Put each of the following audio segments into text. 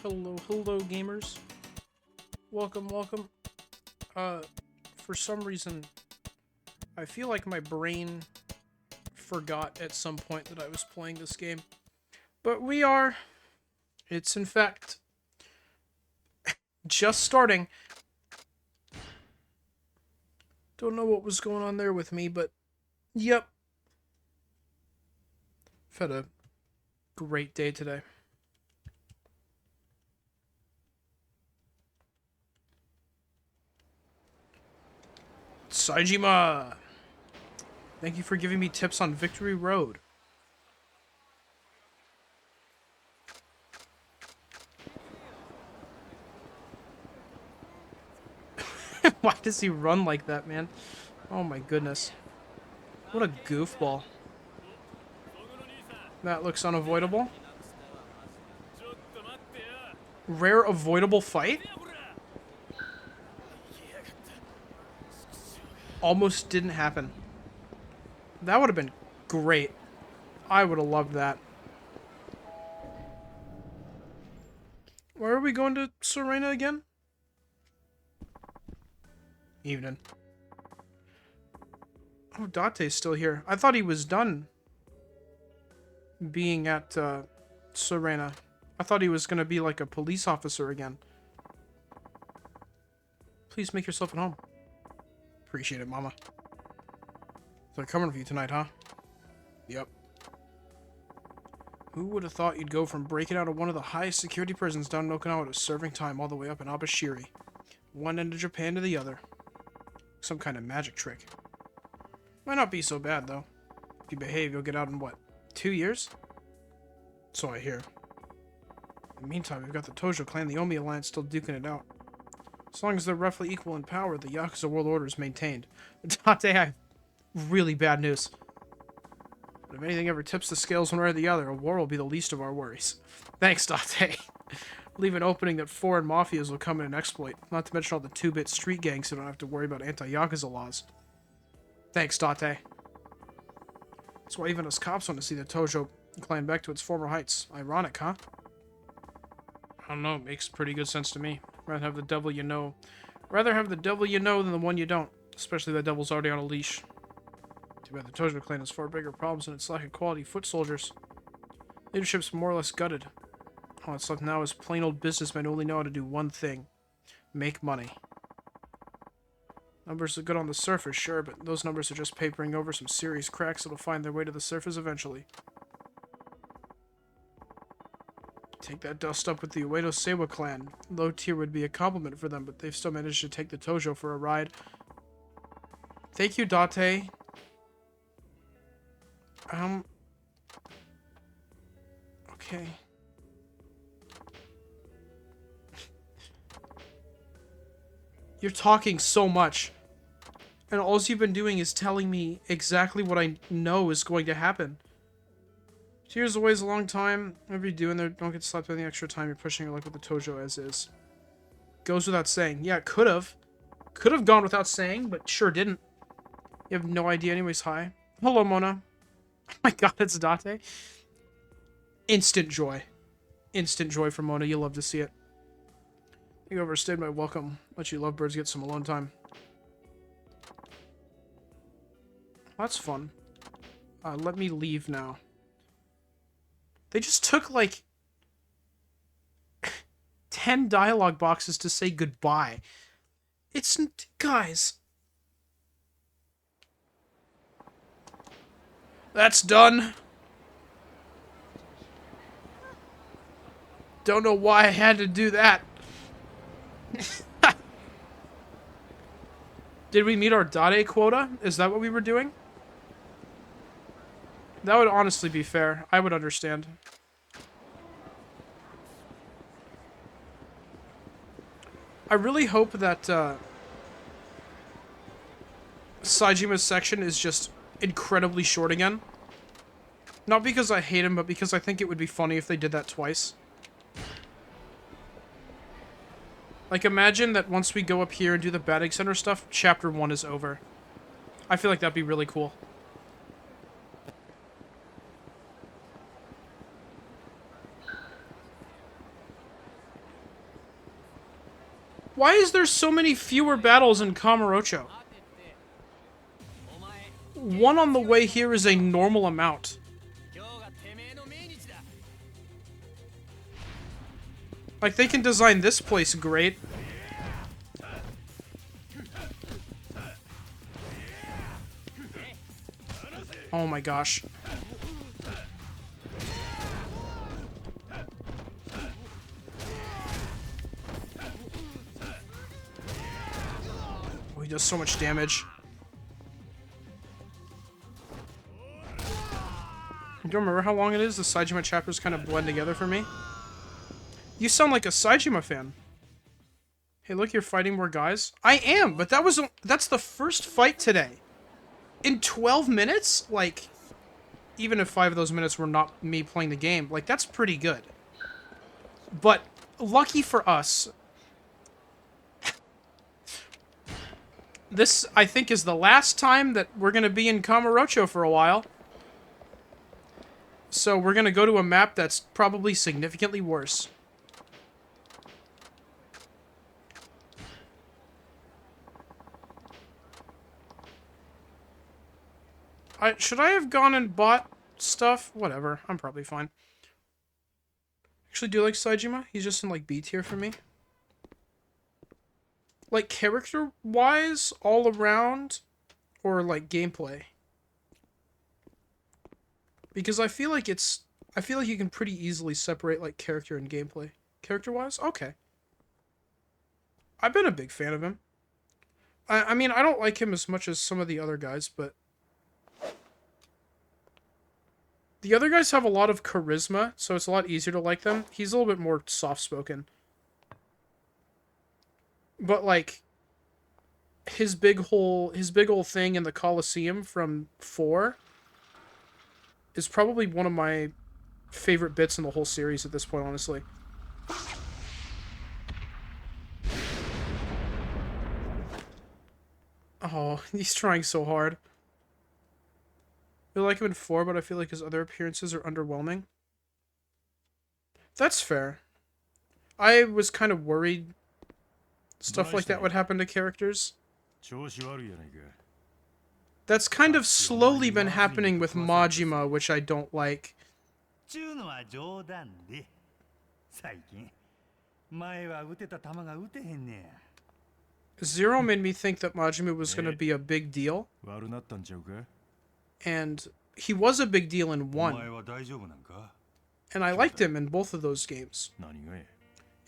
Hello, hello, gamers. Welcome, welcome. For some reason, I feel like my brain forgot at some point that I was playing this game. But we are. It's in fact just starting. Don't know what was going on there with me, but yep. I've had a great day today. SAEJIMA! Thank you for giving me tips on Victory Road. Why does he run like that, man? Oh my goodness. What a goofball. That looks unavoidable. Rare avoidable fight? Almost didn't happen. That would have been great. I would have loved that. Where are we going to Serena again? Evening. Oh, Date's still here. I thought he was done being at Serena. I thought he was going to be like a police officer again. Please make yourself at home. Appreciate it, Mama. They're coming for you tonight, huh? Yep. Who would have thought you'd go from breaking out of one of the highest security prisons down in Okinawa to serving time all the way up in Abashiri? One end of Japan to the other. Some kind of magic trick. Might not be so bad, though. If you behave, you'll get out in, what, 2 years? So I hear. In the meantime, we've got the Tojo clan and the Omi alliance still duking it out. As long as they're roughly equal in power, the Yakuza world order is maintained. Date, I have really bad news. But if anything ever tips the scales one way or the other, a war will be the least of our worries. Thanks, Date. Leave an opening that foreign mafias will come in and exploit, not to mention all the 2-bit street gangs who don't have to worry about anti-Yakuza laws. Thanks, Date. That's why even us cops want to see the Tojo clan back to its former heights. Ironic, huh? I don't know, it makes pretty good sense to me. Rather have the devil you know. Rather have the devil you know than the one you don't. Especially the devil's already on a leash. Too bad the Tojo clan has far bigger problems than its lack of quality foot soldiers. Leadership's more or less gutted. All that's left now is plain old businessmen who only know how to do one thing. Make money. Numbers are good on the surface, sure, but those numbers are just papering over some serious cracks that'll find their way to the surface eventually. Take that dust up with the Uedo Seiwa clan. Low tier would be a compliment for them, but they've still managed to take the Tojo for a ride. Thank you, Date. Okay. You're talking so much. And all you've been doing is telling me exactly what I know is going to happen. 2 years away is a long time. Whatever you do in there, don't get slapped by any extra time you're pushing your luck with the Tojo as is. Goes without saying. Yeah, it could have. Could have gone without saying, but sure didn't. You have no idea anyways. Hi. Hello, Mona. Oh my god, it's Date. Instant joy. Instant joy for Mona. You'll love to see it. You overstayed my welcome. Let you lovebirds get some alone time. That's fun. Let me leave now. They just took, like, 10 dialogue boxes to say goodbye. It's... Guys. That's done. Don't know why I had to do that. Did we meet our Date quota? Is that what we were doing? That would honestly be fair. I would understand. I really hope that SAEJIMA's section is just incredibly short again. Not because I hate him, but because I think it would be funny if they did that twice. Like, imagine that once we go up here and do the batting center stuff, Chapter 1 is over. I feel like that'd be really cool. Why is there so many fewer battles in Kamurocho? One on the way here is a normal amount. Like, they can design this place great. Oh my gosh. Oh, he does so much damage. Do you remember how long it is? The SAEJIMA chapters kind of blend together for me. You sound like a SAEJIMA fan. Hey, look, you're fighting more guys. I am, but that's the first fight today. In 12 minutes? Like, even if 5 of those minutes were not me playing the game, like, that's pretty good. But, lucky for us, this, I think, is the last time that we're going to be in Kamurocho for a while. So we're going to go to a map that's probably significantly worse. Should I have gone and bought stuff? Whatever, I'm probably fine. Actually, do you like SAEJIMA? He's just in, like, B tier for me. Like, character-wise, all around, or, like, gameplay? Because I feel like you can pretty easily separate, like, character and gameplay. Character-wise? Okay. I've been a big fan of him. I mean, I don't like him as much as some of the other guys, but the other guys have a lot of charisma, so it's a lot easier to like them. He's a little bit more soft-spoken. But, like, his big old thing in the Coliseum from 4 is probably one of my favorite bits in the whole series at this point, honestly. Oh, he's trying so hard. I like him in 4, but I feel like his other appearances are underwhelming. That's fair. I was kind of worried stuff like that would happen to characters. That's kind of slowly been happening with Majima, which I don't like. Zero made me think that Majima was going to be a big deal. And he was a big deal in 1. And I liked him in both of those games.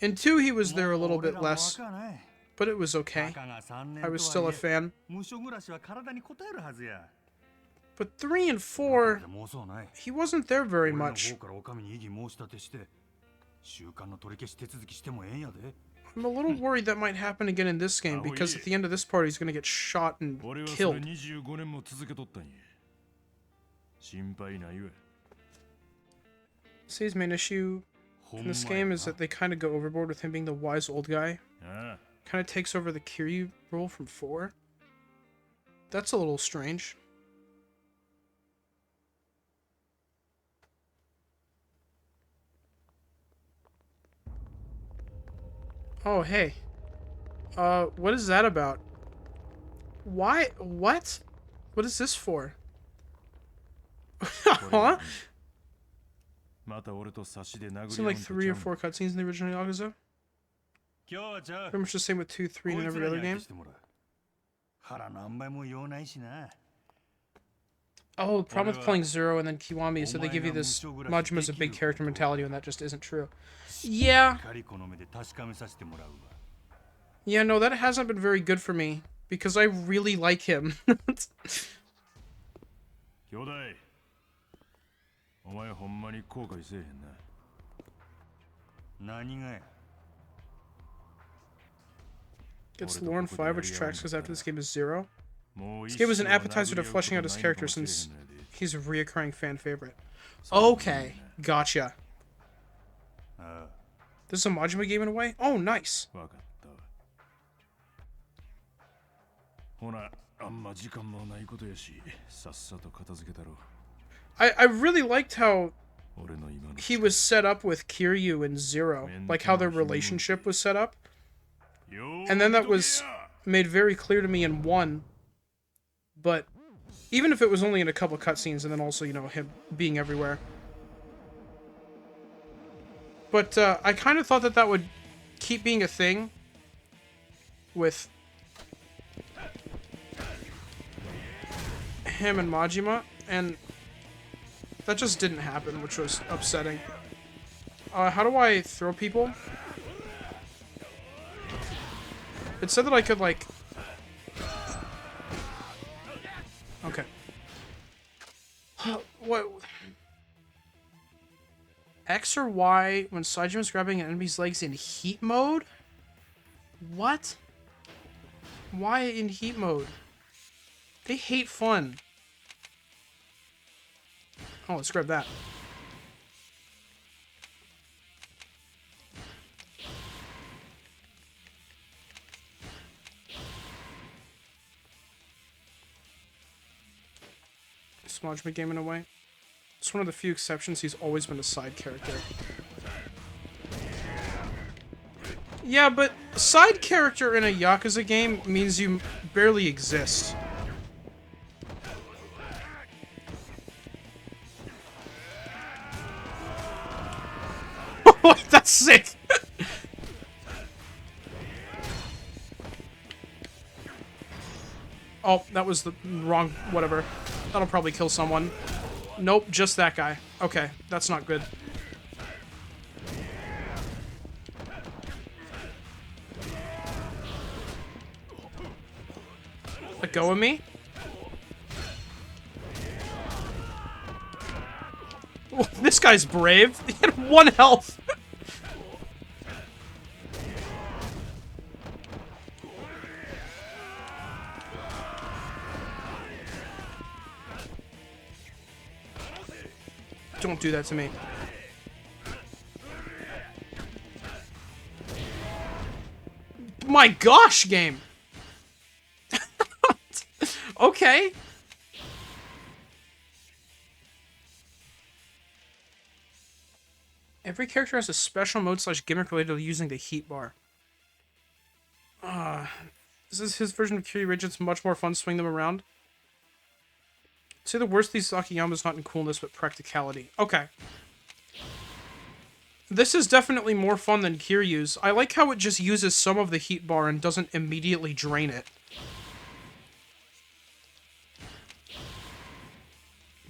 In 2, he was there a little bit less. But it was okay. I was still a fan. But 3 and 4, he wasn't there very much. I'm a little worried that might happen again in this game, because at the end of this part he's going to get shot and killed. See, his main issue in this game is that they kind of go overboard with him being the wise old guy. Kind of takes over the Kiryu role from 4. That's a little strange. Oh, hey. What is that about? Why? What? What is this for? Huh? Seemed like 3 or 4 cutscenes in the original Yakuza. Pretty much the same with 2, 3, and every other game. Oh, the problem with playing Zero and then Kiwami is that they give you this Majima's a big character mentality, and that just isn't true. Yeah. Yeah, no, that hasn't been very good for me, because I really like him. Gets lore in 5, which tracks because after this game is 0. This game was an appetizer to fleshing out his character since he's a reoccurring fan favorite. Okay, gotcha. This is a Majima game in a way? Oh, nice. I really liked how he was set up with Kiryu and Zero. Like how their relationship was set up. And then that was made very clear to me in 1. But even if it was only in a couple cutscenes, and then also, you know, him being everywhere. But I kind of thought that that would keep being a thing with him and Majima, and that just didn't happen, which was upsetting. How do I throw people? It said that I could, like... Okay. What? X or Y when SAEJIMA's grabbing an enemy's legs in heat mode? What? Why in heat mode? They hate fun. Oh, let's grab that. Smudgement game in a way. It's one of the few exceptions. He's always been a side character. Yeah, but side character in a Yakuza game means you barely exist. That's sick! Oh, that was the wrong... whatever. That'll probably kill someone. Nope, just that guy. Okay, that's not good. Let go of me? Oh, this guy's brave. He had 1 health. Don't do that to me. My gosh, game! Okay. Every character has a special mode / gimmick related to using the heat bar. This is his version of Kiryu Ridge. It's much more fun to swing them around. Say the worst of these Akiyamas not in coolness, but practicality. Okay. This is definitely more fun than Kiryu's. I like how it just uses some of the heat bar and doesn't immediately drain it.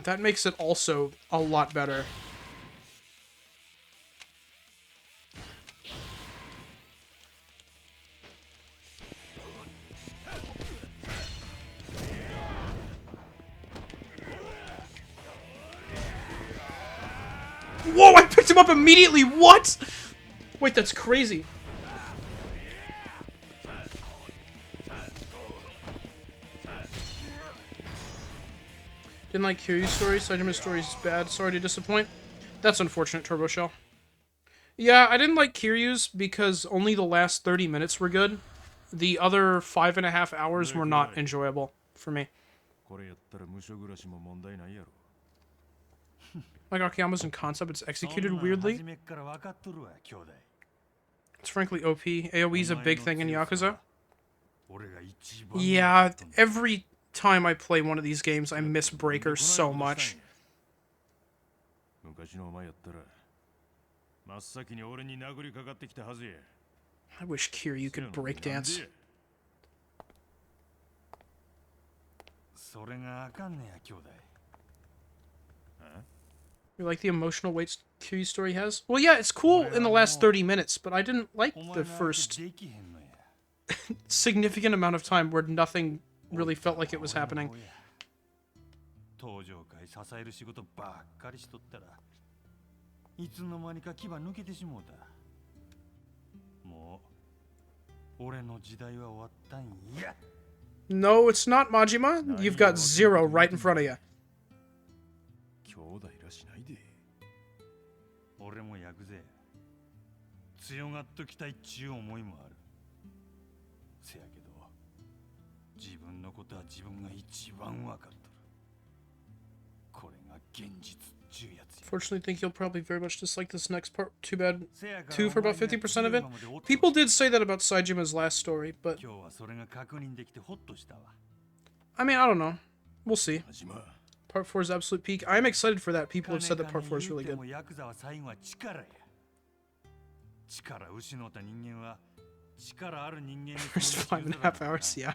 That makes it also a lot better. Whoa, I picked him up immediately! What? Wait, that's crazy. Didn't like Kiryu's story. SAEJIMA's story is bad. Sorry to disappoint. That's unfortunate, Turbo Shell. Yeah, I didn't like Kiryu's because only the last 30 minutes were good. The other 5.5 hours were not enjoyable for me. Like Akiyama's in concept, it's executed weirdly. It's frankly OP. AoE's a big thing in Yakuza. Yeah, every time I play one of these games, I miss Breaker so much. I wish Kiryu could breakdance. You like the emotional weight Kiryu's story has? Well, yeah, it's cool in the last 30 minutes, but I didn't like the first significant amount of time where nothing really felt like it was happening. No, it's not, Majima. You've got 0 right in front of you. Fortunately, think you'll probably very much dislike this next part. Too bad. 2 for about 50% of it. People did say that about SAEJIMA's last story, but... I mean, I don't know. We'll see. Part 4 is absolute peak. I'm excited for that. People have said that part 4 is really good. First 5.5 hours, yeah.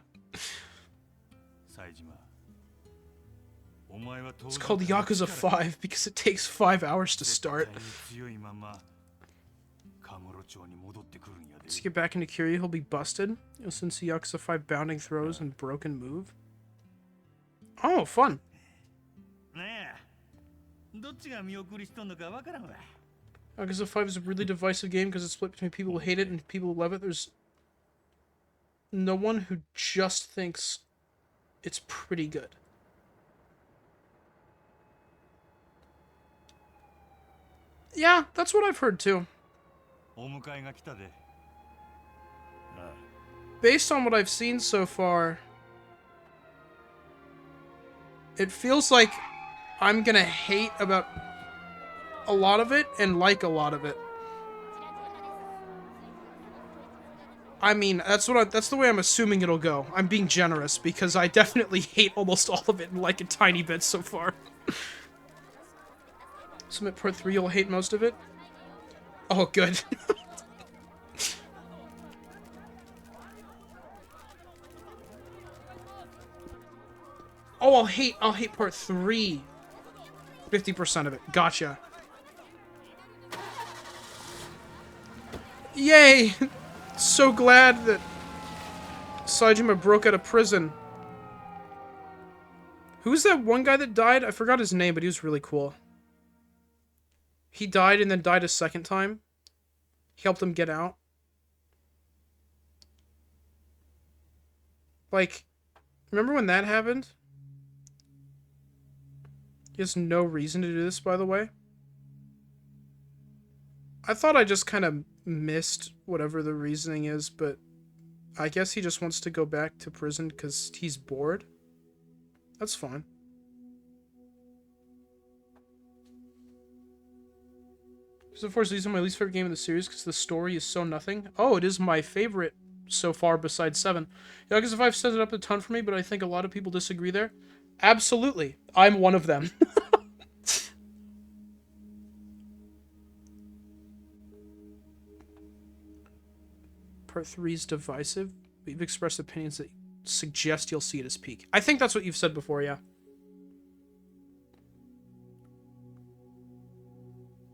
It's called Yakuza 5 because it takes 5 hours to start. To get back into Kiryu, he'll be busted. Since the Yakuza 5 bounding throws and broken move. Oh, fun. Yakuza 5 is a really divisive game because it's split between people who hate it and people who love it. There's no one who just thinks it's pretty good. Yeah, that's what I've heard too. Based on what I've seen so far, it feels like I'm gonna hate about a lot of it and like a lot of it. I mean, that's the way I'm assuming it'll go. I'm being generous because I definitely hate almost all of it and like a tiny bit so far. Submit part 3, you'll hate most of it. Oh, good. Oh, I'll hate part 3. 50% of it. Gotcha. Yay! So glad that SAEJIMA broke out of prison. Who's that one guy that died? I forgot his name, but he was really cool. He died and then died a second time. He helped him get out. Like, remember when that happened? He has no reason to do this, by the way. I thought I just kind of missed whatever the reasoning is, but I guess he just wants to go back to prison because he's bored. That's fine. So, of course, these are my least favorite game in the series because the story is so nothing. Oh, it is my favorite so far besides 7. Yakuza 5 set it up a ton for me, but I think a lot of people disagree there. Absolutely. I'm one of them. Part 3 is divisive. We've expressed opinions that suggest you'll see it as peak. I think that's what you've said before, yeah.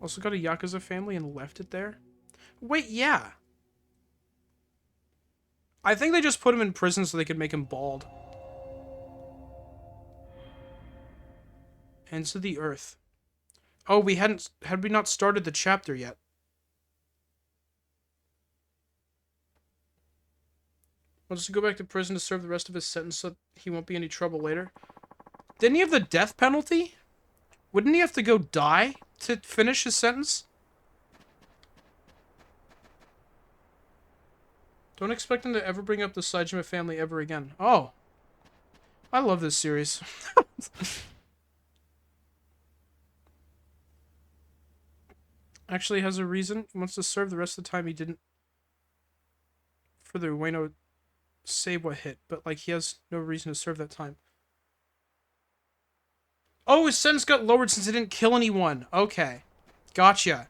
Also got a Yakuza family and left it there? Wait, yeah. I think they just put him in prison so they could make him bald. Ends of the Earth. Oh, had we not started the chapter yet? Wants to go back to prison to serve the rest of his sentence so he won't be any trouble later. Didn't he have the death penalty? Wouldn't he have to go die to finish his sentence? Don't expect him to ever bring up the SAEJIMA family ever again. Oh. I love this series. Actually has a reason. He wants to serve the rest of the time he didn't. For the Ueno Seiwa hit, but like he has no reason to serve that time. Oh, his sentence got lowered since he didn't kill anyone. Okay. Gotcha.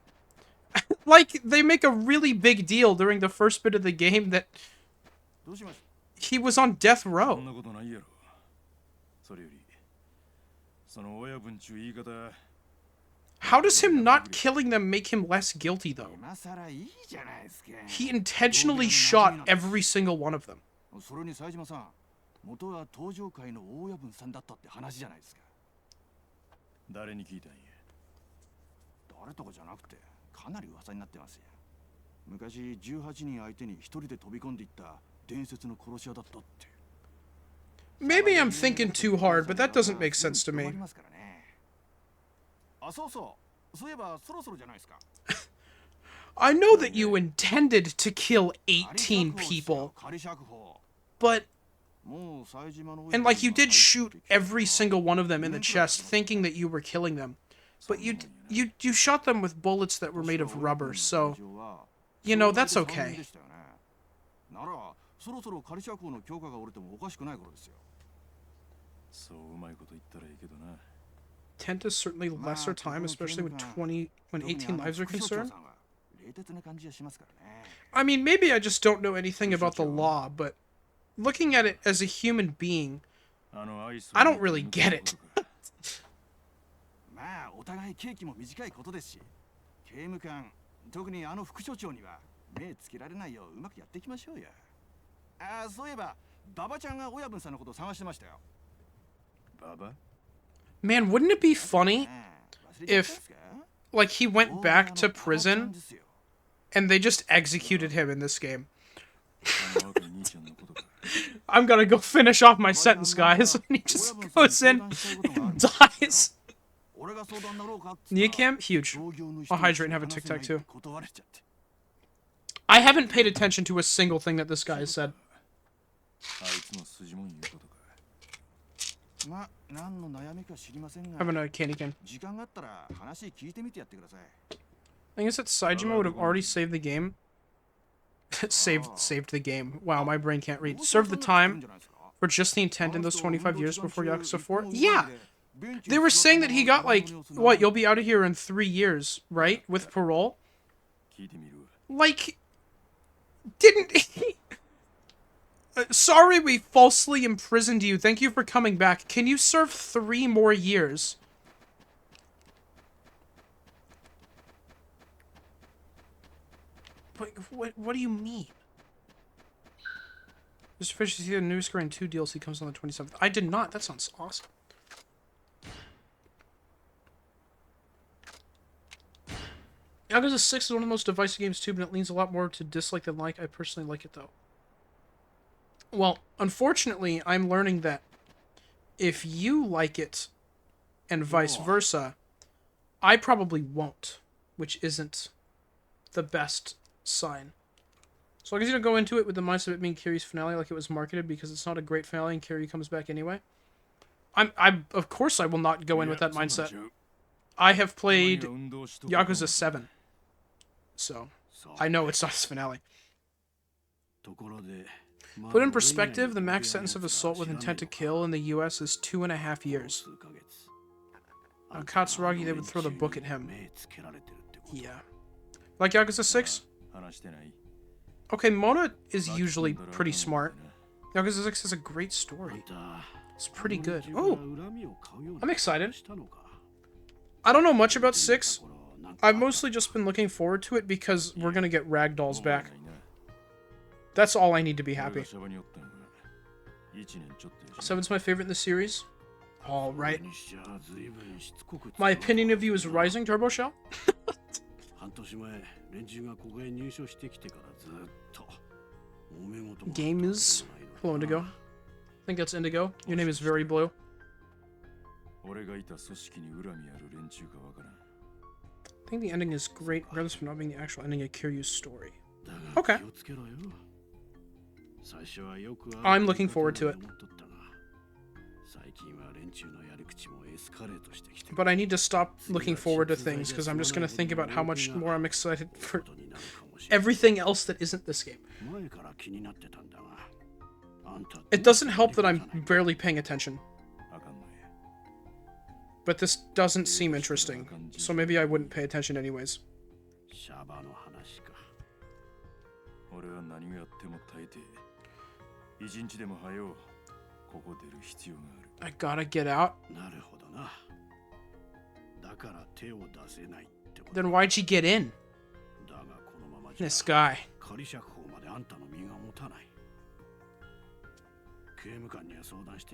Like, they make a really big deal during the first bit of the game that he was on death row. How does him not killing them make him less guilty, though? He intentionally shot every single one of them. Maybe I'm thinking too hard, but that doesn't make sense to me. I know that you intended to kill 18 people, but And like you did shoot every single one of them in the chest, thinking that you were killing them, but you shot them with bullets that were made of rubber. So, you know, that's okay. Tent is certainly lesser time, especially when 18 lives are concerned. I mean, maybe I just don't know anything about the law, but looking at it as a human being, I don't really get it. Man, wouldn't it be funny if, like, he went back to prison and they just executed him in this game? I'm gonna go finish off my sentence, guys. And he just goes in and dies. Neocam? Huge. I'll hydrate and have a Tic Tac too. I haven't paid attention to a single thing that this guy has said. Having a candy cane. I guess that SAEJIMA would have already saved the game. saved the game. Wow, my brain can't read. Served the time for just the intent in those 25 years before Yakuza 4? Yeah! They were saying that he got, like, what, you'll be out of here in 3 years, right? With parole? Like, didn't he... sorry we falsely imprisoned you. Thank you for coming back. Can you serve 3 more years? What do you mean? Mr. Fish, you see the new Screen 2 DLC comes on the 27th. I did not. That sounds awesome. Yakuza 6 is one of the most divisive games too, but it leans a lot more to dislike than like. I personally like it though. Well, unfortunately, I'm learning that if you like it and vice versa, I probably won't, which isn't the best sign. So I guess you don't go into it with the mindset of it being Kiryu's finale like it was marketed, because it's not a great finale and Kiryu comes back anyway. Of course I will not go in with that mindset. I have played Yakuza 7, so I know it's not his finale. Put in perspective, the max sentence of assault with intent to kill in the US is 2.5 years. On Katsuragi, they would throw the book at him. Yeah. Like Yakuza 6? Okay, Mona is usually pretty smart. Yakuza 6 has a great story. It's pretty good. Oh! I'm excited. I don't know much about 6. I've mostly just been looking forward to it because we're gonna get Ragdolls back. That's all I need to be happy. 7's my favorite in the series. Alright. My opinion of you is rising, Turbo Shell? Game is... Hello, Indigo. I think that's Indigo. Your name is very blue. I think the ending is great, regardless of not being the actual ending of Kiryu's story. Okay. I'm looking forward to it. But I need to stop looking forward to things, because I'm just going to think about how much more I'm excited for everything else that isn't this game. It doesn't help that I'm barely paying attention. But this doesn't seem interesting, so maybe I wouldn't pay attention anyways. I gotta get out. Then why'd she get in? This guy.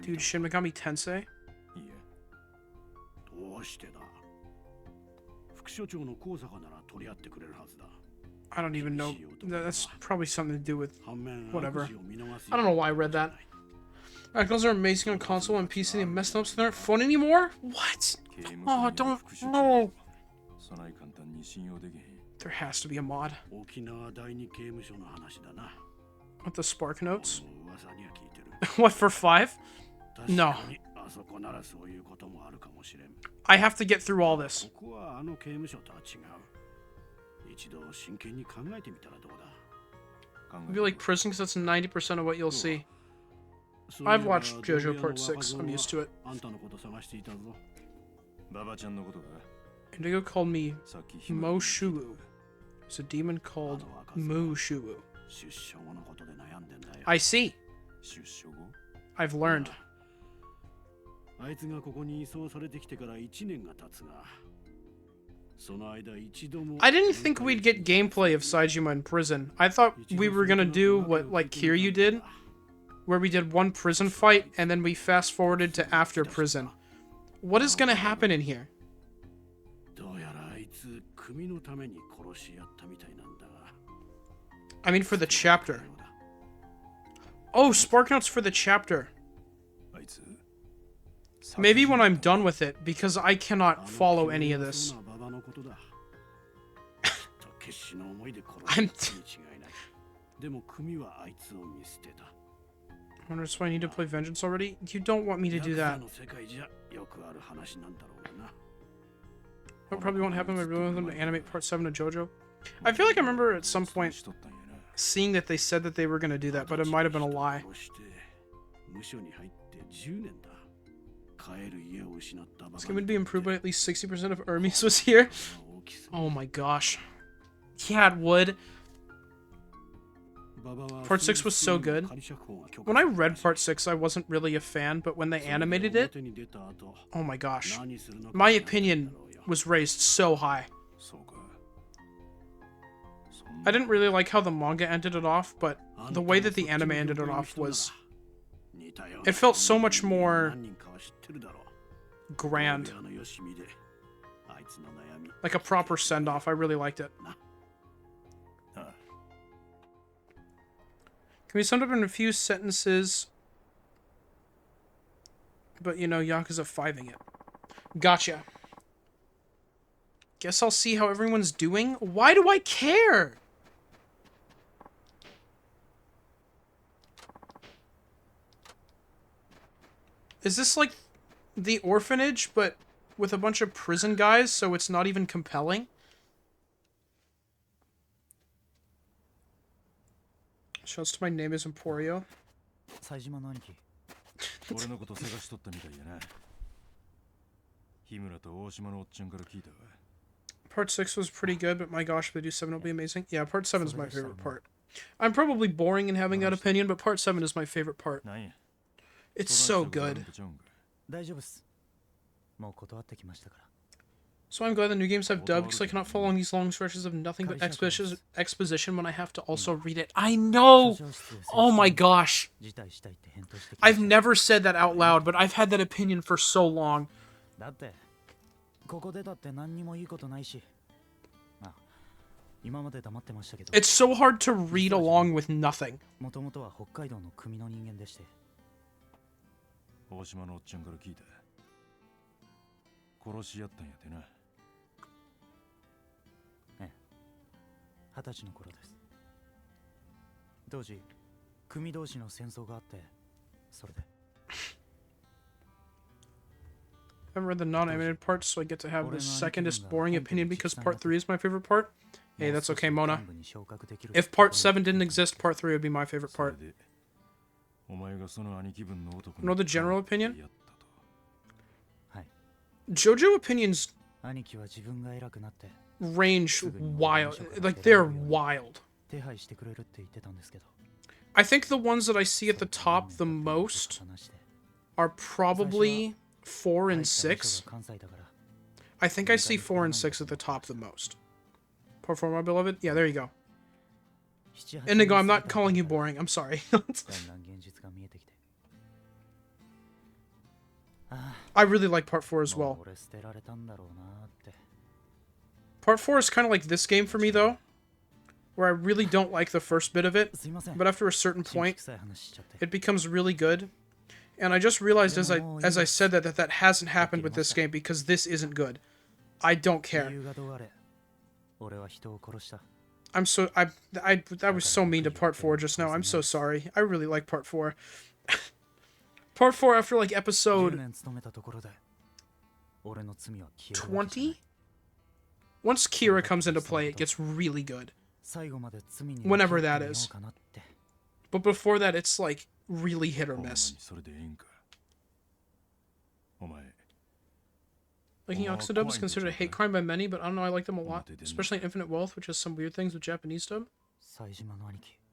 Dude, Shin Megami Tensei? I don't even know. That's probably something to do with whatever. I don't know why I read that. Icons are amazing on console and PC. They messed up so they aren't fun anymore? What? Oh, don't. No. There has to be a mod. With the Spark Notes? What, for 5? No. I have to get through all this. I feel like prison, because that's 90% of what you'll see. I've watched JoJo Part 6. I'm used to it. Indigo called me Moshulu. It's a demon called Moshulu. I see. I've learned. I didn't think we'd get gameplay of SAEJIMA in prison. I thought we were gonna do what, like, Kiryu did, where we did one prison fight, and then we fast-forwarded to after prison. What is gonna happen in here? I mean, for the chapter. Oh, Spark Notes for the chapter. Maybe when I'm done with it, because I cannot follow any of this. I wonder why I need to play Vengeance already? You don't want me to do that. That probably won't happen. I really want them to animate Part 7 of JoJo. I feel like I remember at some point seeing that they said that they were going to do that, but it might have been a lie. This game would be improved by at least 60% if Hermes was here. Oh my gosh. Yeah, it would. Part 6 was so good. When I read Part 6, I wasn't really a fan, but when they animated it, oh my gosh. My opinion was raised so high. I didn't really like how the manga ended it off, but the way that the anime ended it off was... It felt so much more grand. Like a proper send-off. I really liked it. Can be summed up in a few sentences, but, you know, Yakuza 5ing it. Gotcha. Guess I'll see how everyone's doing. Why do I care? Is this like the orphanage, but with a bunch of prison guys, so it's not even compelling? Shouts to my name is Emporio. Part 6 was pretty good, but my gosh, if they do 7, it'll be amazing. Yeah, Part 7 is my favorite part. I'm probably boring in having that opinion, but Part 7 is my favorite part. It's so good. So I'm glad the new games have dubbed, because I cannot follow on these long stretches of nothing but exposition when I have to also read it. I know! Oh my gosh. I've never said that out loud, but I've had that opinion for so long. It's so hard to read along with nothing. I've read the non-animated parts, so I get to have the secondest boring opinion because Part 3 is my favorite part. Hey, that's okay, Mona. If Part 7 didn't exist, Part 3 would be my favorite part. Know the general opinion? JoJo opinions range wild. Like, they're wild. I think the ones that I see at the top the most are probably 4 and 6. I think I see 4 and 6 at the top the most. Part 4, my beloved? Yeah, there you go. Indigo, I'm not calling you boring. I'm sorry. I really like Part 4 as well. Part 4 is kind of like this game for me, though, where I really don't like the first bit of it, but after a certain point, it becomes really good. And I just realized as I said that hasn't happened with this game because this isn't good. I don't care. I'm so that was so mean to Part 4 just now. I'm so sorry. I really like Part 4. Part 4 after like episode 20? Once Kira comes into play, it gets really good. Whenever that is. But before that, it's like really hit or miss. Liking Yakuza dub is considered a hate crime by many, but I don't know, I like them a lot. Especially in Infinite Wealth, which has some weird things with Japanese dub.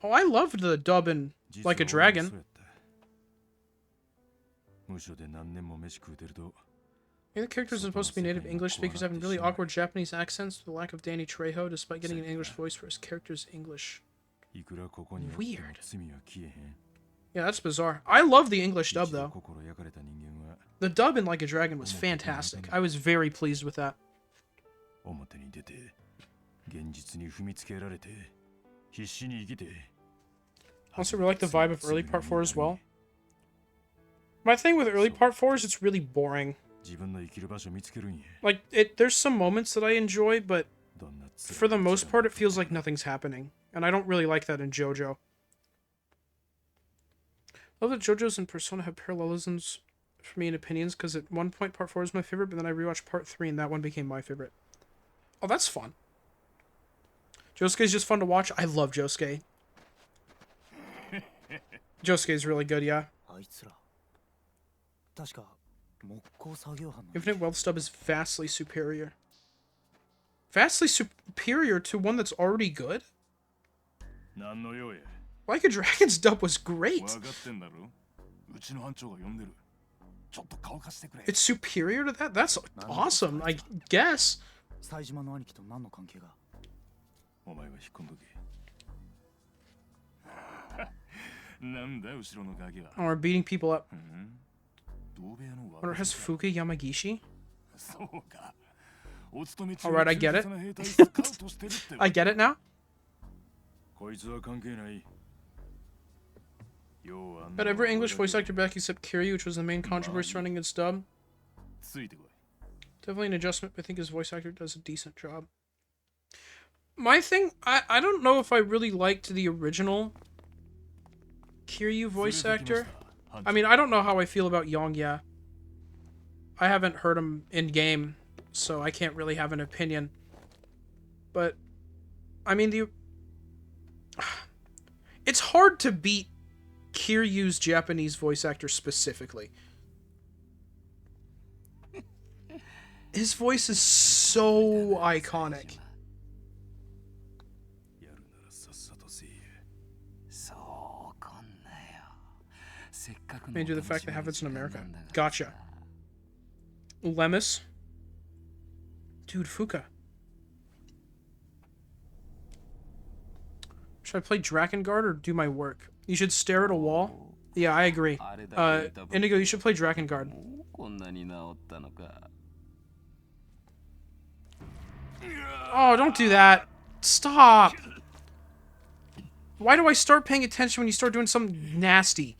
Oh, I loved the dub in Like a Dragon. The characters are supposed to be native English speakers having really awkward Japanese accents with the lack of Danny Trejo, despite getting an English voice for his character's English. Weird. Yeah, that's bizarre. I love the English dub, though. The dub in Like a Dragon was fantastic. I was very pleased with that. I also really like the vibe of early Part 4 as well. My thing with early Part 4 is it's really boring. Like, there's some moments that I enjoy, but for the most part, it feels like nothing's happening. And I don't really like that in JoJo. I love that JoJo's and Persona have parallelisms for me in opinions, because at one point Part 4 was my favorite, but then I rewatched Part 3 and that one became my favorite. Oh, that's fun. Josuke's just fun to watch. I love Josuke. Josuke's really good, yeah. Infinite Wealth dub is vastly superior. Vastly superior to one that's already good? Like a Dragon's dub was great. It's superior to that? That's awesome, I guess. Oh, we're beating people up. Or has Fuka Yamagishi? Alright, I get it. I get it now. Got every English voice actor back except Kiryu, which was the main controversy surrounding its dub. Definitely an adjustment, but I think his voice actor does a decent job. My thing, I don't know if I really liked the original Kiryu voice actor. I mean, I don't know how I feel about Yongya. I haven't heard him in-game, so I can't really have an opinion. But, I mean, it's hard to beat Kiryu's Japanese voice actor specifically. His voice is so iconic. Maybe the fact that half it's in America. Gotcha. Lemus. Dude, Fuka. Should I play Drakengard or do my work? You should stare at a wall. Yeah, I agree. Indigo, you should play Drakengard. Oh, don't do that. Stop. Why do I start paying attention when you start doing something nasty?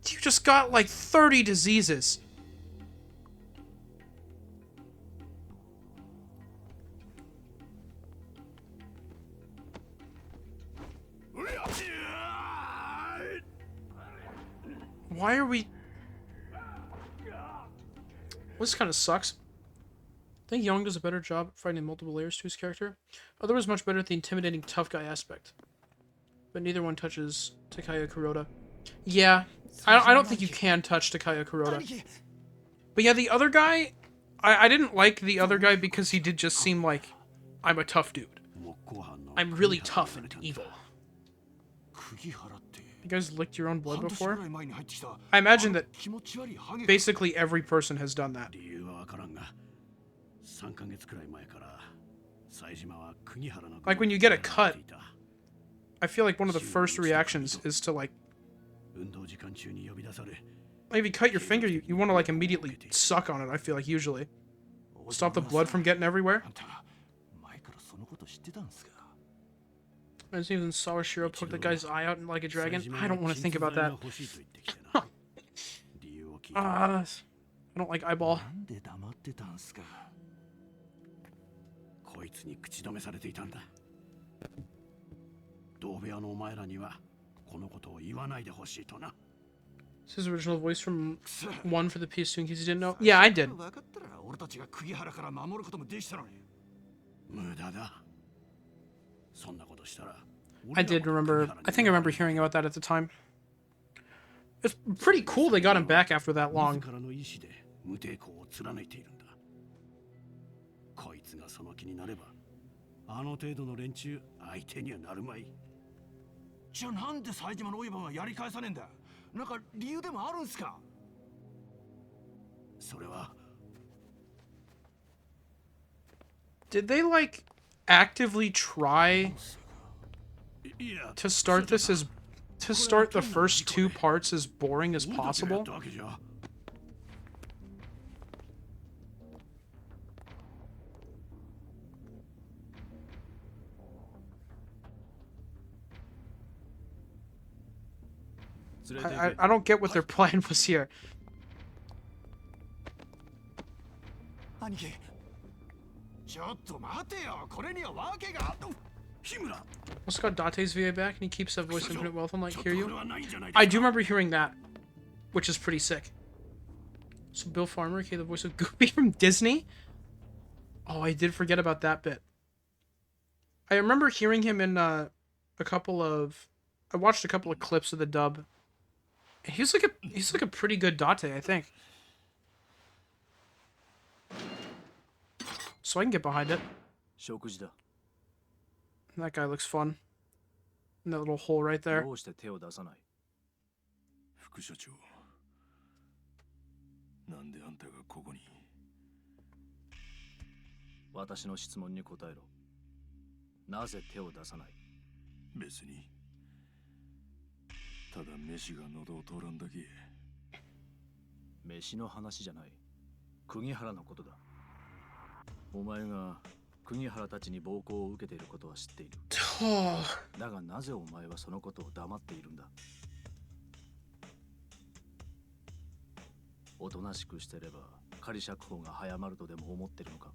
You just got like 30 diseases. Why are we... This kind of sucks. I think Young does a better job at finding multiple layers to his character. Other was much better at the intimidating tough guy aspect. But neither one touches Takaya Kuroda. Yeah, I don't think you can touch Takaya Kuroda. But yeah, the other guy... I didn't like the other guy because he did just seem like, I'm a tough dude. I'm really tough and evil. You guys licked your own blood before? I imagine that basically every person has done that. Like when you get a cut, I feel like one of the first reactions is to like if you cut your finger, you want to like immediately suck on it, I feel like usually. Stop the blood from getting everywhere. I just even saw Sawashiro poke the guy's eye out like a dragon. I don't want to think about that. I don't like eyeball. なんで黙ってたんすか。こいつに口止めされていたんだ。同部屋のお前らにはこのことを言わないでほしいとな。This is original voice from one for the PS2 in case you didn't know. Yeah, I did. 分かったら俺たちが釘原から守ることもできたのに。無駄だ。そんなことしたら。I did remember. I think I remember hearing about that at the time. It's pretty cool they got him back after that long. 自らの意志で無抵抗を貫いているんだ。こいつがその気になれば、あの程度の連中相手にはなるまい。じゃあなんで冴島のオイバンはやり返さねえんだ。なんか理由でもあるんすか。それは。Did they like actively try to start this as to start the first two parts as boring as possible? I don't get what their plan was here. Also got Date's VA back and he keeps that voice infinite wealth. I'm like, hear you? I do remember hearing that, which is pretty sick. So Bill Farmer, okay, the voice of Goofy from Disney. Oh, I did forget about that bit. I remember hearing him in I watched a couple of clips of the dub. He's like a pretty good Date, I think. So I can get behind it. That guy looks fun. And that little hole right there. 副所長、なんであんたがここに。私の質問に答えろ。なぜ手を出さない。別に。ただ飯が喉を通らんだけ。飯の話じゃない。釘原のことだ。お前が釘原たちに暴行を受けていることは知っている。だがなぜお前はそのことを黙っているんだ。おとなしくしてれば仮釈放が早まるとでも思ってるのか。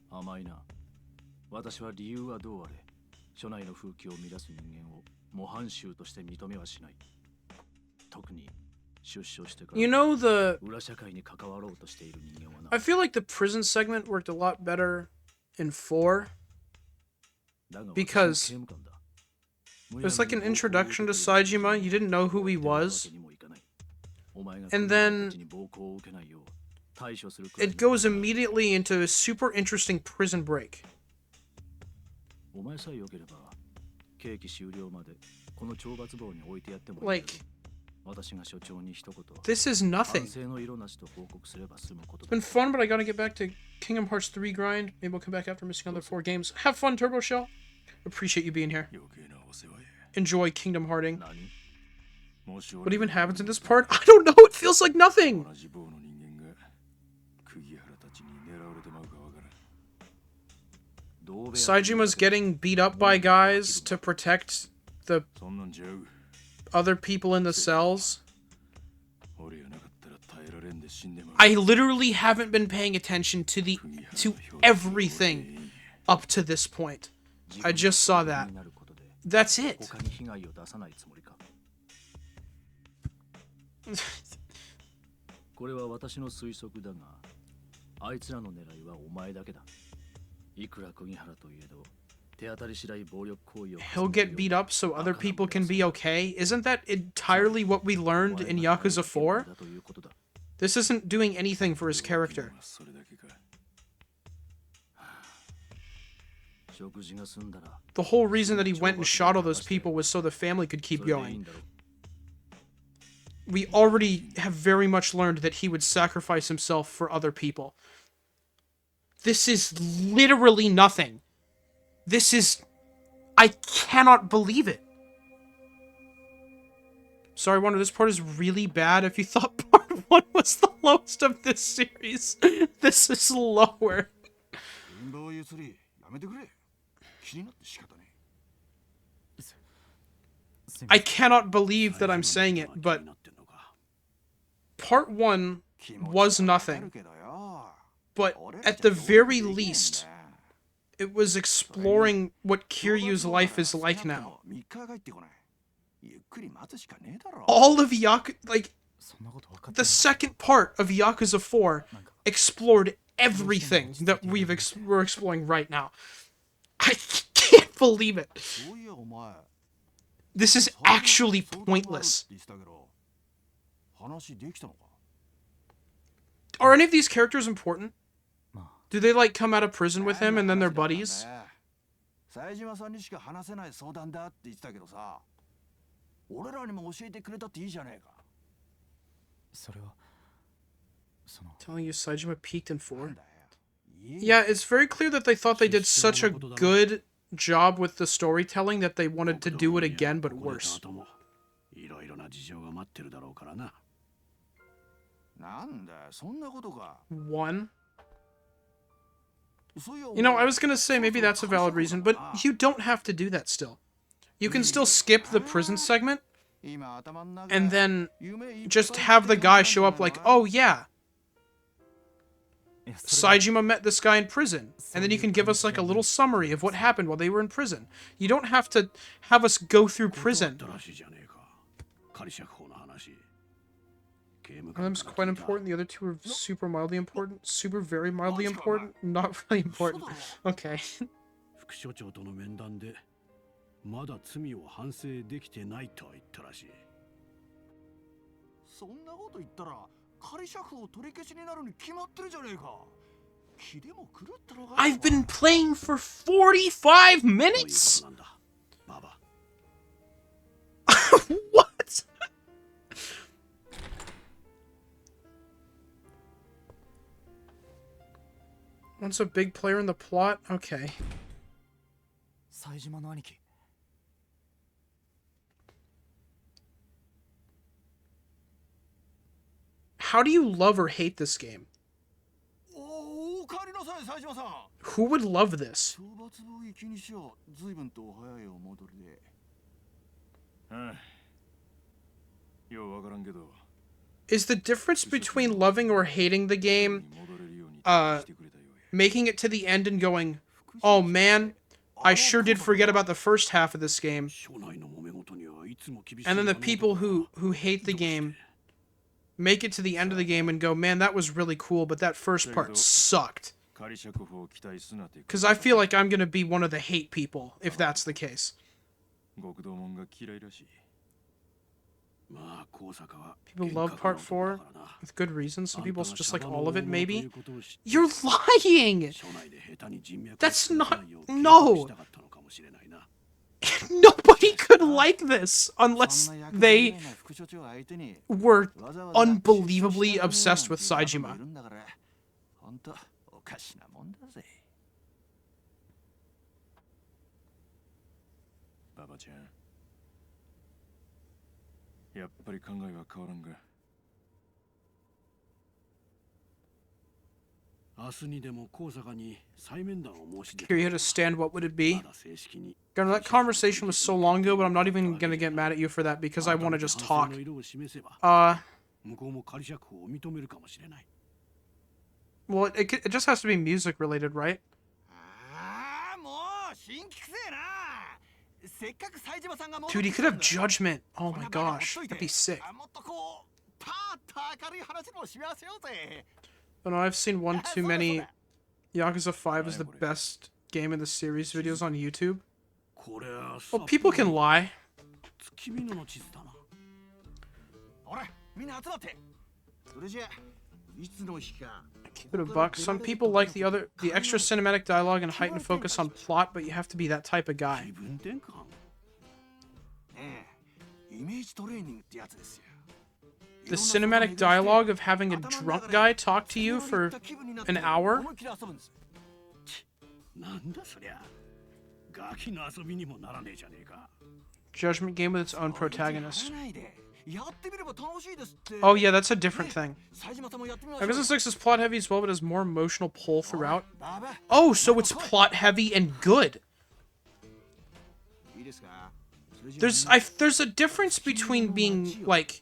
甘いな。私は理由はどうあれ、署内の風紀を乱す人間を模範囚として認めはしない。特に出所してから。You know the. 裏社会に関わろうとしている人間はな。I feel like the prison segment worked a lot better in 4 because it was like an introduction to SAEJIMA. You didn't know who he was, and then it goes immediately into a super interesting prison break. Like, this is nothing. It's been fun, but I gotta get back to Kingdom Hearts 3 grind. Maybe we'll come back after missing another 4 games. Have fun, Turbo Shell. Appreciate you being here. Enjoy Kingdom Hearting. What even happens in this part? I don't know. It feels like nothing. Saijima's getting beat up by guys to protect the other people in the cells. I literally haven't been paying attention to everything up to this point. I just saw that. That's it. He'll get beat up so other people can be okay? Isn't that entirely what we learned in Yakuza 4? This isn't doing anything for his character. The whole reason that he went and shot all those people was so the family could keep going. We already have very much learned that he would sacrifice himself for other people. This is literally nothing. This is... I cannot believe it. Sorry, Wonder, this part is really bad. If you thought part 1 was the lowest of this series, this is lower. I cannot believe that I'm saying it, but part 1 was nothing, but at the very least, it was exploring what Kiryu's life is like now. All of Yakuza, like, the second part of Yakuza 4 explored everything that we're exploring right now. I can't believe it. This is actually pointless. Are any of these characters important? Do they, like, come out of prison with him and then they're buddies? Telling you SAEJIMA peaked in 4? Yeah, it's very clear that they thought they did such a good job with the storytelling that they wanted to do it again, but worse. 1? You know, I was gonna say maybe that's a valid reason, but you don't have to do that still. You can still skip the prison segment, and then just have the guy show up like, oh yeah, SAEJIMA met this guy in prison, and then you can give us like a little summary of what happened while they were in prison. You don't have to have us go through prison. One of them's quite important, the other two are super mildly important, super very mildly important, not really important. Okay. 副所長との面談でまだ罪を反省できてないと言ったらしい。そんなこと言ったら仮釈放取り消しになるに決まってるじゃねえか。気でも狂ったのか。I've been playing for 45 minutes. What? Once a big player in the plot? Okay. How do you love or hate this game? Who would love this? Is the difference between loving or hating the game, making it to the end and going, oh man, I sure did forget about the first half of this game, and then the people who hate the game make it to the end of the game and go, man, that was really cool, but that first part sucked. Because I feel like I'm going to be one of the hate people, if that's the case. People love part 4 with good reason. Some people just like all of it, maybe. You're lying! That's not... No! Nobody could like this unless they were unbelievably obsessed with SAEJIMA. Kiryu to stand, what would it be? Gunner, that conversation was so long ago, but I'm not even gonna get mad at you for that because I want to just talk. Well, it just has to be music related, right? Dude, he could have judgment. Oh my gosh, that'd be sick. But no, I've seen one too many. Yakuza 5 is the best game in the series videos on YouTube. Well, people can lie. Keep it a buck. Some people like the extra cinematic dialogue and heightened focus on plot, but you have to be that type of guy. The cinematic dialogue of having a drunk guy talk to you for an hour? Judgment game with its own protagonist. Oh yeah, that's a different thing. Yakuza 6 is plot heavy as well, but has more emotional pull throughout. Oh, so it's plot heavy and good. There's a difference between being like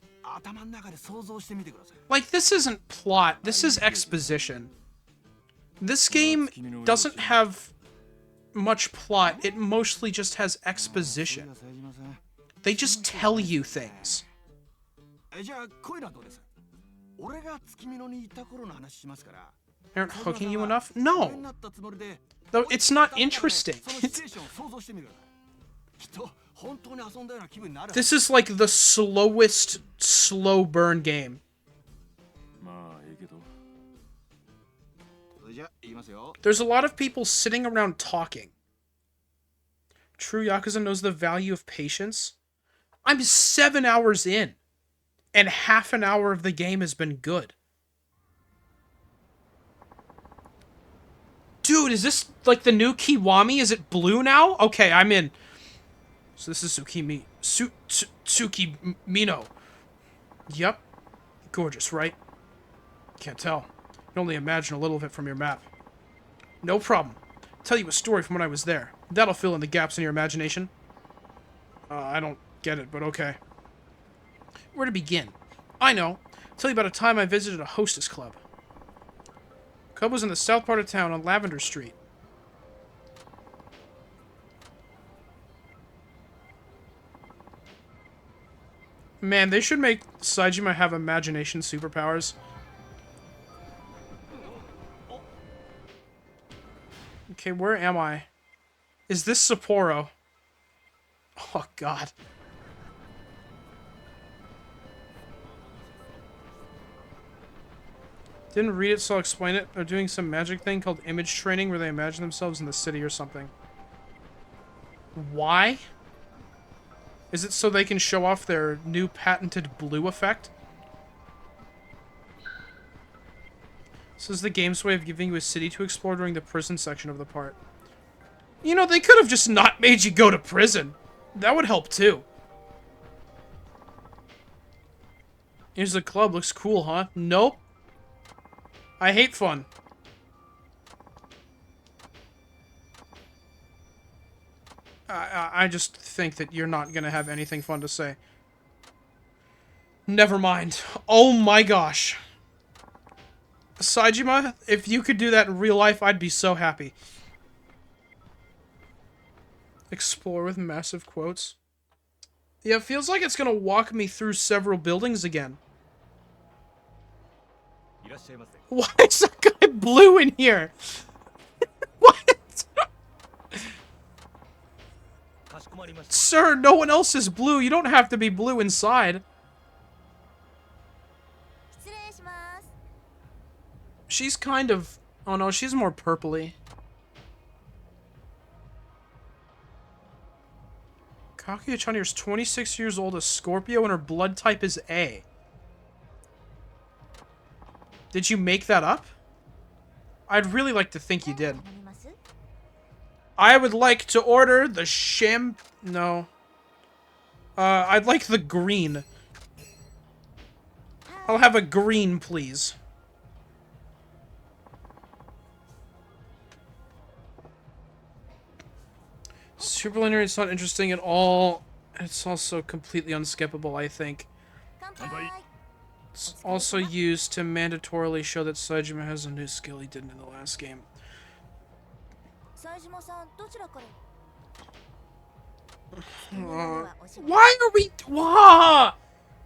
Like, this isn't plot, this is exposition. This game doesn't have much plot, it mostly just has exposition. They just tell you things. Aren't hooking you enough? No! Though it's not interesting. This is like the slowest slow burn game. There's a lot of people sitting around talking. True Yakuza knows the value of patience. I'm 7 hours in, and half an hour of the game has been good. Dude, is this like the new Kiwami? Is it blue now? Okay, I'm in. So this is Tsukimino. Yep. Gorgeous, right? Can't tell. You can only imagine a little of it from your map. No problem. I'll tell you a story from when I was there. That'll fill in the gaps in your imagination. I don't get it, but okay. Where to begin? I know. I'll tell you about a time I visited a hostess club. Club was in the south part of town on Lavender Street. Man, they should make SAEJIMA have imagination superpowers. Okay, where am I? Is this Sapporo? Oh, God. Didn't read it, so I'll explain it. They're doing some magic thing called image training where they imagine themselves in the city or something. Why? Is it so they can show off their new patented blue effect? This is the game's way of giving you a city to explore during the prison section of the part. You know, they could have just not made you go to prison. That would help too. Here's the club. Looks cool, huh? Nope. I hate fun. I just think that you're not gonna have anything fun to say. Never mind. Oh my gosh. SAEJIMA, if you could do that in real life, I'd be so happy. Explore with massive quotes. Yeah, it feels like it's gonna walk me through several buildings again. Why is that guy blue in here? What? Sir, no one else is blue. You don't have to be blue inside. She's kind of... Oh no, she's more purpley. Kakuya Chanir's 26 years old, a Scorpio, and her blood type is A. Did you make that up? I'd really like to think you did. I would like to order the No. I'd like the green. I'll have a green, please. Superlinear is not interesting at all. It's also completely unskippable, I think. It's also used to mandatorily show that SAEJIMA has a new skill he didn't in the last game. Why are we...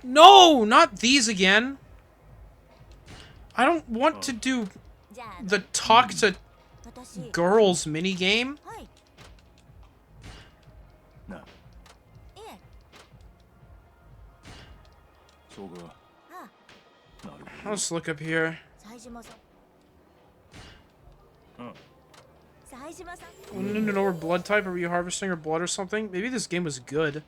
No, not these again. I don't want to do the talk to girls minigame. Let's look up here. Wanted to know her blood type. Are you harvesting her blood or something? Maybe this game was good.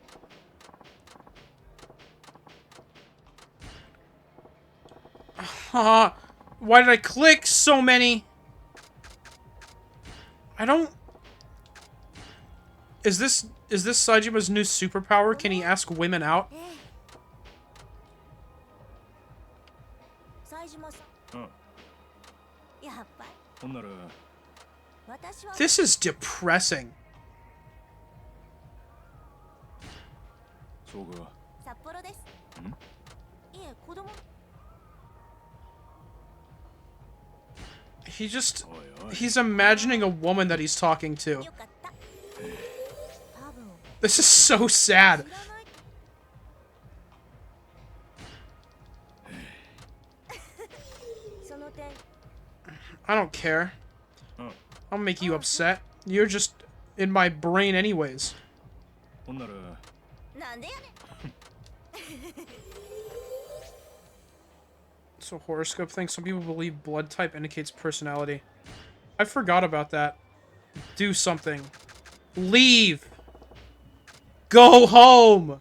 Why did I click so many? I don't... Is this SAEJIMA's new superpower? Can he ask women out? This is depressing. He's imagining a woman that he's talking to. This is so sad. I don't care. I'll make you upset. You're just in my brain anyways. So horoscope thing. Some people believe blood type indicates personality. I forgot about that. Do something. Leave. Go home.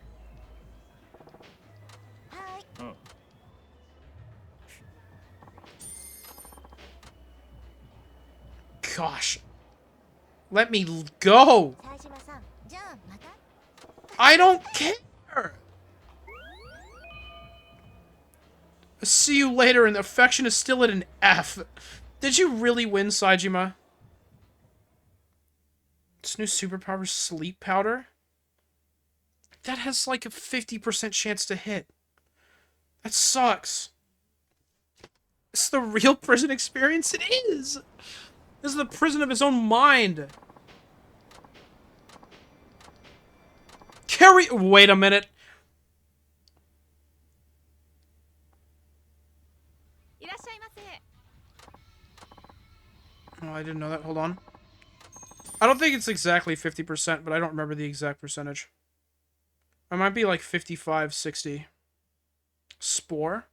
Gosh. Let me go. I don't care. See you later, and the affection is still at an F. Did you really win, SAEJIMA? This new superpower, sleep powder? That has like a 50% chance to hit. That sucks. It's the real prison experience? It is! This is the prison of his own mind. Wait a minute. Oh, I didn't know that. Hold on. I don't think it's exactly 50%, but I don't remember the exact percentage. It might be like 55, 60. Spore?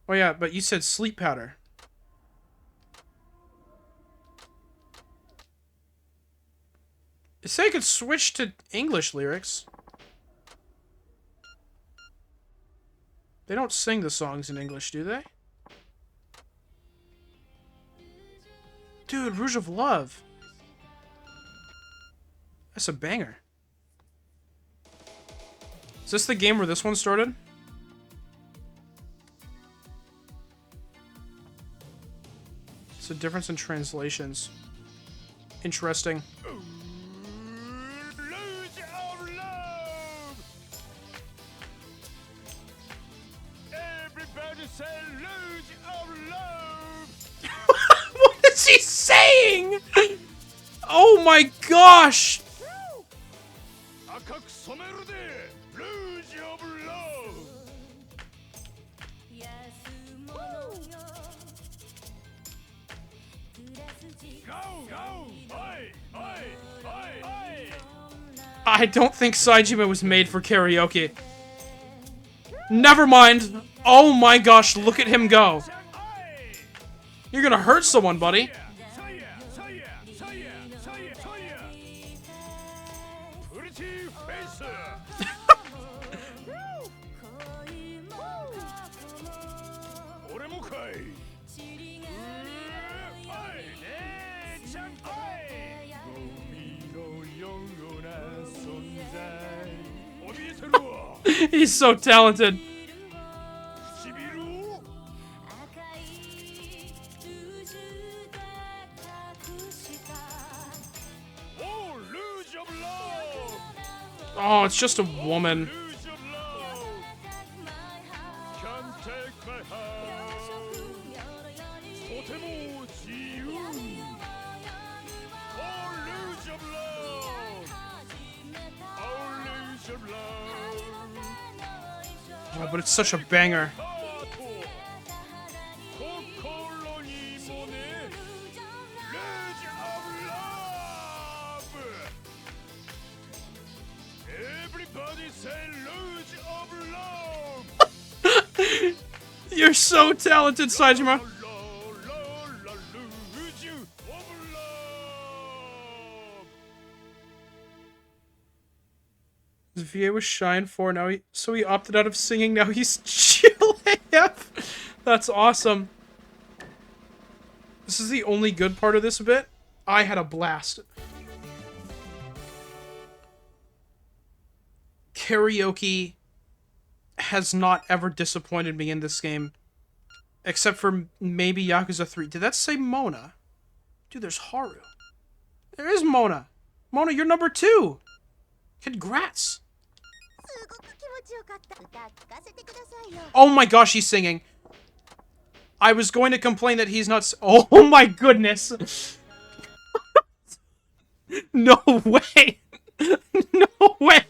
Oh yeah, but you said sleep powder. It said I could switch to English lyrics. They don't sing the songs in English, do they? Dude, Rouge of Love. That's a banger. Is this the game where this one started? It's a difference in translations. Interesting. Everybody say Luge of Love. What is he saying? Oh my gosh! I don't think SAEJIMA was made for karaoke. Never mind. Oh my gosh, look at him go. You're gonna hurt someone, buddy. He's so talented. Oh, it's just a woman. Oh, but it's such a banger. You're so talented, SAEJIMA. His VA was shy and 4 now, so he opted out of singing. Now he's chill AF. That's awesome. This is the only good part of this bit. I had a blast. Karaoke has not ever disappointed me in this game. Except for maybe Yakuza 3. Did that say Mona? Dude, there's Haru. There is Mona. Mona, you're number 2. Congrats. Oh my gosh, he's singing. I was going to complain that he's not oh my goodness. No way. No way.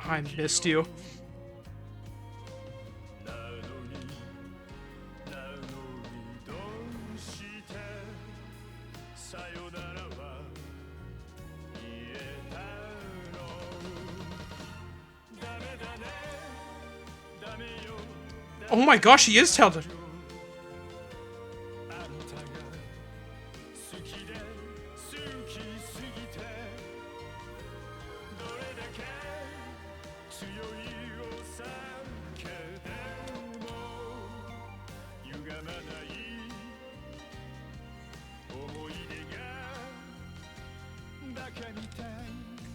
I missed you. Oh my gosh, he is talented.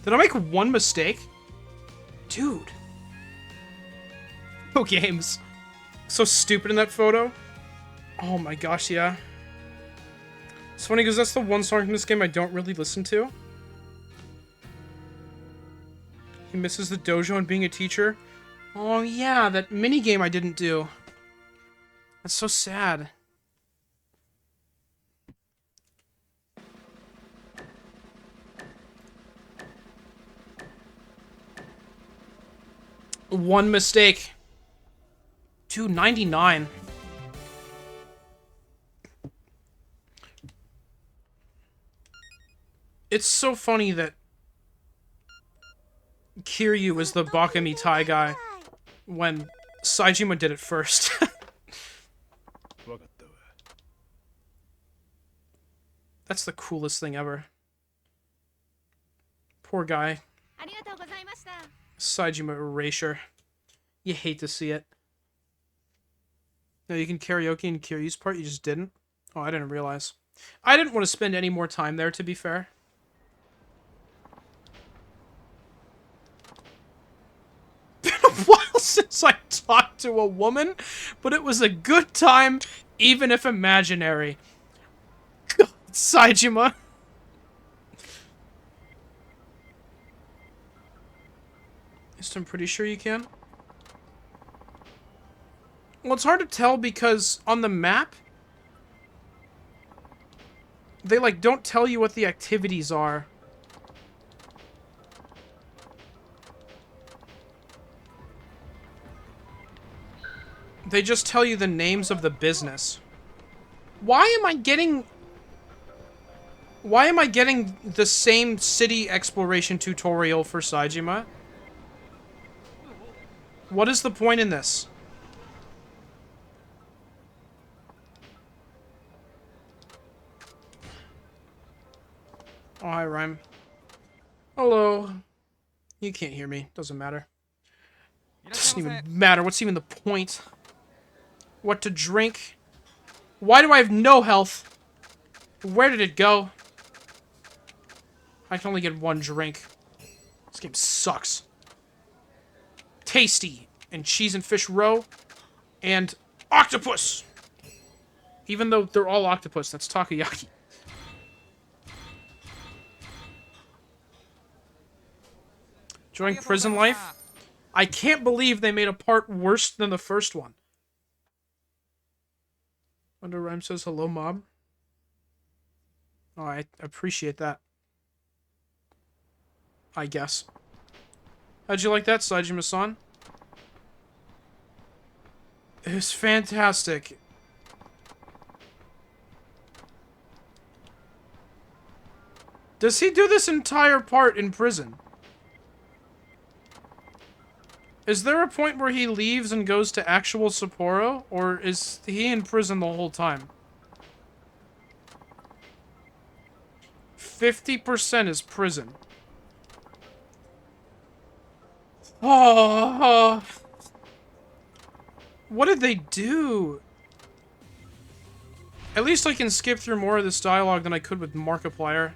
Did I make one mistake? Dude. No games. So stupid in that photo. Oh my gosh, yeah. It's funny because that's the one song from this game I don't really listen to. He misses the dojo and being a teacher. Oh yeah, that minigame I didn't do. That's so sad. One mistake. 299. It's so funny that Kiryu is the Bakami Tai guy when SAEJIMA did it first. That's the coolest thing ever. Poor guy. SAEJIMA erasure. You hate to see it. No, you can karaoke in Kiryu's part, you just didn't? Oh, I didn't realize. I didn't want to spend any more time there, to be fair. Been a while since I talked to a woman, but it was a good time, even if imaginary. God, SAEJIMA. At least I'm pretty sure you can. Well, it's hard to tell because on the map, they, like, don't tell you what the activities are. They just tell you the names of the business. Why am I getting the same city exploration tutorial for SAEJIMA? What is the point in this? Oh, hi, Rhyme. Hello. You can't hear me. Doesn't matter. Doesn't even matter. What's even the point? What to drink? Why do I have no health? Where did it go? I can only get one drink. This game sucks. Tasty. And cheese and fish roe. And octopus! Even though they're all octopus, that's takoyaki. Enjoying prison life? I can't believe they made a part worse than the first one. Wonder Rhyme says hello, mob. Oh, I appreciate that. I guess. How'd you like that, SAEJIMA-san? It was fantastic. Does he do this entire part in prison? Is there a point where he leaves and goes to actual Sapporo? Or is he in prison the whole time? 50% is prison. Oh, what did they do? At least I can skip through more of this dialogue than I could with Markiplier.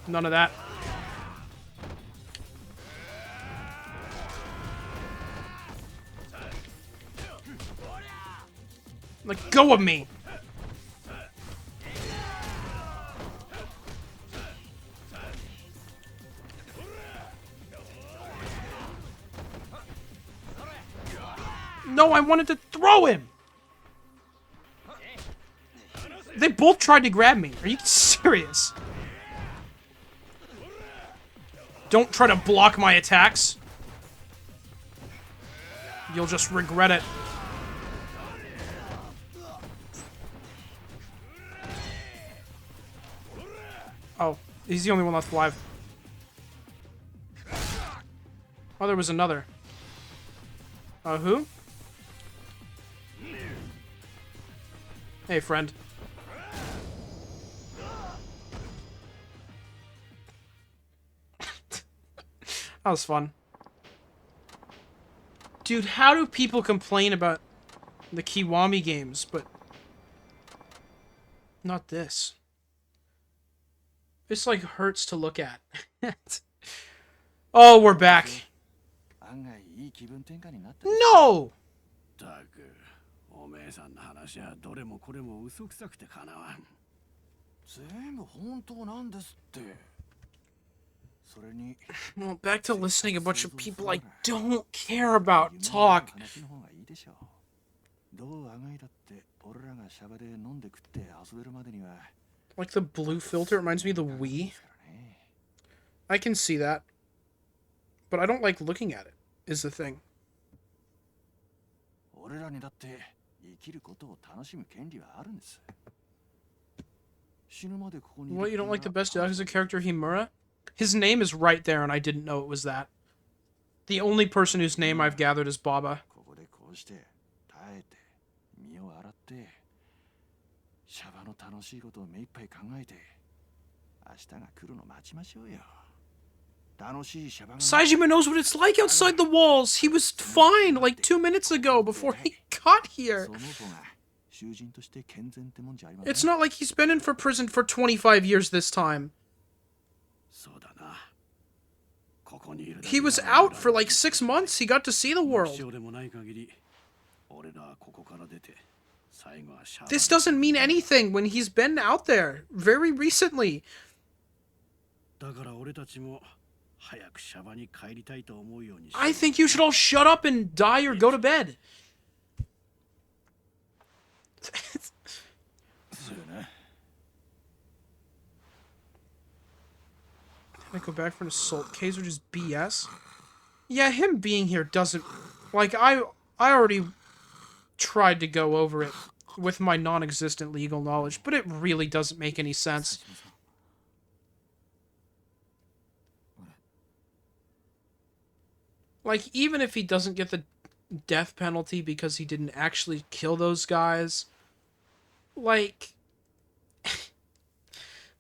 None of that. Let go of me! No, I wanted to throw him! They both tried to grab me. Are you serious? Don't try to block my attacks. You'll just regret it. Oh, he's the only one left alive. Oh, there was another. Who? Hey, friend. That was fun. Dude, how do people complain about the Kiwami games, but not this? This, like, hurts to look at. Oh, we're back. No! ったく、おめえさんの話はどれもこれも嘘くさくてかなわん。全部本当なんですって。それに、Well, back to listening a bunch of people I don't care about talk. 話の方がいいでしょう。どうあがいだって俺らがシャバで飲んで食って遊べるまでには。Like the blue filter reminds me of the Wii. I can see that. But I don't like looking at it, is the thing. Well, you don't like the best Yakuza character, Himura? His name is right there, and I didn't know it was that. The only person whose name I've gathered is Baba. SAEJIMA knows what it's like outside the walls. He was fine like 2 minutes ago before he got here. It's not like he's been in for prison for 25 years this time. He was out for like 6 months. He got to see the world. This doesn't mean anything when he's been out there very recently. I think you should all shut up and die or go to bed. Can I go back for an assault case or just BS? Yeah, him being here doesn't... Like, I already tried to go over it with my non-existent legal knowledge, but it really doesn't make any sense. Like, even if he doesn't get the death penalty because he didn't actually kill those guys, like...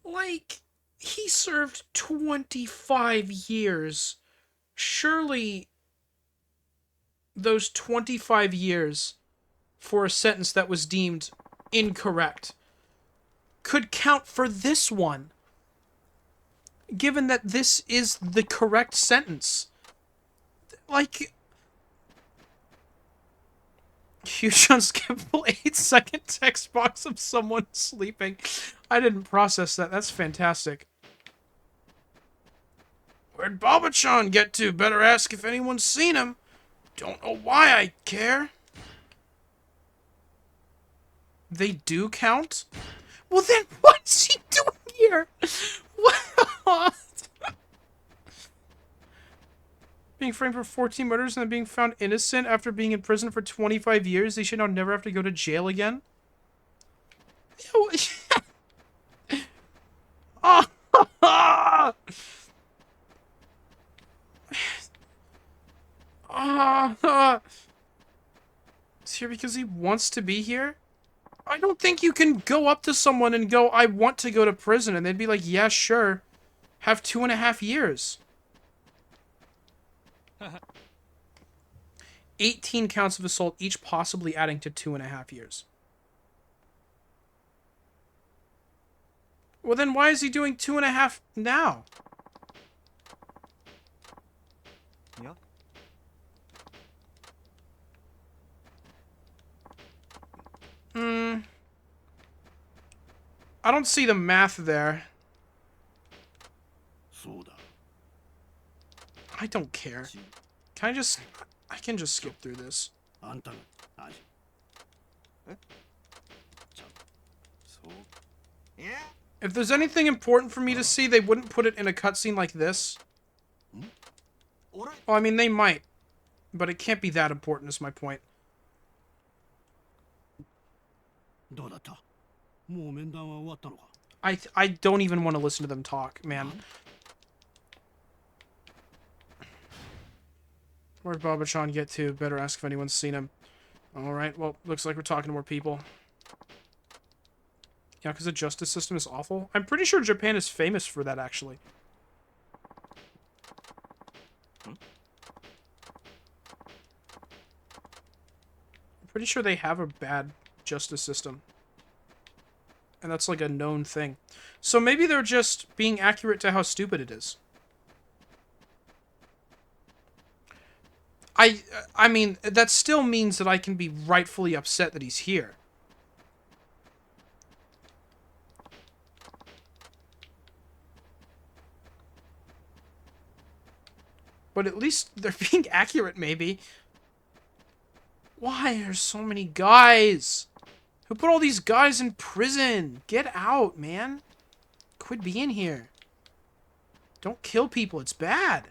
like, he served 25 years. Surely, those 25 years for a sentence that was deemed incorrect could count for this one, given that this is the correct sentence. Like, huge unskippable 8-second text box of someone sleeping. I didn't process that. That's fantastic. Where'd Baba-chan get to? Better ask if anyone's seen him. Don't know why I care. They do count? Well then, what's he doing here? What? Being framed for 14 murders and then being found innocent after being in prison for 25 years. They should now never have to go to jail again. Oh! Is here because he wants to be here? I don't think you can go up to someone and go, I want to go to prison, and they'd be like, yeah, sure. Have 2.5 years. 18 counts of assault, each possibly adding to 2.5 years. Well, then why is he doing 2.5 now? Yeah. I don't see the math there. そうだ。 I don't care. I can just skip through this. あんたが何？そう。Yeah. If there's anything important for me to see, they wouldn't put it in a cutscene like this. Alright. Well, I mean, they might. But it can't be that important, is my point. どうだった？もう面談は終わったのか？ I don't even want to listen to them talk, man. Where'd Baba-chan get to? Better ask if anyone's seen him. Alright, well, looks like we're talking to more people. Yeah, because the justice system is awful. I'm pretty sure Japan is famous for that, actually. I'm pretty sure they have a bad justice system. And that's like a known thing. So maybe they're just being accurate to how stupid it is. I mean, that still means that I can be rightfully upset that he's here. But at least they're being accurate, maybe. Why are so many guys? Who put all these guys in prison? Get out, man. Quit being here. Don't kill people. It's bad.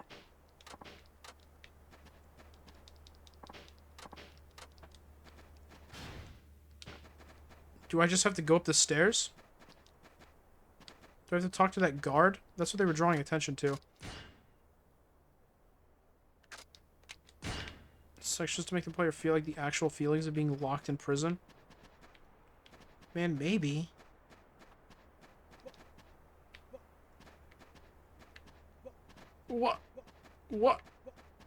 Do I just have to go up the stairs? Do I have to talk to that guard? That's what they were drawing attention to. Sections to make the player feel like the actual feelings of being locked in prison. Man, maybe. What? What?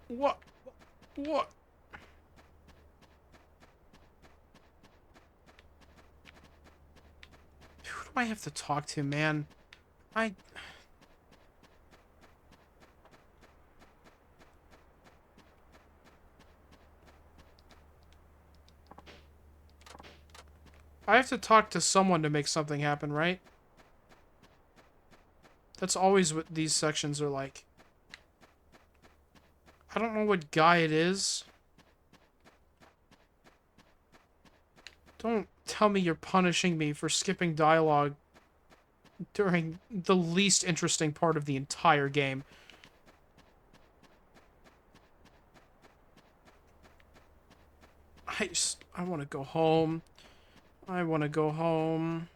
What? What? Who do I have to talk to, man? I have to talk to someone to make something happen, right? That's always what these sections are like. I don't know what guy it is. Don't tell me you're punishing me for skipping dialogue during the least interesting part of the entire game. I want to go home. I want to go home.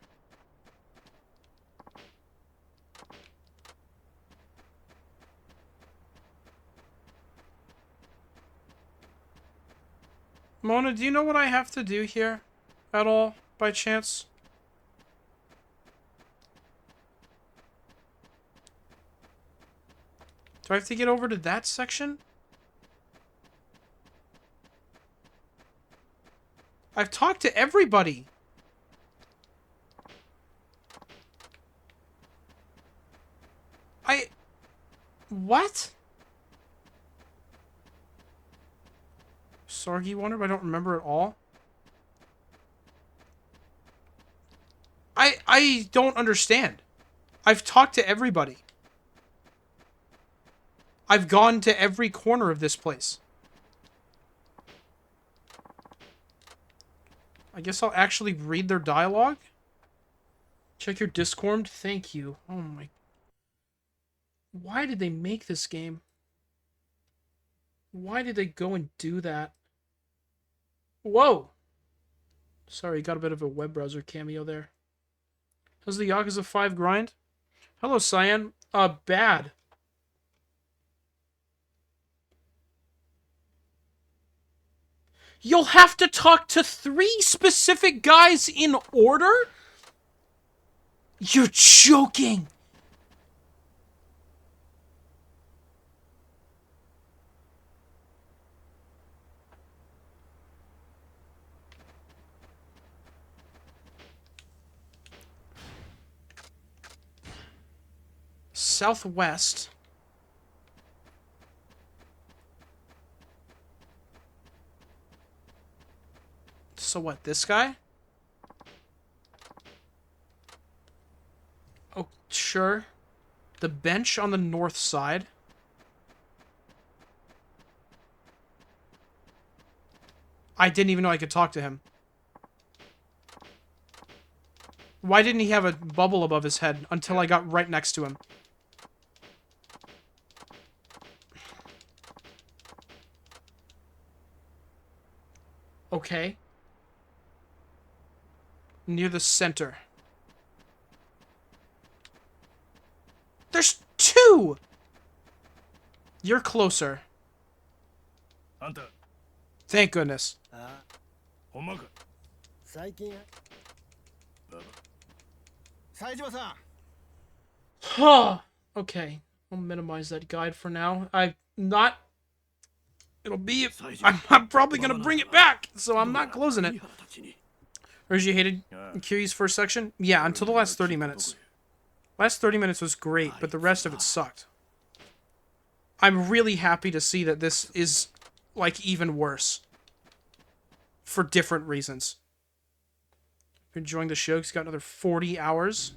Mona, do you know what I have to do here? At all, by chance? Do I have to get over to that section? I've talked to everybody. What? Sargi Wonder, but I don't remember at all. I don't understand. I've talked to everybody. I've gone to every corner of this place. I guess I'll actually read their dialogue. Check your Discord. Thank you. Oh my. Why did they make this game? Why did they go and do that? Whoa! Sorry, got a bit of a web browser cameo there. How's the Yakuza 5 grind? Hello, Cyan. Bad. You'll have to talk to 3 specific guys in order? You're joking! Southwest. So what, this guy? Oh, sure. The bench on the north side. I didn't even know I could talk to him. Why didn't he have a bubble above his head until I got right next to him? Okay. Near the center. There's 2! You're closer. Thank goodness. ほんまか。最近冴島さん Huh. Okay. I'll minimize that guide for now. It'll be... I'm probably gonna bring it back, so I'm not closing it. Heard you hated Kiryu's first section? Yeah, until the last 30 minutes. Last 30 minutes was great, but the rest of it sucked. I'm really happy to see that this is, like, even worse. For different reasons. Enjoying the show, he's got another 40 hours.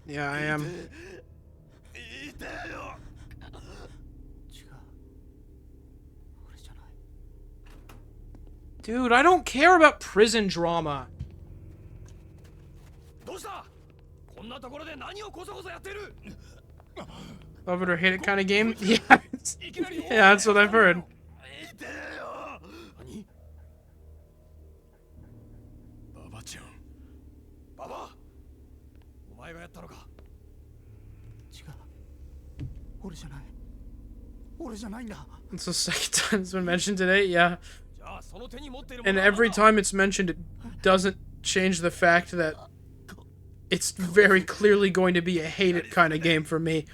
Yeah, I am. Dude, I don't care about prison drama. Love it or hate it kind of game? Yeah, yeah, that's what I've heard. It's the second time it's been mentioned today, yeah. And every time it's mentioned, it doesn't change the fact that it's very clearly going to be a hate it kind of game for me.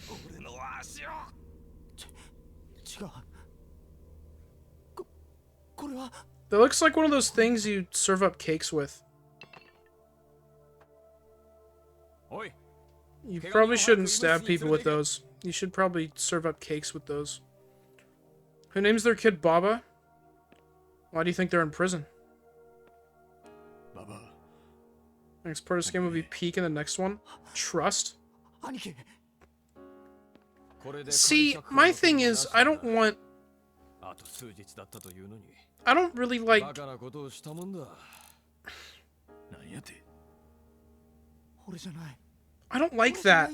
That looks like one of those things you serve up cakes with. You probably shouldn't stab people with those. You should probably serve up cakes with those. Who names their kid Baba? Why do you think they're in prison? Next part of this game will be peak in the next one. Trust. See, my thing is, I don't really like... I don't like that.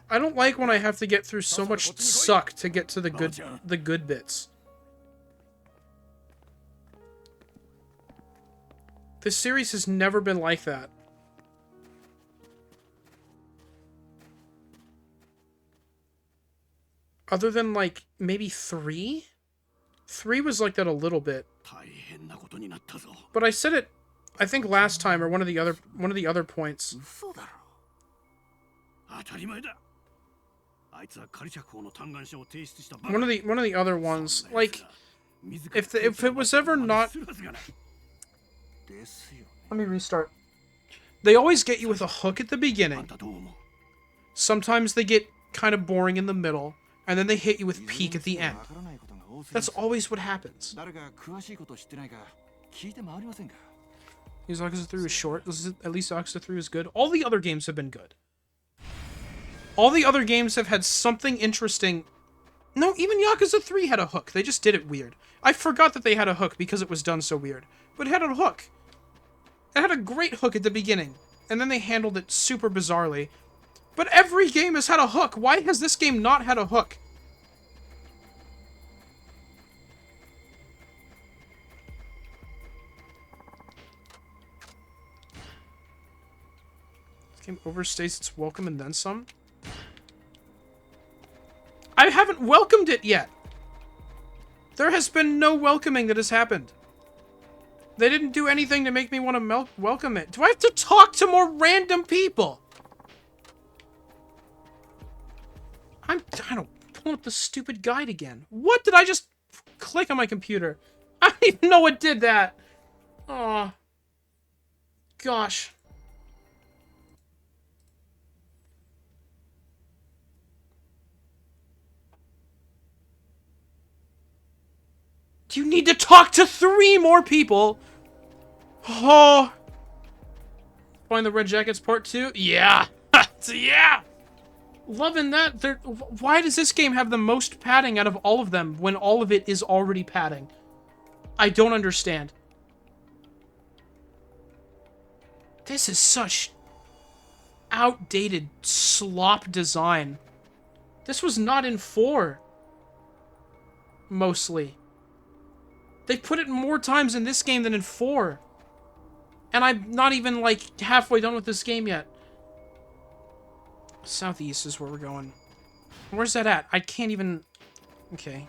I don't like when I have to get through so much suck to get to the good bits. This series has never been like that. Other than, like, maybe 3? 3 was like that a little bit. But I said it, I think last time, or one of the other points. One of the other ones, like, if it was ever not... Let me restart. They always get you with a hook at the beginning. Sometimes they get kind of boring in the middle, and then they hit you with peak at the end. That's always what happens. Yakuza 3 was short. At least Yakuza 3 was good. All the other games have been good. All the other games have had something interesting. No, even Yakuza 3 had a hook. They just did it weird. I forgot that they had a hook because it was done so weird. But it had a hook. It had a great hook at the beginning. and then they handled it super bizarrely. But every game has had a hook. Why has this game not had a hook? This game overstays its welcome and then some. I haven't welcomed it yet. There has been no welcoming that has happened. They didn't do anything to make me want to welcome it. Do I have to talk to more random people? I don't pull up the stupid guide again. What did I just click on my computer? I don't even know what did that. Oh, gosh. You need to talk to 3 more people. Oh. Find the Red Jackets Part 2? Yeah. Yeah. Loving that. Why does this game have the most padding out of all of them when all of it is already padding? I don't understand. This is such outdated slop design. This was not in 4. Mostly. They put it more times in this game than in 4. And I'm not even, like, halfway done with this game yet. Southeast is where we're going. Where's that at? I can't even... Okay.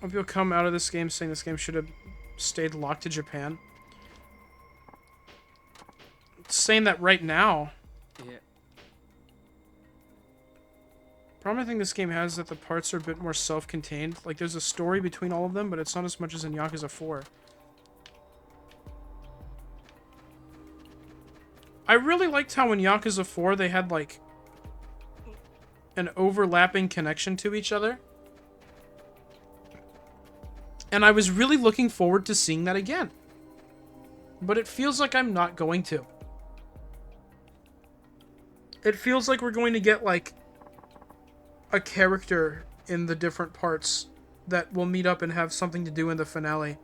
People come out of this game saying this game should have stayed locked to Japan. It's saying that right now. Yeah. Problem I think this game has is that the parts are a bit more self-contained. Like, there's a story between all of them, but it's not as much as in Yakuza 4. I really liked how in Yakuza 4 they had, like, an overlapping connection to each other. And I was really looking forward to seeing that again. But it feels like I'm not going to. It feels like we're going to get, like, a character in the different parts that will meet up and have something to do in the finale.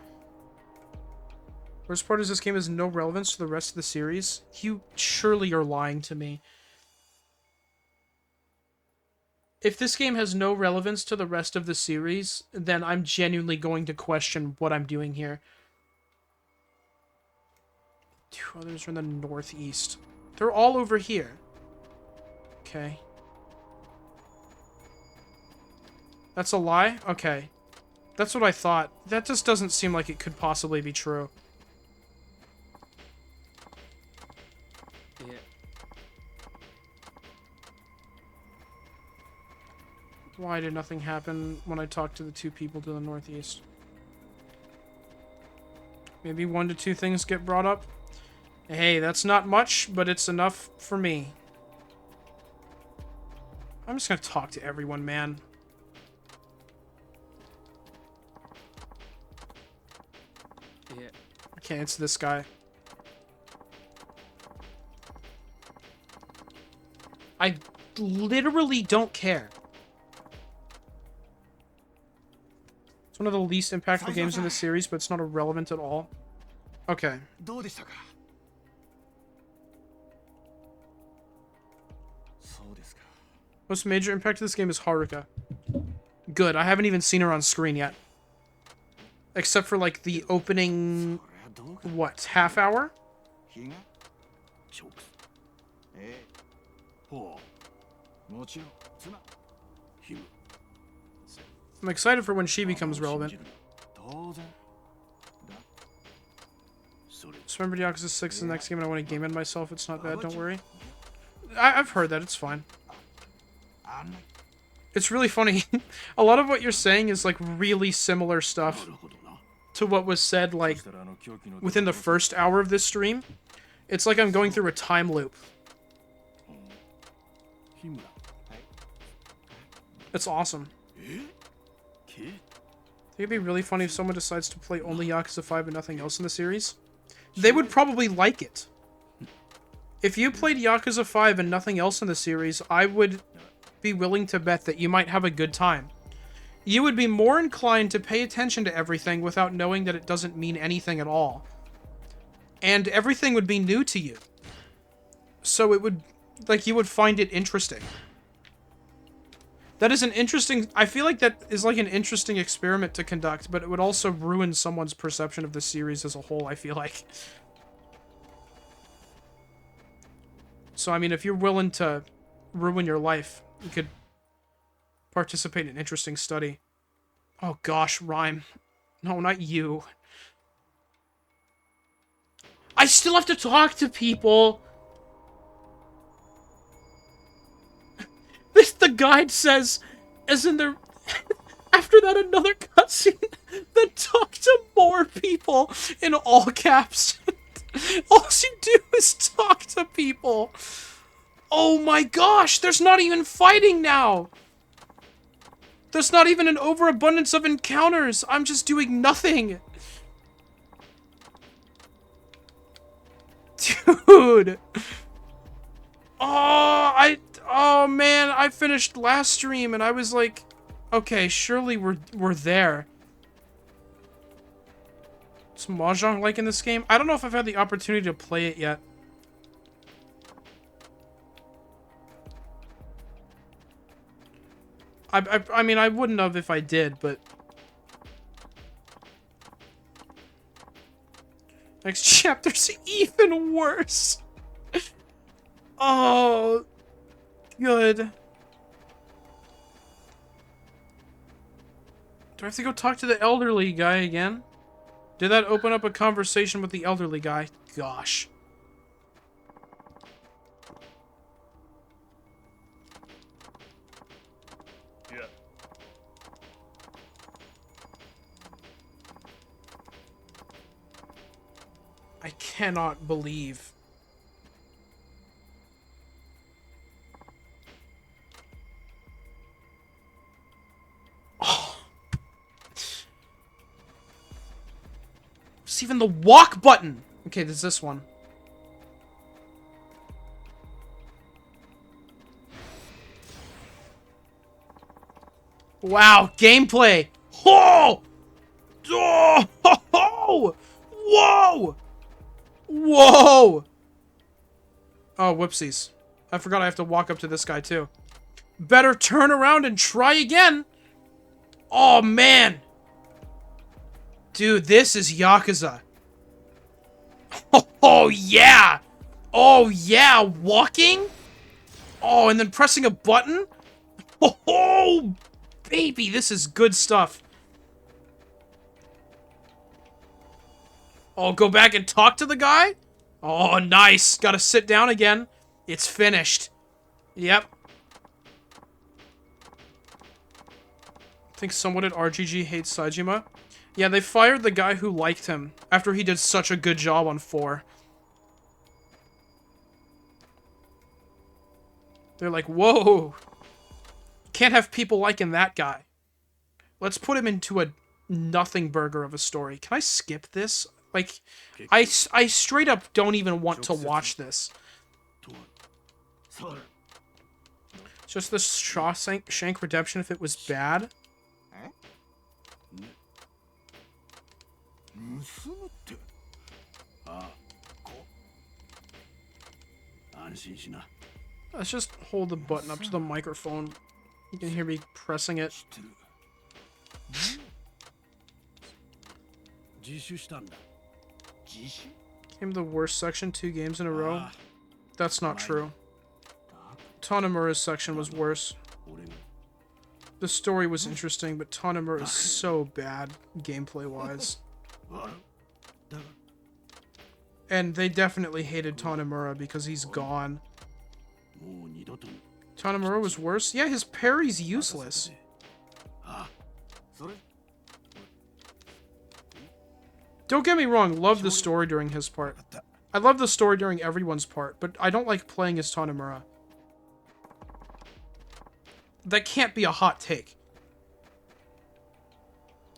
Worst part is this game has no relevance to the rest of the series. You surely are lying to me. If this game has no relevance to the rest of the series, then I'm genuinely going to question what I'm doing here. 2 others are in the northeast. They're all over here. Okay. That's a lie? Okay. That's what I thought. That just doesn't seem like it could possibly be true. Yeah. Why did nothing happen when I talked to the 2 people to the northeast? Maybe 1 to 2 things get brought up? Hey, that's not much, but it's enough for me. I'm just gonna talk to everyone, man. Yeah. Okay, it's this guy. I literally don't care. It's one of the least impactful games in the series, but it's not irrelevant at all. Okay. どうでしたか。そうですか。 Most major impact of this game is Haruka. Good. I haven't even seen her on screen yet. Except for, like, the opening... what, half hour? 日が。チョークえほえ、もちろん。う妻ヒム I'm excited for when she becomes relevant. 当然。だ。それ Just remember Yakuza 6 is the next game and I want to game in myself. It's not bad, don't worry. I've heard that. It's fine. あんな。 It's really funny. A lot of what you're saying is, like, really similar stuff なるほどな to what was said, like, within the first hour of this stream. It's like I'm going through a time loop. 日村 It's awesome. えけ I think it'd be really funny if someone decides to play only Yakuza 5 and nothing else in the series. They would probably like it. If you played Yakuza 5 and nothing else in the series, I would be willing to bet that you might have a good time. you would be more inclined to pay attention to everything without knowing that it doesn't mean anything at all. And everything would be new to you. So it would, like, you would find it interesting. That is an interesting, I feel like that is like an interesting experiment to conduct, but it would also ruin someone's perception of the series as a whole, I feel like. So, I mean, if you're willing to ruin your life, you could participate in an interesting study. Oh gosh, Rhyme. No, not you. I still have to talk to people! The guide says, as in there... After that, another cutscene. Then talk to more people in all caps. All you do is talk to people. Oh my gosh, there's not even fighting now. There's not even an overabundance of encounters. I'm just doing nothing. Dude. Oh man, I finished last stream and I was like, okay, surely we're there. Is Mahjong like in this game? I don't know if I've had the opportunity to play it yet. I mean, I wouldn't have if I did, but... Next chapter's even worse. Oh, good. Do I have to go talk to the elderly guy again? Did that open up a conversation with the elderly guy? Gosh. Yeah. I cannot believe. Oh. It's even the walk button. Okay, there's this one. Wow, gameplay. Oh! Oh! Oh! Whoa! Whoa! Oh, whoopsies. I forgot I have to walk up to this guy, too. Better turn around and try again! Oh, man! Dude, this is Yakuza. Oh, yeah! Oh, yeah! Walking? Oh, and then pressing a button? Oh, baby, this is good stuff. Oh, go back and talk to the guy? Oh, nice. Gotta sit down again. It's finished. Yep. I think someone at RGG hates SAEJIMA. Yeah, they fired the guy who liked him after he did such a good job on 4. They're like, whoa. Can't have people liking that guy. Let's put him into a nothing burger of a story. Can I skip this? Like, I straight up don't even want to watch this. Just the Shawshank Redemption if it was bad. Let's just hold the button up to the microphone. You can hear me pressing it. Came the worst section 2 games in a row. That's not true. Tanemura's section was worse. The story was interesting, but Tanemura is so bad gameplay-wise. And they definitely hated Tanemura because he's gone. Tanemura was worse? Yeah, his parry's useless. Don't get me wrong, love the story during his part. I love the story during everyone's part, but I don't like playing as Tanemura. That can't be a hot take.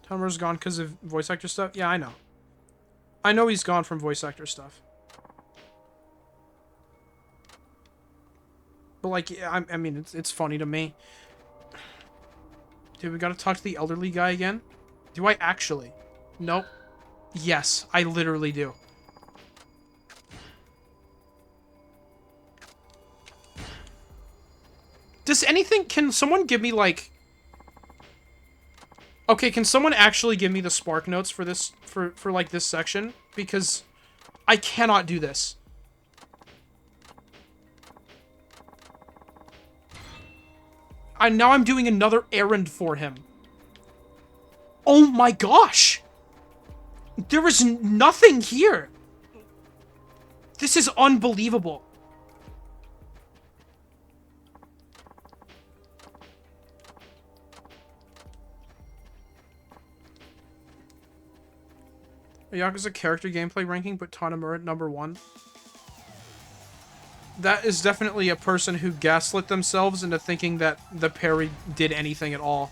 Tanemura's gone because of voice actor stuff? Yeah, I know. I know he's gone from voice actor stuff. But like, I mean, it's funny to me. Dude, we gotta talk to the elderly guy again? Do I actually? Nope. Yes, I literally do. Does anything... Can someone give me, like... Okay, can someone actually give me the spark notes for this... For like, this section? Because I cannot do this. Now I'm doing another errand for him. Oh my gosh! There is nothing here! This is unbelievable. A Yakuza character gameplay ranking put Tanamura at #1. That is definitely a person who gaslit themselves into thinking that the parry did anything at all.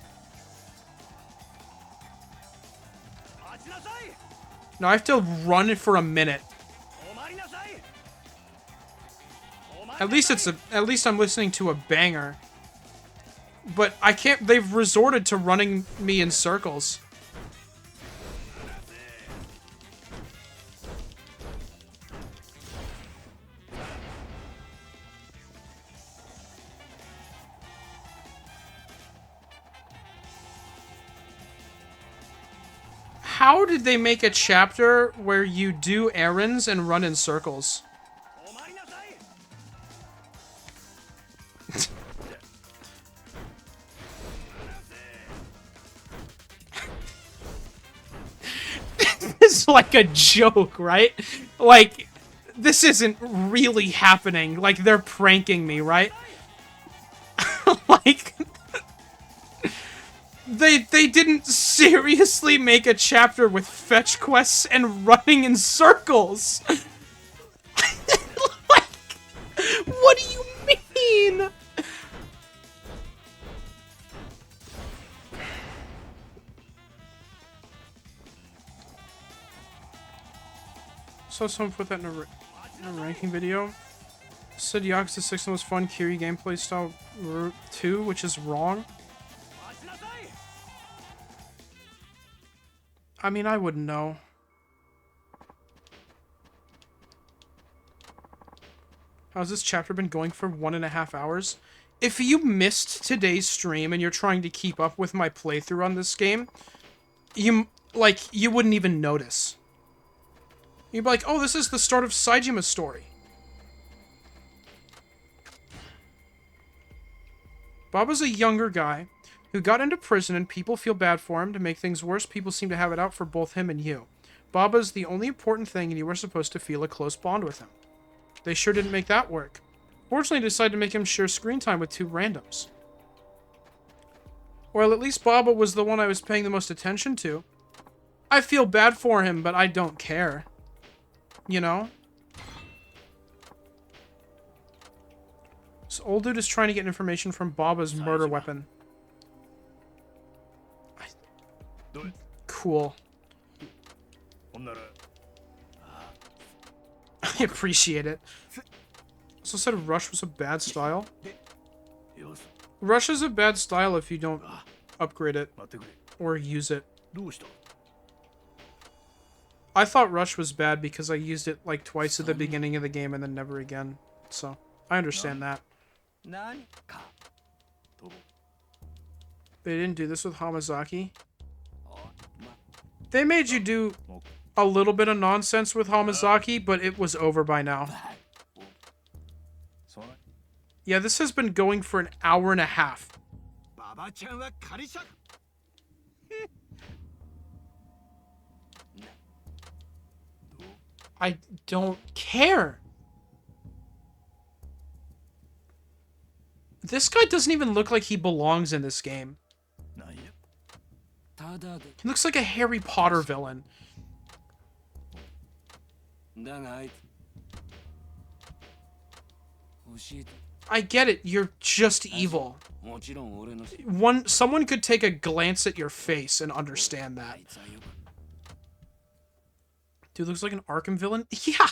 Now I have to run it for a minute. At least I'm listening to a banger. But I can't. They've resorted to running me in circles. How did they make a chapter where you do errands and run in circles? This is like a joke, right? Like, this isn't really happening. Like, they're pranking me, right? Like... They didn't seriously make a chapter with fetch quests and running in circles. Like, what do you mean? So someone put that in a ranking video. Said Yakuza 6 was fun, Kiri gameplay style 2, which is wrong. I mean, I wouldn't know. How's this chapter been going for 1.5 hours? If you missed today's stream and you're trying to keep up with my playthrough on this game, you wouldn't even notice. You'd be like, oh, this is the start of SAEJIMA's story. Baba's a younger guy who got into prison and people feel bad for him. To make things worse, people seem to have it out for both him and you. Baba's the only important thing and you were supposed to feel a close bond with him. They sure didn't make that work. Fortunately, they decided to make him share screen time with 2 randoms. Well, at least Baba was the one I was paying the most attention to. I feel bad for him, but I don't care. You know? This old dude is trying to get information from Baba's murder weapon. Cool. I appreciate it. Also said Rush was a bad style. Rush is a bad style if you don't upgrade it or use it. I thought Rush was bad because I used it like twice at the beginning of the game and then never again. So, I understand that. They didn't do this with Hamazaki. They made you do a little bit of nonsense with Hamazaki, but it was over by now. Yeah, this has been going for an hour and a half. I don't care. This guy doesn't even look like he belongs in this game. He looks like a Harry Potter villain. I get it, you're just evil. Someone could take a glance at your face and understand that. Dude looks like an Arkham villain. Yeah!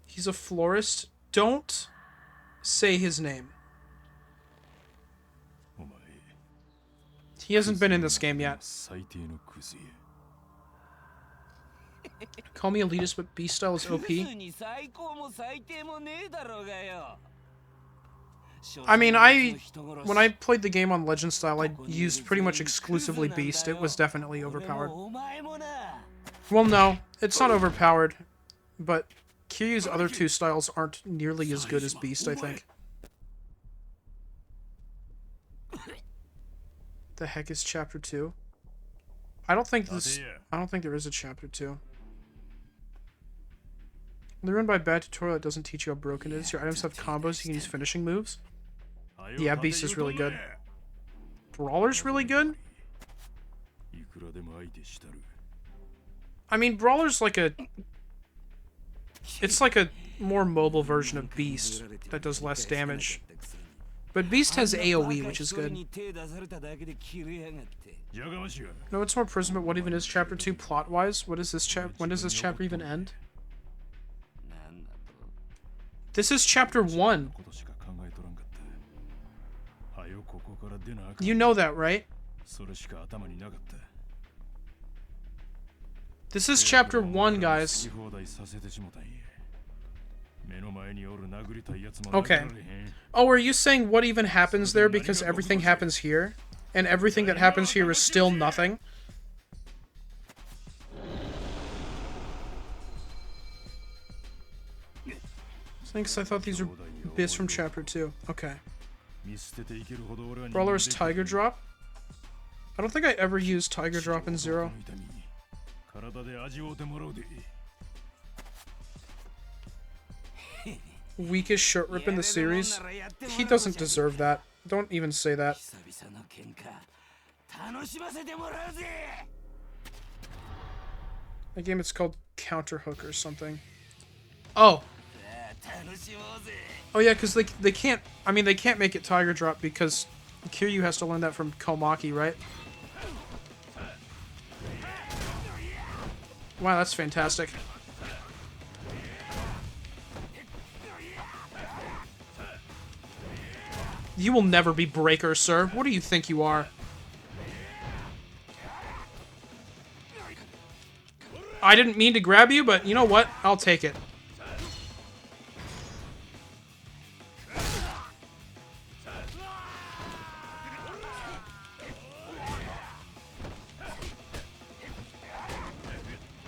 He's a florist. Don't say his name. He hasn't been in this game yet. Call me elitist, but beast style is OP. I mean, when I played the game on Legend style, I used pretty much exclusively beast. It was definitely overpowered. Well, no, it's not overpowered, but Kiryu's other two styles aren't nearly as good as beast, I think. The heck is chapter 2? I don't think there is a chapter 2. They're run by a bad tutorial that doesn't teach you how broken it is. Your items have combos, you can use finishing moves. Yeah, beast is really good. Brawler's really good? I mean, Brawler's like a... It's like a more mobile version of Beast that does less damage. But Beast has AoE, which is good. No, it's more imprisonment. What even is Chapter 2 plot-wise? What is this when does this chapter even end? This is Chapter 1. You know that, right? This is Chapter 1, guys. Okay. Oh, are you saying what even happens there because everything happens here? And everything that happens here is still nothing? Thanks, I thought these were bits from Chapter 2. Okay. Brawler's Tiger Drop? I don't think I ever used Tiger Drop in Zero. Weakest short rip in the series? He doesn't deserve that. Don't even say that. The game, it's called Counterhook or something. Oh. Oh yeah, because they can't... I mean, they can't make it Tiger Drop because Kiryu has to learn that from Komaki, right? Wow, that's fantastic. You will never be Breaker, sir. What do you think you are? I didn't mean to grab you, but you know what? I'll take it.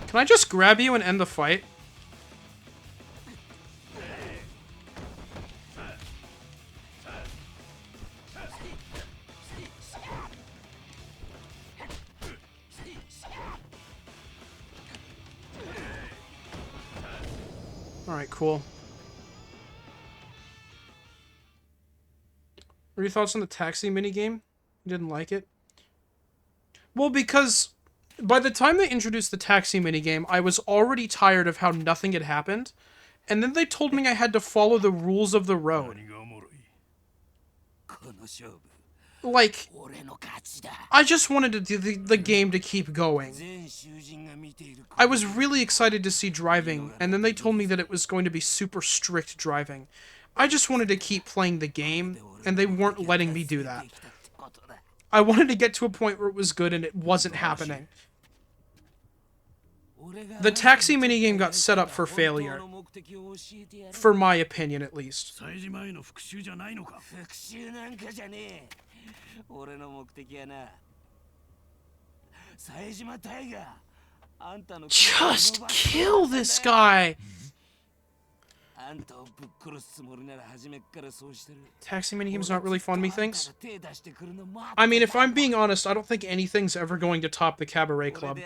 Can I just grab you and end the fight? Alright, cool. What are your thoughts on the taxi minigame? You didn't like it? Well, because by the time they introduced the taxi minigame, I was already tired of how nothing had happened. And then they told me I had to follow the rules of the road. Like, I just wanted the game to keep going. I was really excited to see driving, and then they told me that it was going to be super strict driving. I just wanted to keep playing the game, and they weren't letting me do that. I wanted to get to a point where it was good, and it wasn't happening. The taxi minigame got set up for failure. For my opinion, at least. Just kill this guy! Taxi minigame's not really fun, methinks. I mean, if I'm being honest, I don't think anything's ever going to top the Cabaret Club. The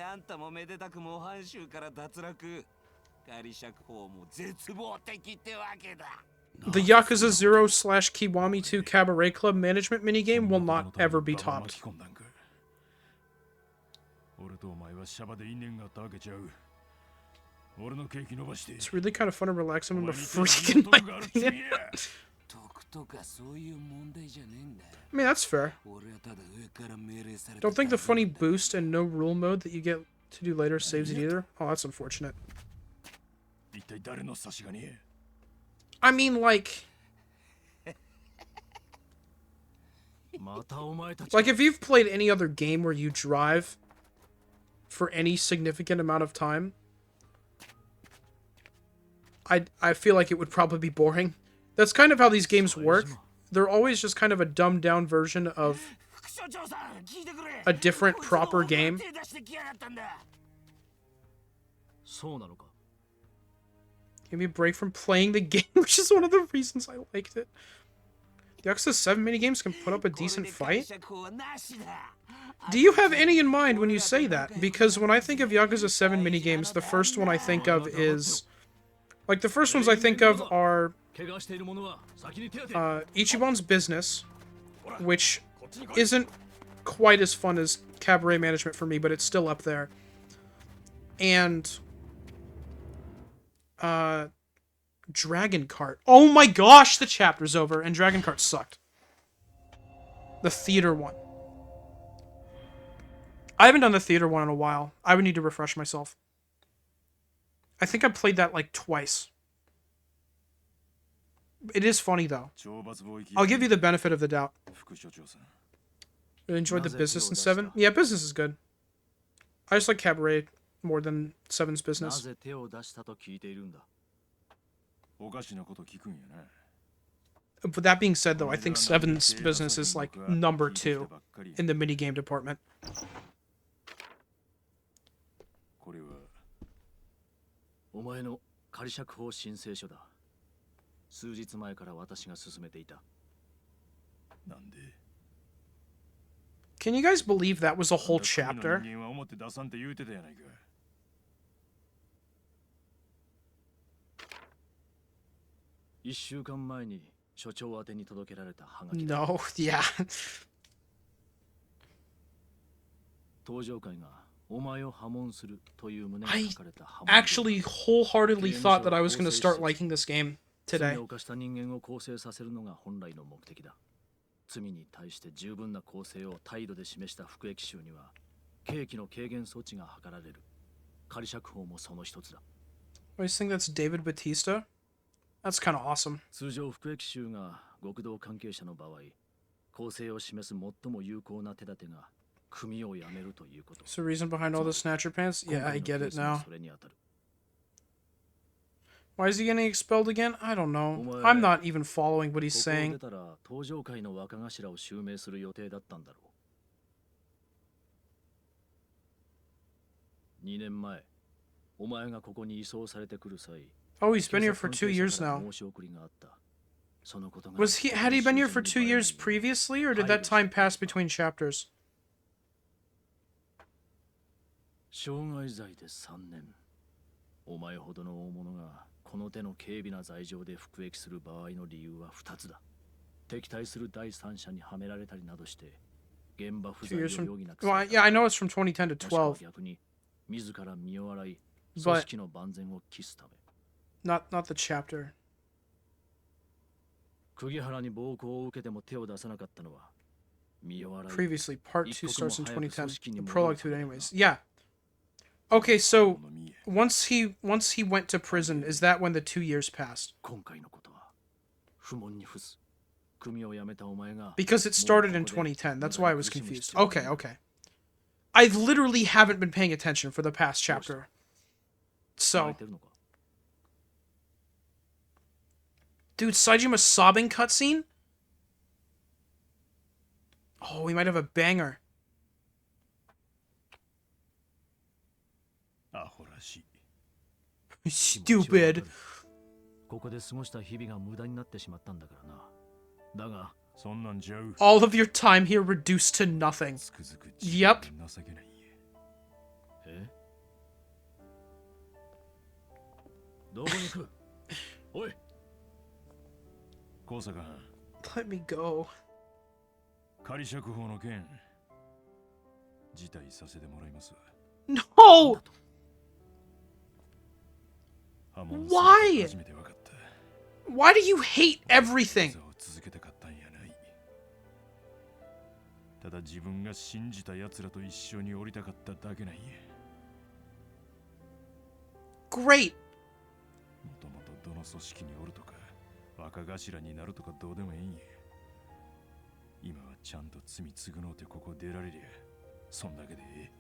Yakuza 0/Kiwami 2 Cabaret Club management minigame will not ever be topped. It's really kind of fun and relaxing in a freaking opinion. I mean, that's fair. Don't think the funny boost and no rule mode that you get to do later saves it either. Oh, that's unfortunate. I mean, like... Like, if you've played any other game where you drive for any significant amount of time, I feel like it would probably be boring. That's kind of how these games work. They're always just kind of a dumbed down version of a different proper game. Give me a break from playing the game, which is one of the reasons I liked it. The Yakuza 7 minigames can put up a decent fight? Do you have any in mind when you say that? Because when I think of Yakuza 7 minigames, the first one I think of is... Like, the first ones I think of are... Ichiban's Business, which isn't quite as fun as Cabaret Management for me, but it's still up there. And... Dragon Cart. Oh my gosh, the chapter's over, and Dragon Cart sucked. The theater one. I haven't done the theater one in a while. I would need to refresh myself. I think I played that like twice. It is funny though. I'll give you the benefit of the doubt. Really enjoyed the Business in 7. Yeah, Business is good. I just like Cabaret more than 7's Business. But that being said, though, I think 7's Business is like number 2 in the minigame department. Can you guys believe that was a whole chapter? No, yeah. I actually wholeheartedly thought that I was going to start liking this game today. I just think that's David Batista. That's kind of awesome. So reason behind all the snatcher pants? Yeah, I get it now. Why is he getting expelled again? I don't know. I'm not even following what he's saying. Oh, he's been here for 2 years now. Had he been here for 2 years previously, or did that time pass between chapters? Well, yeah, I know it's from 2010 to 12. But not the chapter. Previously, part 2 starts in 2010. The prologue to it anyways. Yeah. Okay, so once he went to prison, is that when the 2 years passed? Because it started in 2010. That's why I was confused. Okay. I literally haven't been paying attention for the past chapter. So... Dude, SAEJIMA's sobbing cutscene? Oh, we might have a banger. Stupid. All of your time here reduced to nothing. Yep. Let me go. No! Why? Why do you hate everything? Great. 今はちゃんと罪償うてここ出られりゃそんだけでええ。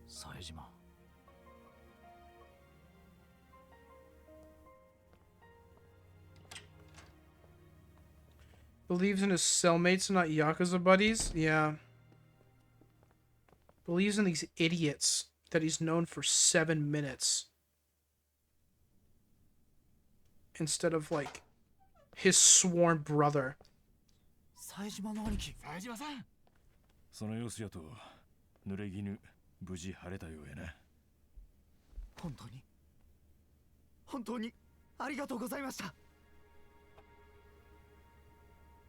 冴島 Believes in his cellmates and not Yakuza buddies? Yeah. Believes in these idiots that he's known for 7 minutes. Instead of, like, his sworn brother. 冴島の兄貴冴島さんその様子やと濡れ衣無事晴れたようやな。本当にありがとうございました。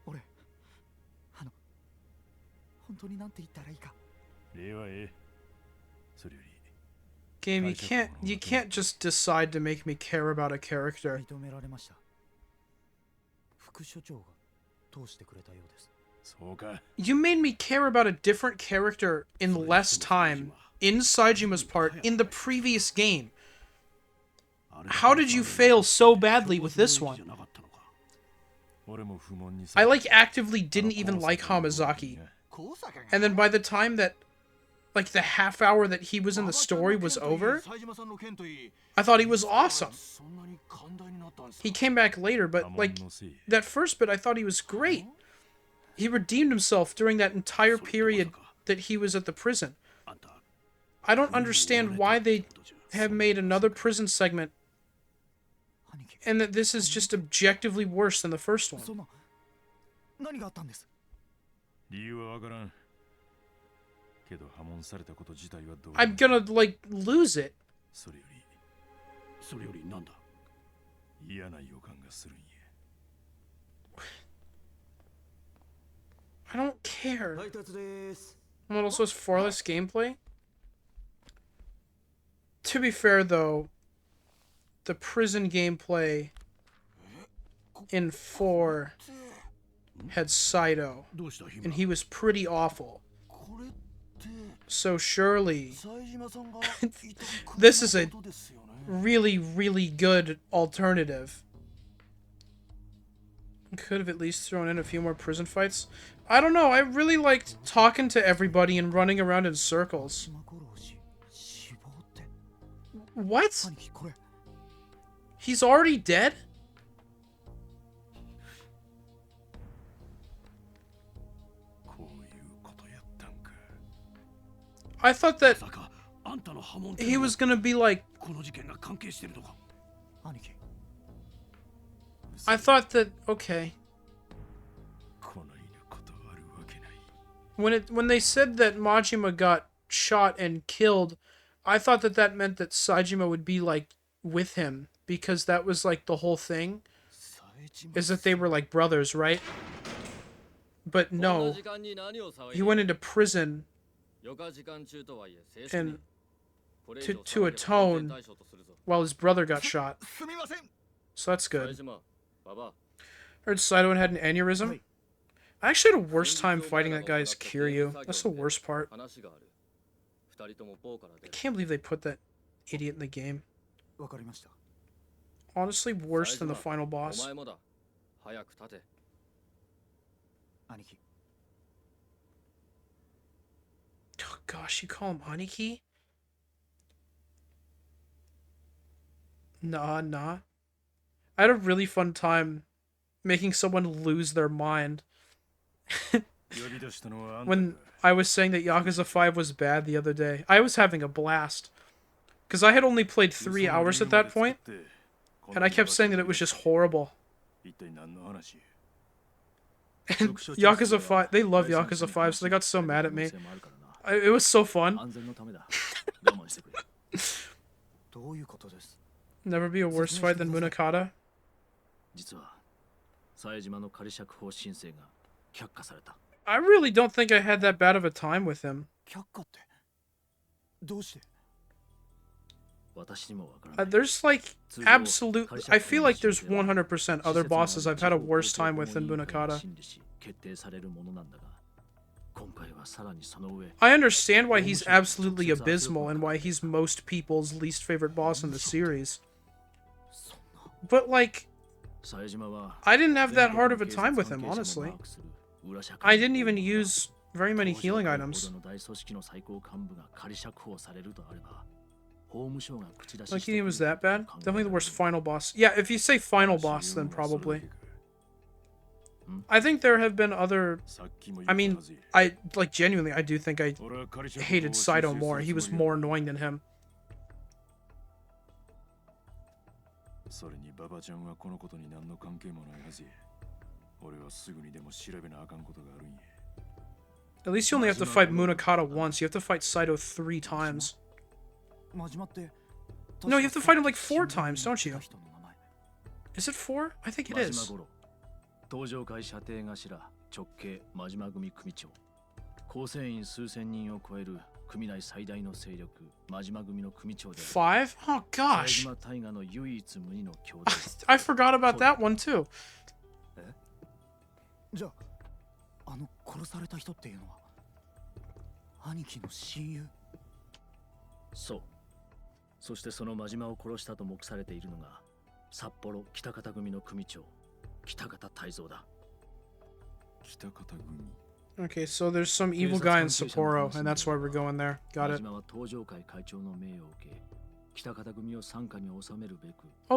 俺本当になんて言ったらいいか。礼はええ。それより Game, you can't just decide to make me care about a character. 認められました。副所長が通してくれたようです。そうか。 You made me care about a different character in less time in SAEJIMA's part in the previous game. How did you fail so badly with this one? I like actively didn't even like Hamazaki. And then by the time that like the half hour that he was in the story was over, I thought he was awesome. He came back later, but like that first bit I thought he was great. He redeemed himself during that entire period that he was at the prison. I don't understand why they have made another prison segment and that this is just objectively worse than the first one. そんな何があったんです。理由はわからん。けど破門されたこと自体はどう。I'm gonna like lose it. それよりなんだ。嫌な予感がするんや。I don't care. 配達です。 What else was farless gameplay? To be fair, though, the prison gameplay in 4 had Saito, and he was pretty awful. So surely, this is a really, really good alternative. Could have at least thrown in a few more prison fights. I don't know, I really liked talking to everybody and running around in circles. What? He's already dead? I thought that he was gonna be like... I thought that... Okay. When they said that Majima got shot and killed, I thought that that meant that SAEJIMA would be like with him, because that was like the whole thing, is that they were like brothers, right? But no, he went into prison and to atone while his brother got shot. So that's good. Heard Saito had an aneurysm. I actually had a worse time fighting that guy's Kiryu. That's the worst part. I can't believe they put that idiot in the game. Honestly, worse than the final boss. Oh, gosh, you call him Aniki? Nah. I had a really fun time making someone lose their mind. When I was saying that Yakuza 5 was bad the other day, I was having a blast. Because I had only played 3 hours at that point, and I kept saying that it was just horrible. And Yakuza 5, they love Yakuza 5, so they got so mad at me. It was so fun. Never be a worse fight than Munakata. I really don't think I had that bad of a time with him. There's like absolutely, I feel like there's 100% other bosses I've had a worse time with than Munakata. I understand why he's absolutely abysmal and why he's most people's least favorite boss in the series. But like, I didn't have that hard of a time with him, honestly. I didn't even use very many healing items. Like he was that bad? Definitely the worst final boss. Yeah, if you say final boss, then probably. I think there have been other... I mean, I genuinely, I do think I hated Saito more. He was more annoying than him. At least you only have to fight Munakata once. You have to fight Saito 3 times. No, you have to fight him like 4 times, don't you? Is it 4? I think it is. 登場会射程頭直系真島組組長構成員数千人を超える組内最大の勢力真島組の組長で 5? Oh gosh. 真島大河の唯一無二の兄弟 I forgot about that one too. じゃあ殺された人っていうのは兄貴の親友。そうそしてその真島を殺したと目されているのが札幌北方組の組長北方泰造だ。 Okay, so there's some evil guy in Sapporo, and that's why we're going there. Got it. Oh,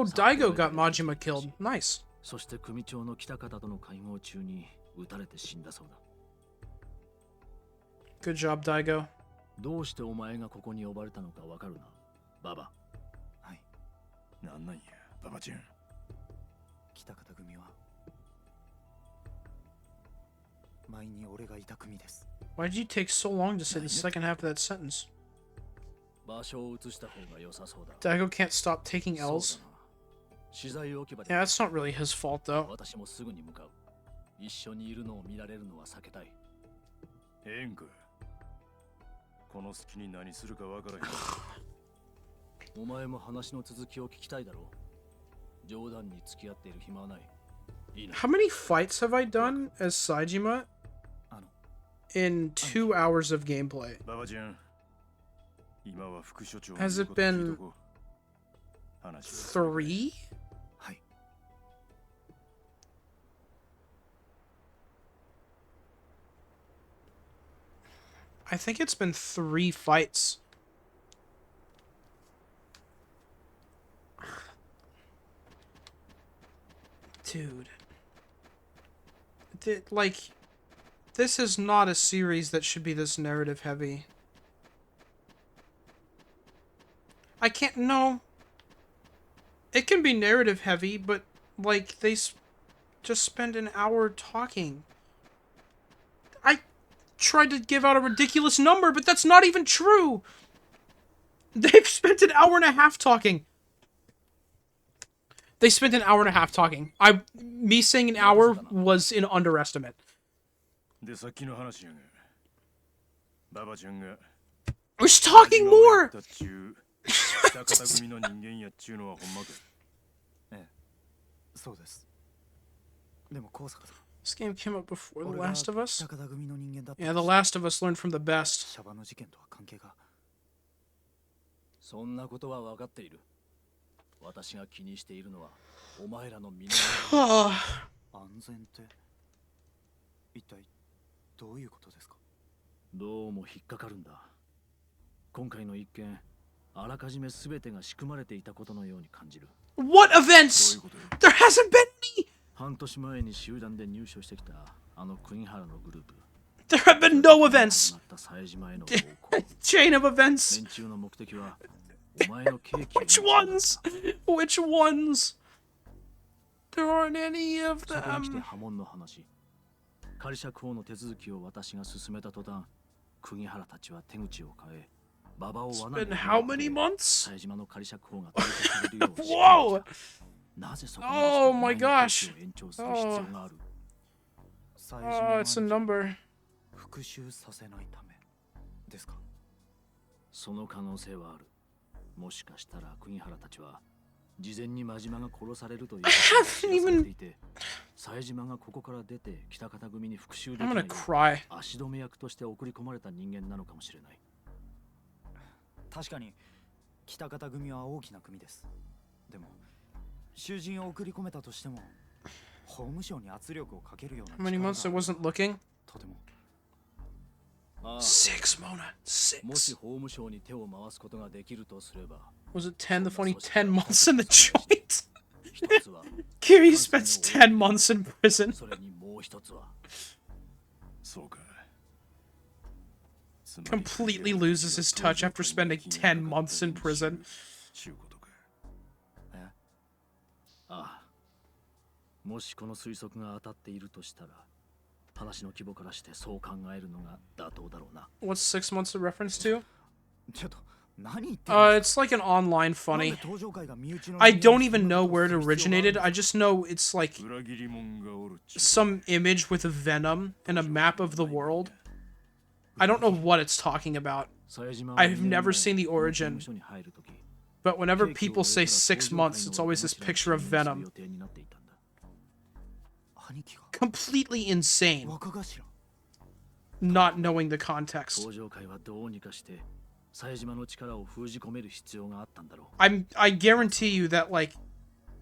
Daigo got Majima killed. Nice. そして組長の北方との会合中に撃たれて死んだそうだ。 Good job, Daigo. どうしてお前がここに呼ばれたのかわかるな、ババ。はい。なんなんや、ババちゃん。北方組は前に俺がいた組です。 Why did you take so long to say the second half of that sentence? 場所を移した方が良さそうだ。 Daigo can't stop taking L's. 資材置き場で Yeah, that's not really his fault though. 私もすぐに向かう。一緒にいるのを見られるのは避けたい。ええんか。この隙に何するかわからへん。お前も話の続きを聞きたいだろう。冗談に付き合っている暇はない。いいな。 How many fights have I done as SAEJIMA? In 2 hours of gameplay. Has it been 3? はい。 I think it's been 3 fights. Dude. Like, this is not a series that should be this narrative heavy. I can't, no. It can be narrative heavy, but, like, they just spend an hour talking. I tried to give out a ridiculous number, but that's not even true! They've spent an hour and a half talking. They spent an hour and a half talking. Me saying an hour was an underestimate. I was talking more! This game came out before The Last of Us? Yeah, The Last of Us learned from the best. そんなことは分かっている。私が気にしているのはお前らの身の安全って一体どういうことですか？どうも引っかかるんだ。今回の一件、あらかじめ全てが仕組まれていたことのように感じる。What events? There hasn't been any! 半年前に集団で入所してきたあの国原のグループ。There have been no events! Chain of events! 連中の目的はお前のケーキを Which ones? Which ones? There aren't any of そこに来て them. 波紋の話。仮釈放の手続きを私が進めた途端、国原たちは手口を変え、馬場を罠に Been how many months? 冴島の仮釈放が取り消されるよう Whoa! なぜそこ Oh ま my でしてお前の刑期 gosh. を延長する必要がある。 Oh, it's a number. 復讐させないためですか？その可能性はある。もしかしたら国原たちは事前に真島が殺されるということを知らされていて、冴島がここから出て北方組に復讐でき I'm ない gonna よう cry. 足止め役として送り込まれた人間なのかもしれない。確かに北方組は大きな組です。でも囚人を送り込めたとしても法務省に圧力をかけるような How many 力が months I wasn't looking? とても 6, Mona. もし 6. 法務省に手を回すことができるとすれば、 Was it 10? The funny 10 months in the joint? 一つは Kiryu spends 10 months in prison. それにもう一つはそうか。 Completely loses his touch after spending 10 months in prison. ちゅうことか。ああ、もしこの推測が当たっているとしたら、話の規模からしてそう考えるのが妥当だろうな。 What's 6 months a reference to? ちょっと何言ってるんです It's like an online か。なんで funny. 登場会が身内の I 人間 don't に even know そんなこと where it する必要があるん originated. です I just know it's like 裏切り者がおるっちゅう。 some image with a venom and a map of the world. I don't know what it's talking about. I've never seen the origin. But whenever people say 6 months, it's always this picture of Venom. 兄貴が Completely insane, 若頭 not knowing the context. 登場会はどうにかして冴島の力を封じ込める必要があったんだろう。 I guarantee you that like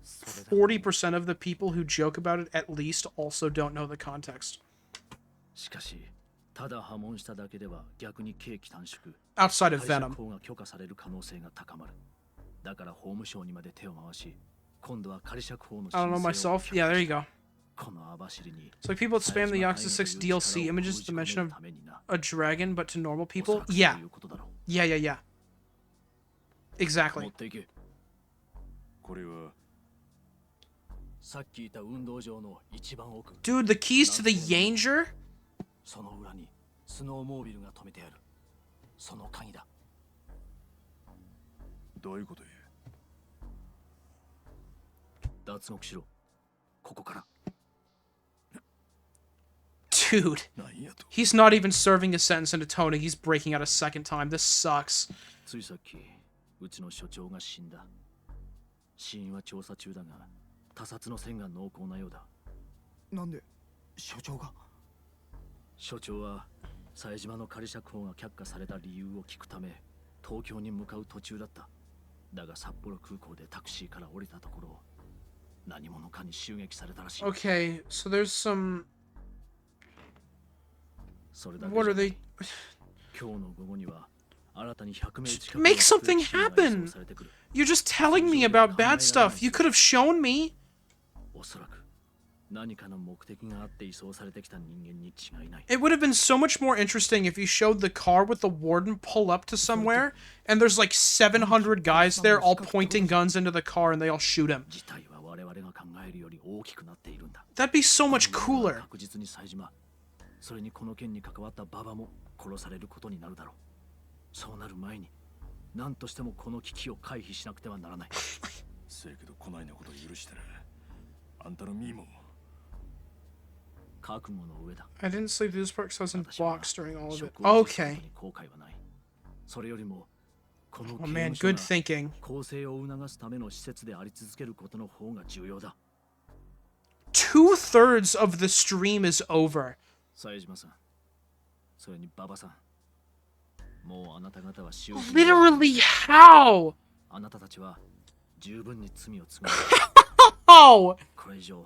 それだ 40% of the people who joke about it at least also don't know the context. しかし、ただ破門しただけでは逆に刑期短縮、 Outside of 解釈 Venom. 法が許可される可能性が高まる。だから法務省にまで手を回し、今度は仮釈放の I don't know 申請を myself. Yeah, there you go. この網走に So like people that spam the Yakuza 6 DLC images with the mention of a dragon, but to normal people? Yeah. Yeah, yeah, yeah. 持 Exactly. っていけ。これはさっき言った運動場の一番奥。 Dude, the keys to the Yanger? その裏にスノーモービルが止めてある。その鍵だ。どういうことや。脱獄しろ。ここから。 Dude. なんやと。 He's not even serving a sentence into Tony. He's breaking out a second time. This sucks. ついさっき、うちの所長が死んだ。死因は調査中だが、他殺の線が濃厚なようだ。なんで所長が所長は冴島の仮釈放が却下された理由を聞くため東京に向かう途中だった。だが札幌空港でタクシーから降りたところ何者かに襲撃されたらしい。 Okay, so there's some... それだけ What are じゃない they... 今日の午後には新たに100名近く Make something happen! You're just telling me about bad stuff. You could have shown me. おそらく何かの目的があって移送されてきた人間に違いない。 It would have been so much more interesting if you showed the car with the warden pull up to somewhere, and there's like 700 guys there all pointing guns into the car and they all shoot him. 事態は我々が考えるより大きくなっているんだ。 That'd be so much cooler. 確実に冴島、それにこの件に関わった馬場も殺されることになるだろう。そうなる前に何としてもこの危機を回避しなくてはならない。せやけどこないなこと許したらあんたの身も。覚悟の上だ。 I didn't sleep through this part because I was in box during all of it. 職を辞す Okay. ことに後悔はない。それよりもこの Oh 刑 man, 務 good 所が thinking. 更生を促すための施設であり続けることの方が重要だ。 2/3 of the stream is over. 冴島さん、それに馬場さん、もうあなた方は囚人 Literally how? あなたたちは十分に罪を償う。 How? これ以上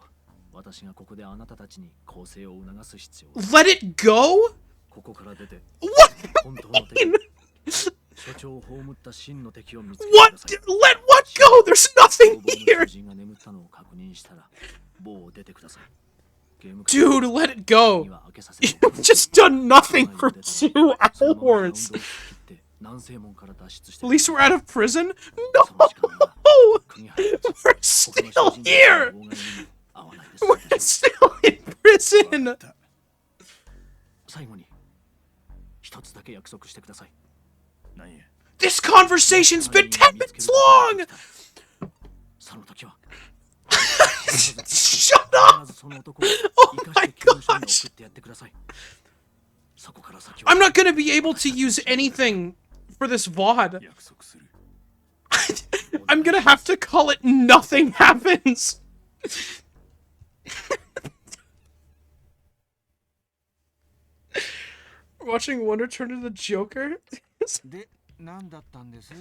私がここであなたたちに更生を促す必要は Let it go? ここから出て What? 本当の敵所長を葬った真の敵を見つけてく What? ださい。 Let what go? There's nothing 逃亡の here. 囚人が眠ったのを確認したら棒を出てください。ゲーム Dude, let it go. には開けさせ You've just done nothing for 2 hours. 南西門から脱出して At least we're out of prison? No! その時間は国原たち We're still here! 妨害にも合わないです。 We're still in prison! 最後に一つだけ約束してください。なんや。 This conversation's been 10 minutes long! その時は Shut up! 必ずその男を Oh 生か my して刑務所に gosh! 送ってやってください。そこから先は I'm not gonna be able to use anything for this VOD. 約束する。 I'm gonna have to call it nothing happens. Watching Wonder turn into the Joker? で何だったんです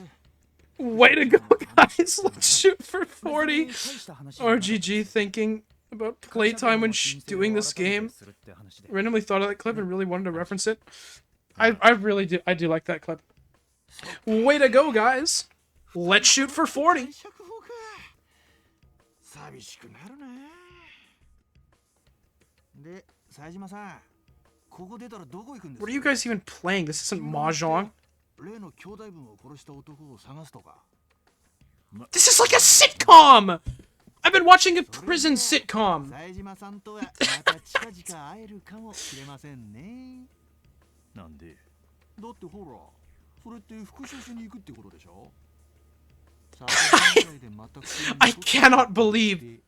Way to go, guys. Let's shoot for 40. RGG thinking about playtime when doing this game. Randomly thought of that clip and really wanted to reference it. I really do. I do like that clip. Way to go, guys. Let's shoot for 40. 寂しくなるな。で、冴島さん、ここ出たらどこ行くんですか？ What are you guys even playing? This isn't Mahjong. 例の兄弟分を殺した男を探すとか。This is like a sitcom! I've been watching a prison sitcom. 冴島さんとはまた近々会えるかもしれませんね。なんで？だってほら、それって復讐しに行くってことでしょ？ I cannot believe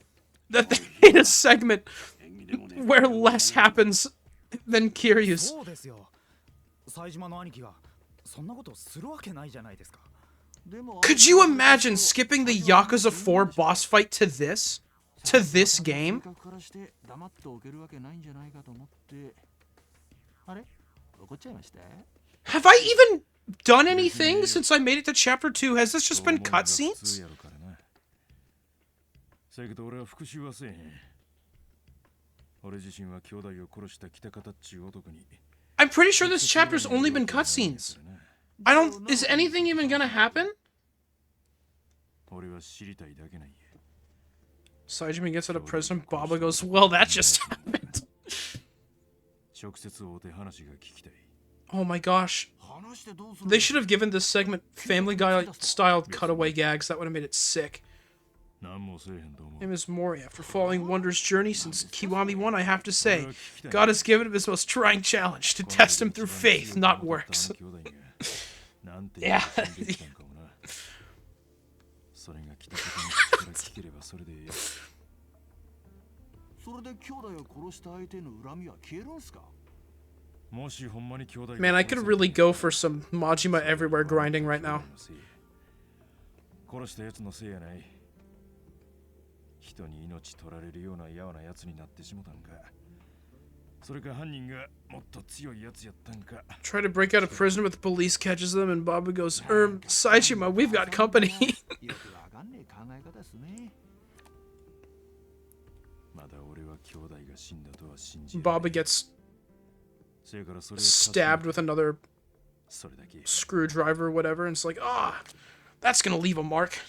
that they made a segment where less happens than Kiryu's. Could you imagine skipping the Yakuza 4 boss fight to this? To this game? Have I even done anything since I made it to chapter 2? Has this just been cutscenes? I'm pretty sure this chapter's only been cutscenes. Is anything even gonna happen? SAEJIMA gets out of prison, Baba goes, well, that just happened. Oh my gosh. They should have given this segment Family Guy-style cutaway gags. That would have made it sick. Name is Mori. After following Wonder's journey since Kiwami 1, I have to say, God has given him his most trying challenge to test him through faith, not works. Yeah. Man, I could really go for some Majima everywhere grinding right now. Try to break out of prison, but the police catches them, and Baba goes, SAEJIMA, we've got company. Baba gets stabbed with another screwdriver or whatever, and it's like, that's gonna leave a mark.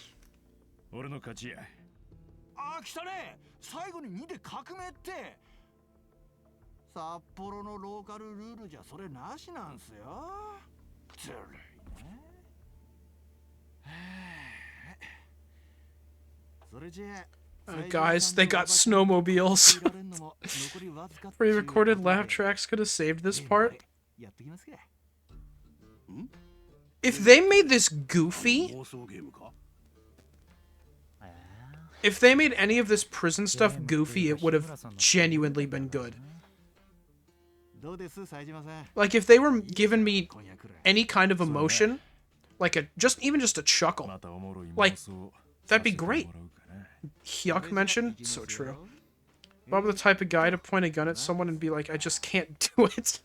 Guys, they got snowmobiles. Pre-recorded laugh tracks could have saved this part. If they made this goofy, if they made any of this prison stuff goofy, it would have genuinely been good. Like, if they were giving me any kind of emotion, like even just a chuckle, like, that'd be great. Hyuk mentioned, so true. Bob the type of guy to point a gun at someone and be like, I just can't do it.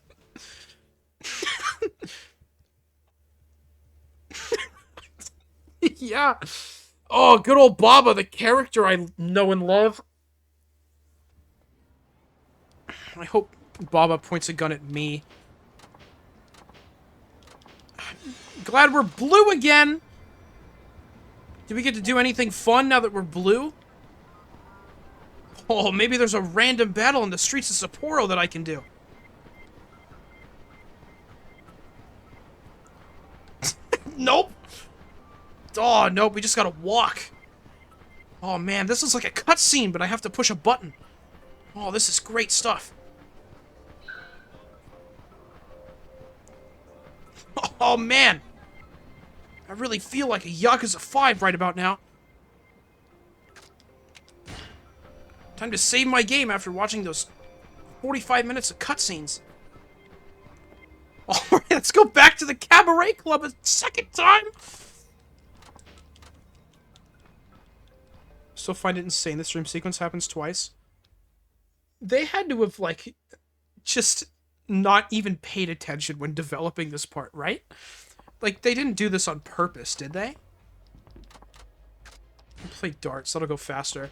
Yeah. Oh, good old Baba, the character I know and love. I hope Baba points a gun at me. Glad we're blue again. Did we get to do anything fun now that we're blue? Oh, maybe there's a random battle in the streets of Sapporo that I can do. Nope. Oh, nope, we just gotta walk. Oh, man, this is like a cutscene, but I have to push a button. Oh, this is great stuff. Oh, man. I really feel like a Yakuza 5 right about now. Time to save my game after watching those 45 minutes of cutscenes. Alright, let's go back to the Cabaret Club a second time. Still find it insane this dream sequence happens twice. They had to have, like, just not even paid attention when developing this part, right? Like, they didn't do this on purpose, did they? Play darts. That'll go faster.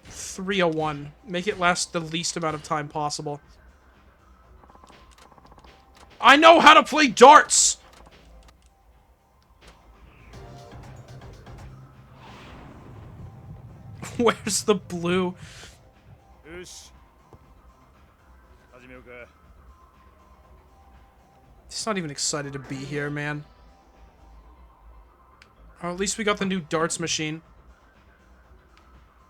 $301. Make it last the least amount of time possible. I know how to play darts! Where's the blue? He's not even excited to be here, man. Or at least we got the new darts machine.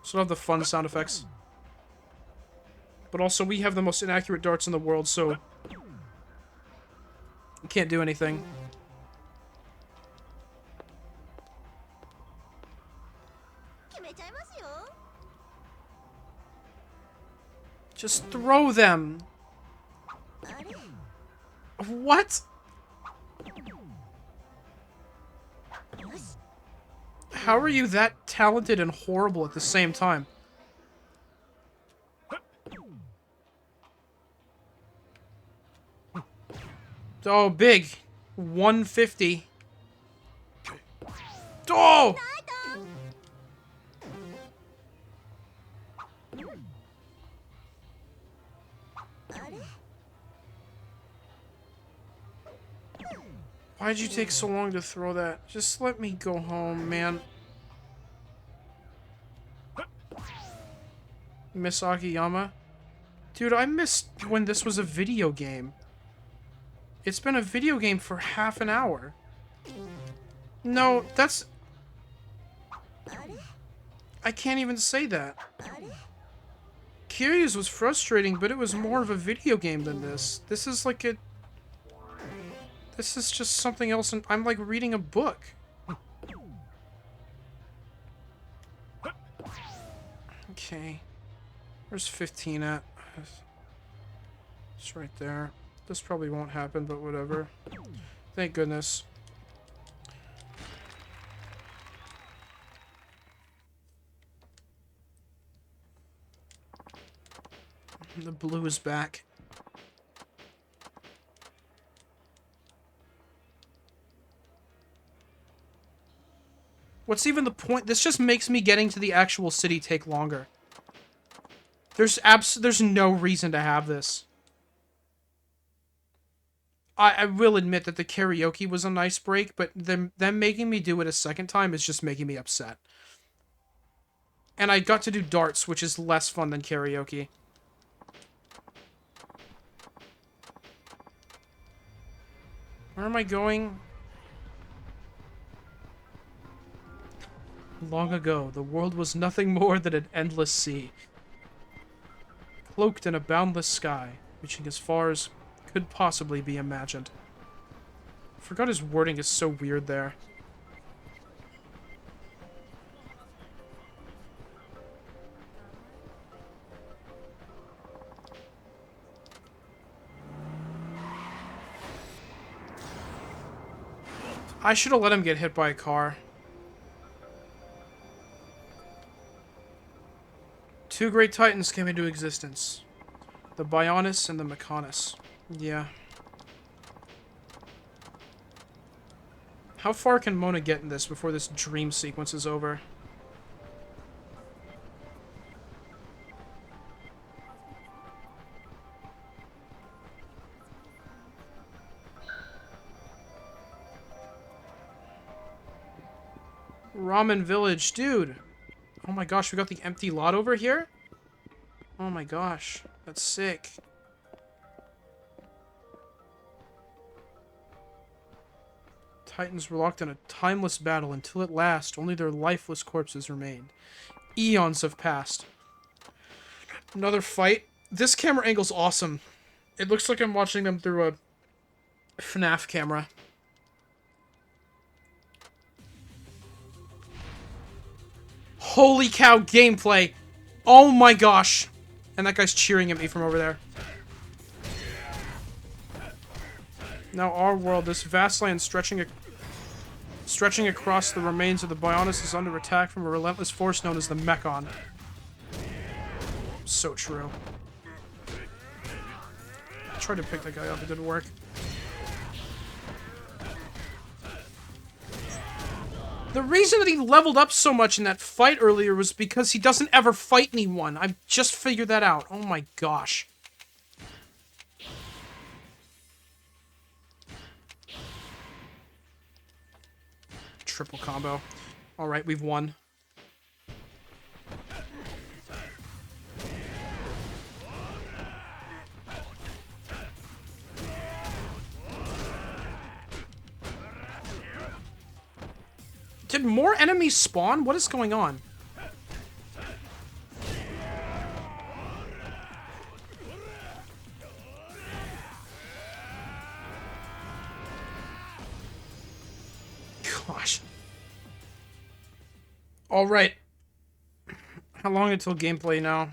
So we'll have the fun sound effects. But also, we have the most inaccurate darts in the world, so... we can't do anything. Just throw them. What? How are you that talented and horrible at the same time? Oh, big. 150. Oh! Why'd you take so long to throw that? Just let me go home, man. Miss Akiyama? Dude, I missed when this was a video game. It's been a video game for half an hour. No, that's... I can't even say that. Kiryu's was frustrating, but it was more of a video game than this. This is like a... This is just something else, and I'm like reading a book. Okay. Where's 15 at? It's right there. This probably won't happen, but whatever. Thank goodness. The blue is back. What's even the point? This just makes me getting to the actual city take longer. There's no reason to have this. I will admit that the karaoke was a nice break, but them making me do it a second time is just making me upset. And I got to do darts, which is less fun than karaoke. Where am I going? Long ago, the world was nothing more than an endless sea, cloaked in a boundless sky, reaching as far as could possibly be imagined. I forgot his wording is so weird there. I should have let him get hit by a car. Two great titans came into existence. The Bionis and the Mechonis. Yeah. How far can Mona get in this before this dream sequence is over? Ramen Village, dude. Oh my gosh, we got the empty lot over here? Oh my gosh, that's sick. Titans were locked in a timeless battle until at last only their lifeless corpses remained. Eons have passed. Another fight. This camera angle's awesome. It looks like I'm watching them through a FNAF camera. Holy cow, gameplay! Oh my gosh! And that guy's cheering at me from over there. Now our world, this vast land stretching across the remains of the Bionis, is under attack from a relentless force known as the Mechon. So true. I tried to pick that guy up, it didn't work. The reason that he leveled up so much in that fight earlier was because he doesn't ever fight anyone. I've just figured that out. Oh my gosh. Triple combo. Alright, we've won. Did more enemies spawn? What is going on? Gosh. Alright. How long until gameplay now?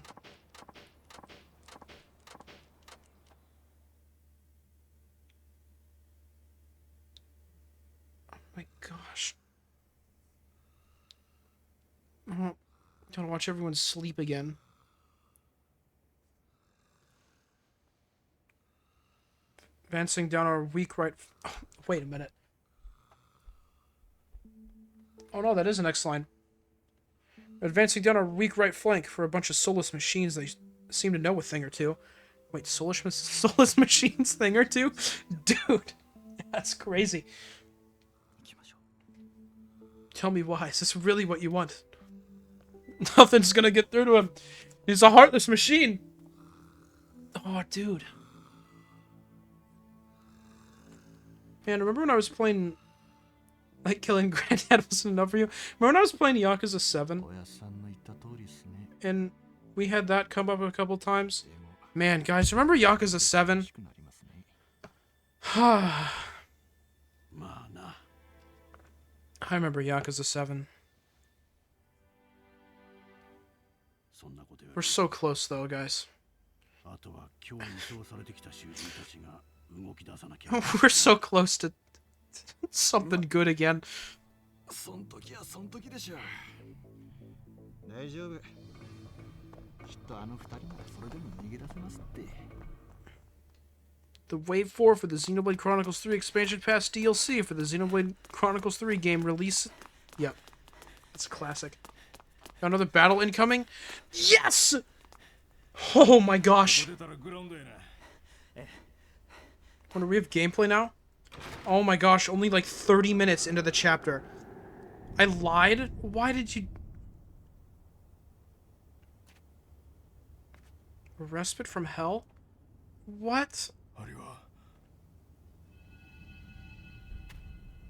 Oh my gosh. Oh, don't watch everyone sleep again. Advancing down our weak right... Oh, wait a minute. Oh no, that is an X line. Advancing down our weak right flank for a bunch of soulless machines. They seem to know a thing or two. Wait, soulless machines thing or two? Dude, that's crazy. Tell me why. Is this really what you want? Nothing's gonna get through to him. He's a heartless machine. Oh, dude. Man, remember when I was playing... Like, killing Granddad wasn't enough for you? Remember when I was playing Yakuza 7? And we had that come up a couple times? Man, guys, remember Yakuza 7? I remember Yakuza 7. We're so close, though, guys. We're so close to something good again. The Wave 4 for the Xenoblade Chronicles 3 Expansion Pass DLC for the Xenoblade Chronicles 3 game release. Yep. It's a classic. Got another battle incoming? Yes! Oh my gosh. When we have gameplay now? Oh my gosh, only like 30 minutes into the chapter. I lied? Why did you... A respite from hell? What?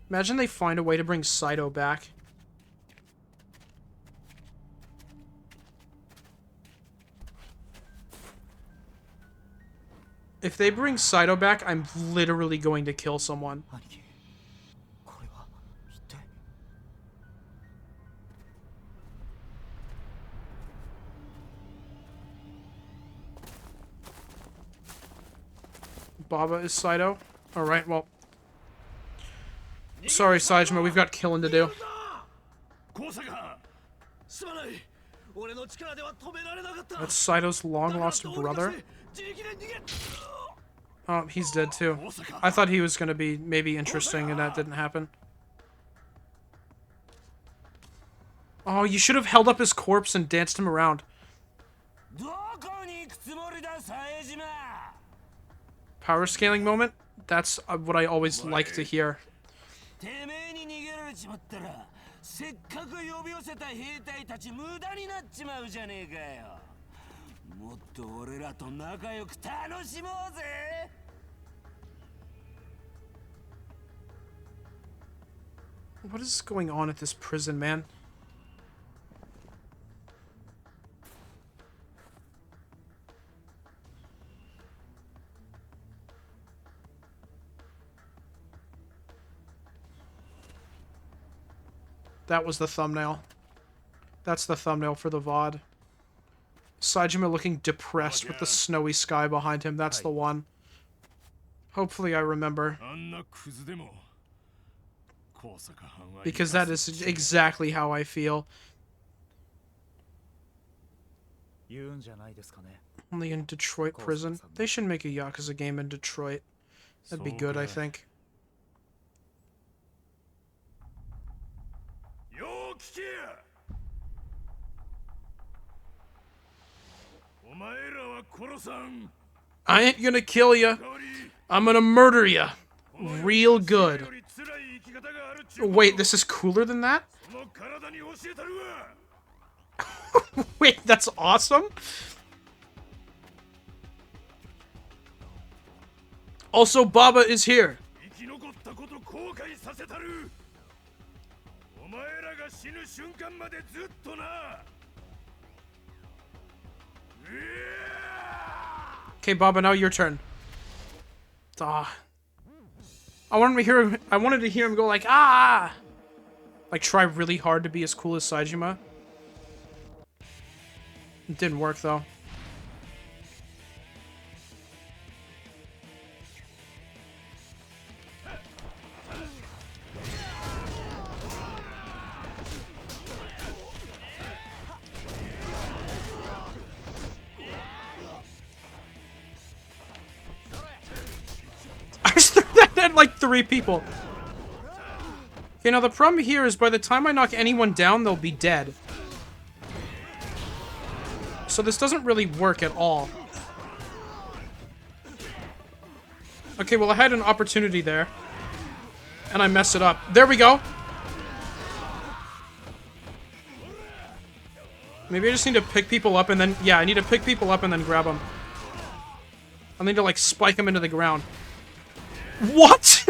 Imagine they find a way to bring Saito back. If they bring Saito back, I'm literally going to kill someone. Baba is Saito? Alright, well. Sorry, SAEJIMA, we've got killing to do. That's Saito's long-lost brother? Oh, he's dead too. I thought he was gonna be maybe interesting and that didn't happen. Oh, you should have held up his corpse and danced him around. Power scaling moment? That's what I always like to hear. What is going on at this prison, man? That was the thumbnail. That's the thumbnail for the VOD. SAEJIMA looking depressed with the snowy sky behind him. That's the one. Hopefully I remember. Because that is exactly how I feel. Only in Detroit prison. They should make a Yakuza game in Detroit. That'd be good, I think. 聞けや。お前らは殺さん。 I ain't gonna kill ya. I'm gonna murder ya. Real good. Wait, this is cooler than that? Wait, that's awesome? Also, Baba is here. Okay, Baba, now your turn. Ah. I wanted to hear him go like, ah! Like, try really hard to be as cool as SAEJIMA. It didn't work, though. I just threw that at like 3 people. Okay, now the problem here is by the time I knock anyone down, they'll be dead. So this doesn't really work at all. Okay, well I had an opportunity there. And I messed it up. There we go! Maybe I just need to pick people up and then... Yeah, I need to pick people up and then grab them. I need to, like, spike them into the ground. What?!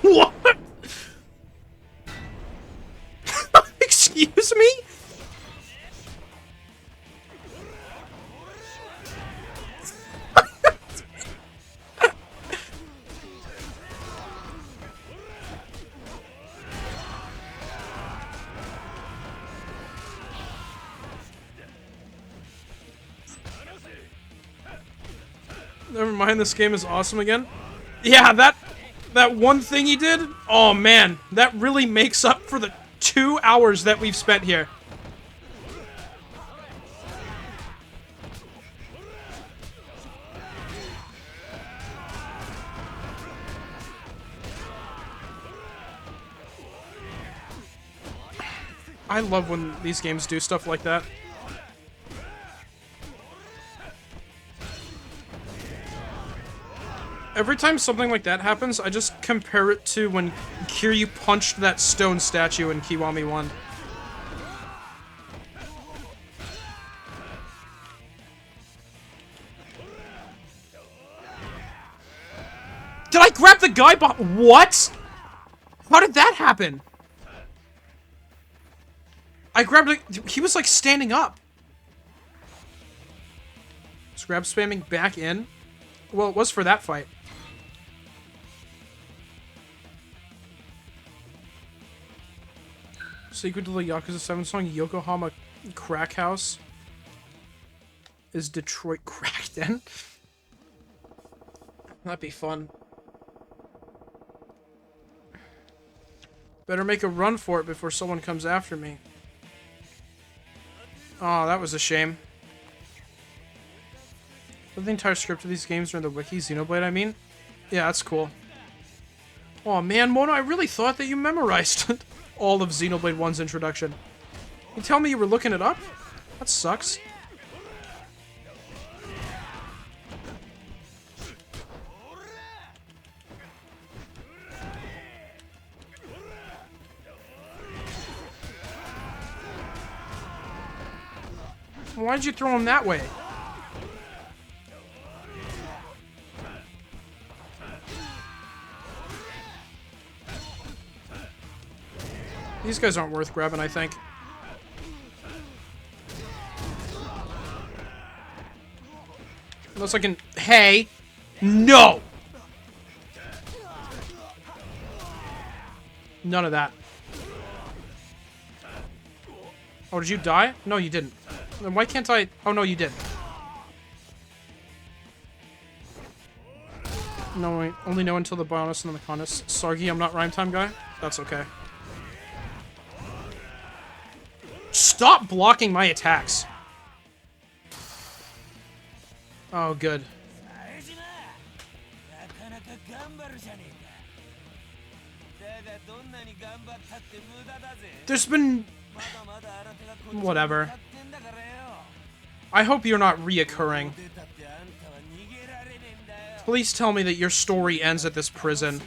What?! Excuse me?! Never mind, this game is awesome again. Yeah, that one thing he did, oh man, that really makes up for the 2 hours that we've spent here. I love when these games do stuff like that. Every time something like that happens, I just compare it to when Kiryu punched that stone statue in Kiwami 1. Did I grab the guy what?! How did that happen? I grabbed it. He was like standing up. Just grab spamming back in. Well, it was for that fight. Sequel to the Yakuza 7 song, Yokohama Crack House. Is Detroit cracked then? That'd be fun. Better make a run for it before someone comes after me. Oh, that was a shame. The entire script of these games are in the wiki, Xenoblade, I mean? Yeah, that's cool. Oh man, Mona, I really thought that you memorized all of Xenoblade 1's introduction. You tell me you were looking it up? That sucks. Why'd you throw him that way? These guys aren't worth grabbing, I think. Unless I can... Hey! No! None of that. Oh, did you die? No, you didn't. Then why can't I... Oh, no, you did. No, I only know until the bonus and then the contest. Sargi, I'm not rhyme time guy. That's okay. Stop blocking my attacks. Oh, good. There's been... Whatever. I hope you're not reoccurring. Please tell me that your story ends at this prison.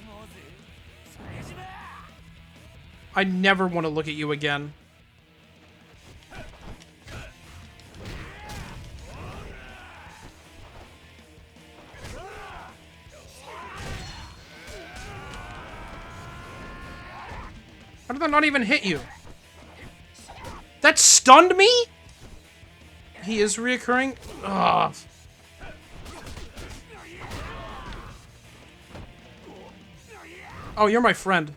I never want to look at you again. How did that not even hit you? That stunned me? He is reoccurring? Ugh. Oh, you're my friend.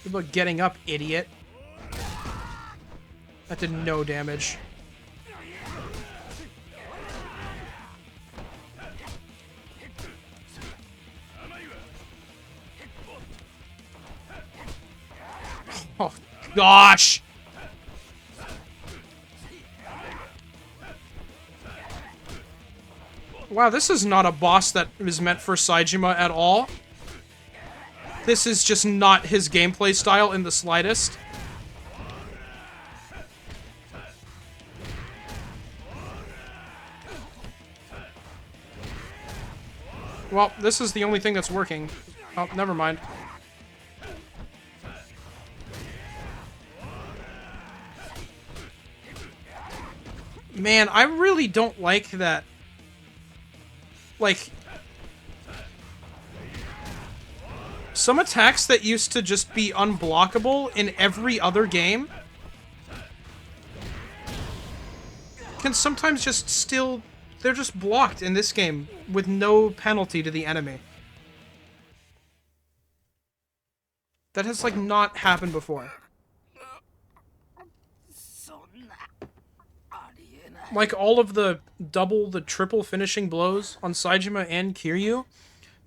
Good luck getting up, idiot. That did no damage. Oh, gosh! Wow, this is not a boss that is meant for SAEJIMA at all. This is just not his gameplay style in the slightest. Well, this is the only thing that's working. Oh, never mind. Man, I really don't like that. Like, some attacks that used to just be unblockable in every other game can sometimes just still... They're just blocked in this game with no penalty to the enemy. That has, like, not happened before. Like, all of the double, the triple finishing blows on SAEJIMA and Kiryu,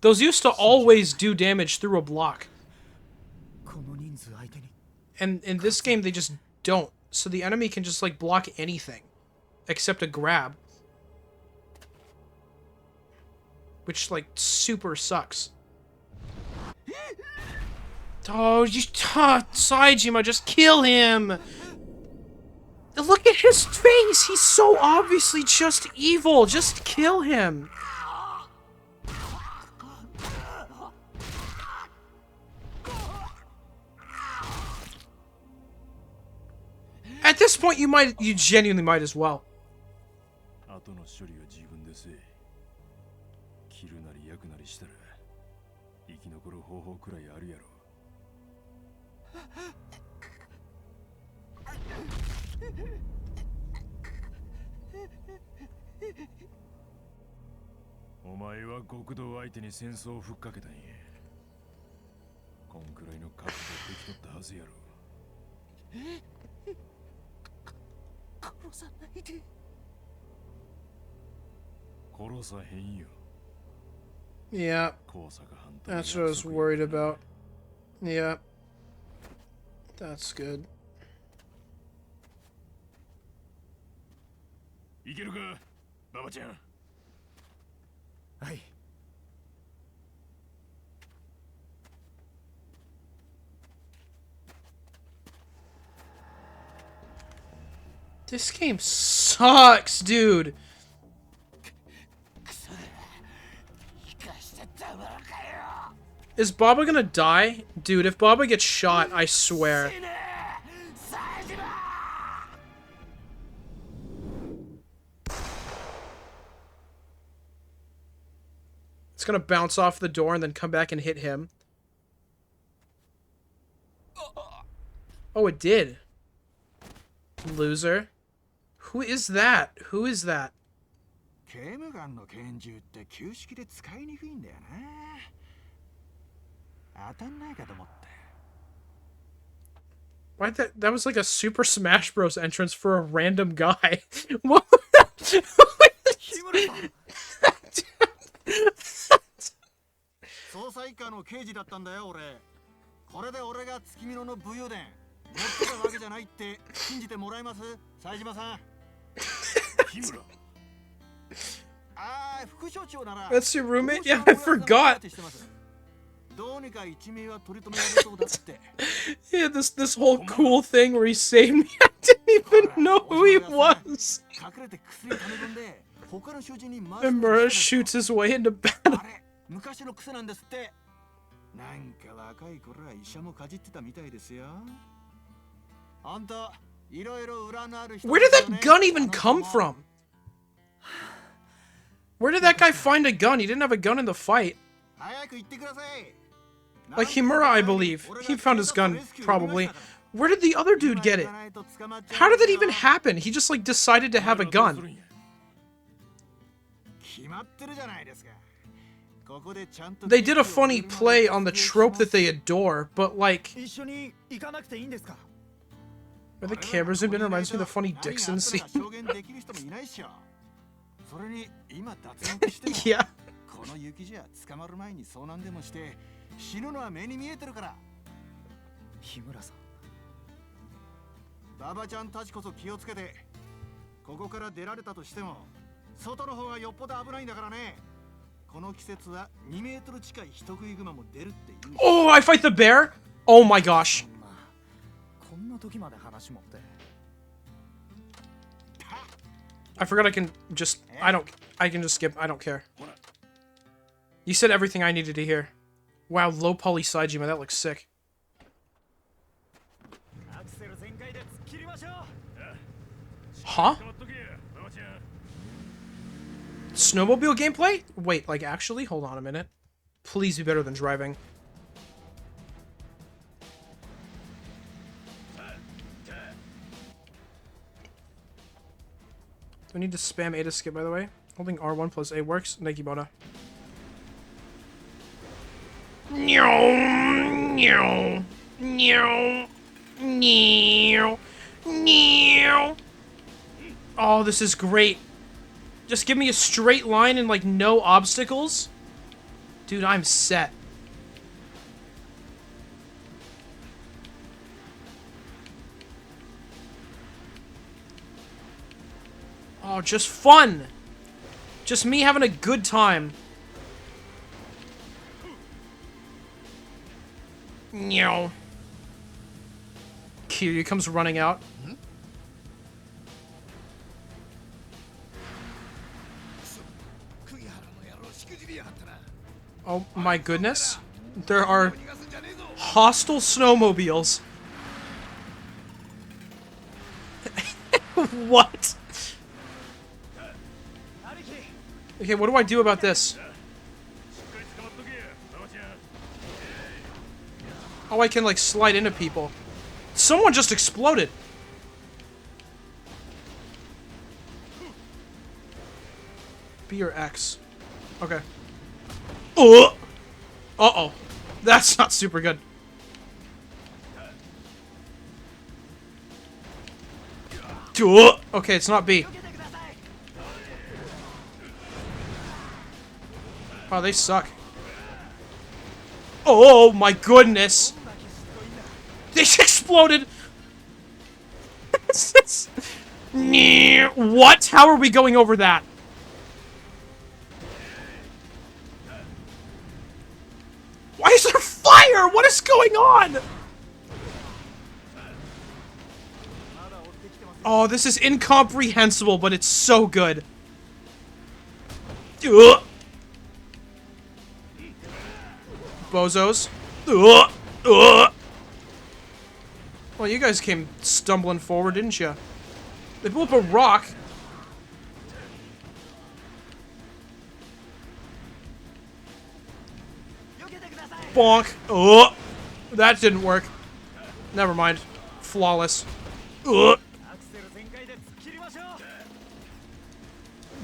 those used to always do damage through a block. And in this game, they just don't. So the enemy can just, like, block anything. Except a grab. Which, like, super sucks. Oh, SAEJIMA, just kill him! Look at his face! He's so obviously just evil! Just kill him! At this point, you genuinely might as well. Yeah, that's what I was worried about. Yeah, that's good. This game sucks, dude. Is Baba gonna die? Dude, if Baba gets shot, I swear. It's gonna bounce off the door and then come back and hit him. Oh, it did. Loser. Who is that? Who is that? Why that was like a Super Smash Bros entrance for a random guy. What? ってたわけじゃないって信じてもらえます冴島さん。日村。ああ、副所長なら。That's your roommate? Yeah, I forgot. どうにか一命は取り留められそうだって。Yeah, this whole cool thing where he saved me. I didn't even know who he was. 隠れて薬を溜め込んで他の囚人に And Mura shoots his way into battle. あれ昔の癖なんですって。なんか若い頃は医者もかじってたみたいですよ。あんたいろいろ裏のある人。 Where did that gun even come from? Where did that guy find a gun? He didn't have a gun in the fight. 早く言ってください。 Like Himura, I believe. He found his gun, probably. Where did the other dude get it? How did that even happen? He just, like, decided to have a gun. They did a funny play on the trope that they adore, but, like... Where the camera zoomed in reminds me of the funny Dixon scene. Yeah. この雪じゃ捕まる前に遭難でもして死ぬのは目に見えてるから。日村さん。ババちゃんたちこそ気をつけて。ここから出られたとしても外の方がよっぽど危ないんだからね。この季節は2メートル近い人食いグマも出るって言う。Oh, I fight the bear? Oh my gosh. こんな時まで話持って。 I forgot I can just... I can just skip. I don't care. You said everything I needed to hear. Wow, low poly SAEJIMA, that looks sick. Huh? Snowmobile gameplay? Wait, like actually? Hold on a minute. Please be better than driving. Do I need to spam A to skip, by the way? Holding R1 plus A works. Nekibona. Oh, this is great. Just give me a straight line and, like, no obstacles. Dude, I'm set. Oh, just fun. Just me having a good time. Meow. Kiryu comes running out. Oh my goodness. There are hostile snowmobiles. What? Okay, what do I do about this? Oh, I can, like, slide into people. Someone just exploded. B or X. Okay. Uh-oh. That's not super good. Okay, it's not B. Wow, they suck. Oh my goodness. They exploded. What? How are we going over that? Why is there fire? What is going on? Oh, this is incomprehensible, but it's so good. Bozos. Well, you guys came stumbling forward, didn't you? They blew up a rock. Bonk. That didn't work. Never mind. Flawless. Do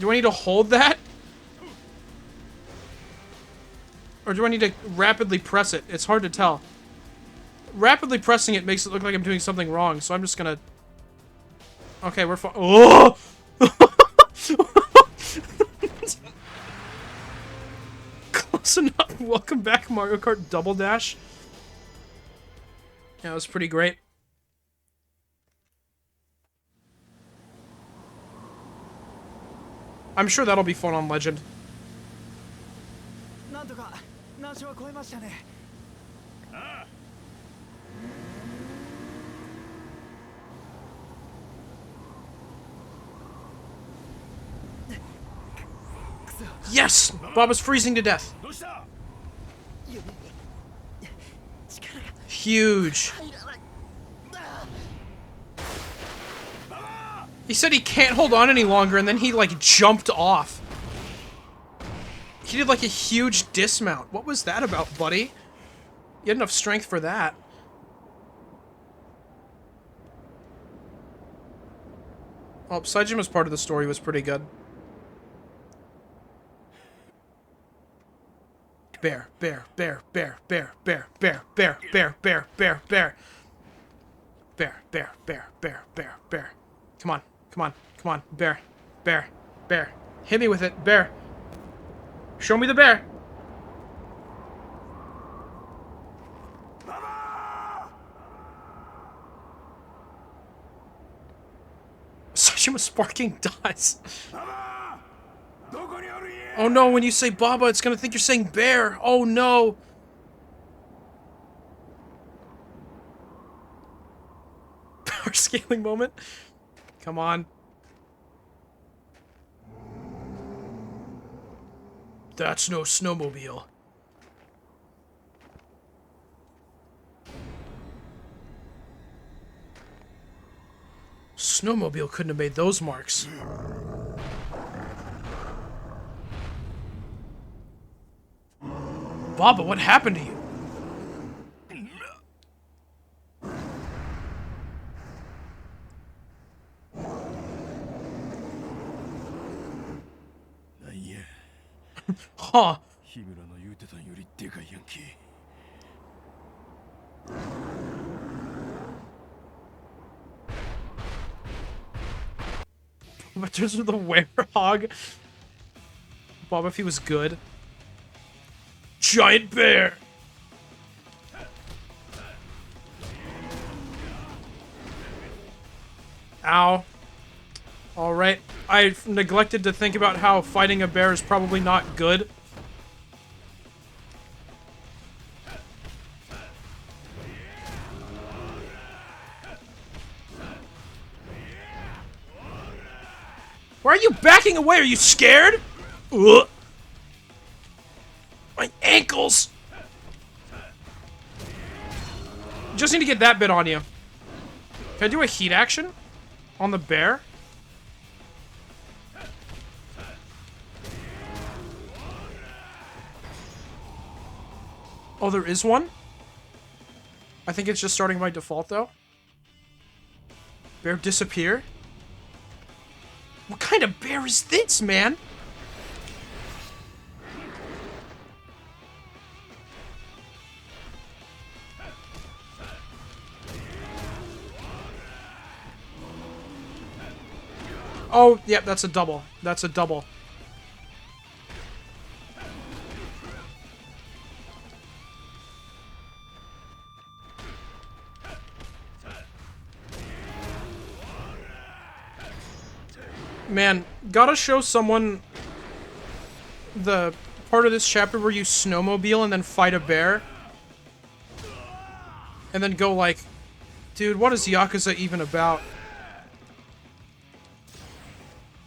I need to hold that? Or do I need to rapidly press it? It's hard to tell. Rapidly pressing it makes it look like I'm doing something wrong, so I'm just gonna... Okay, we're fine. Oh! Close enough. Welcome back, Mario Kart Double Dash. Yeah, that was pretty great. I'm sure that'll be fun on Legend. なんとか難所は超えましたね。Yes! Baba's freezing to death. どうした？ Huge. He said he can't hold on any longer, and then he, like, jumped off. He did, like, a huge dismount. What was that about, buddy? You had enough strength for that. Oh, SAEJIMA's part of the story was pretty good. Bear, bear, bear, bear, bear, bear, bear, bear, bear, bear, bear, bear. Bear, bear, bear, bear, bear, bear. Come on, come on, come on. Bear, bear, bear. Hit me with it, bear. Show me the bear. SAEJIMA sparking dies. Oh no, when you say Baba, it's gonna think you're saying bear. Oh no. Power scaling moment. Come on. That's no snowmobile. Snowmobile couldn't have made those marks. Baba, what happened to you? Huh. 日村の言うてたんよりでかいやんけ。 But just with the werehog. Bob, if he was good. Giant bear! Ow. Alright. I neglected to think about how fighting a bear is probably not good. Why are you backing away? Are you scared? Ugh. My ankles! Just need to get that bit on you. Can I do a heat action? On the bear? Oh, there is one? I think it's just starting by default, though. Bear disappear? What kind of bear is this, man? Oh, yep, yeah, that's a double. That's a double. Man, gotta show someone the part of this chapter where you snowmobile and then fight a bear. And then go like, dude, what is Yakuza even about?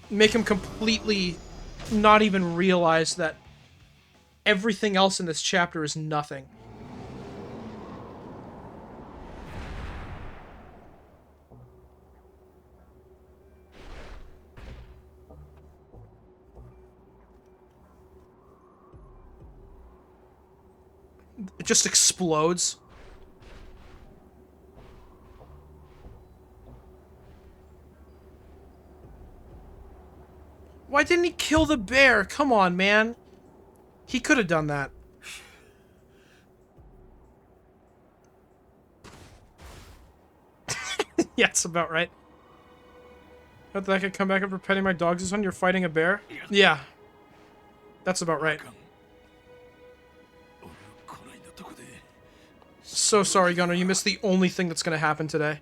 Make him completely not even realize that everything else in this chapter is nothing. It just explodes. Why didn't he kill the bear? Come on, man. He could have done that. Yeah, it's about right. But that I could come back after petting my dogs is when you're fighting a bear? Yeah. That's about right. So sorry, Gunner. You missed the only thing that's gonna happen today.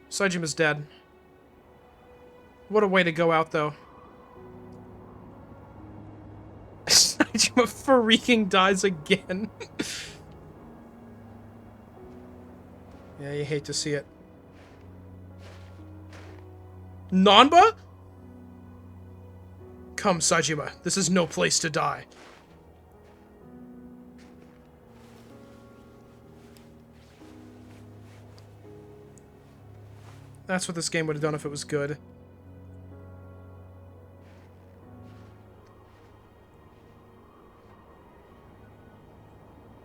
SAEJIMA's dead. What a way to go out, though. Saejima freaking dies again. Yeah, you hate to see it. Nanba? Come, Saejima. This is no place to die. That's what this game would have done if it was good.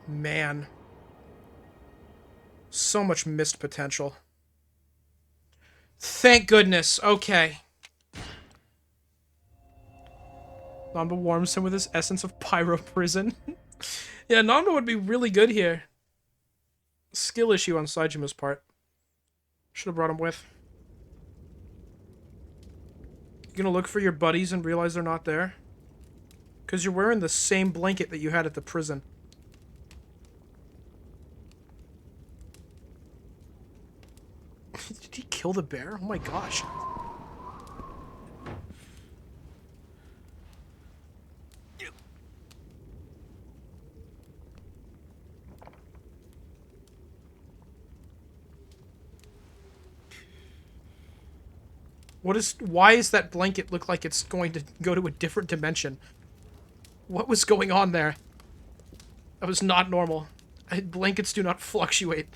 Man. So much missed potential. Thank goodness. Okay. Nanba warms him with his essence of Pyro Prison. Yeah, Nanba would be really good here. Skill issue on Saejima's part. Should have brought him with. You gonna look for your buddies and realize they're not there? Because you're wearing the same blanket that you had at the prison. Did he kill the bear? Oh my gosh. Why is that blanket look like it's going to go to a different dimension? What was going on there? That was not normal. Blankets do not fluctuate.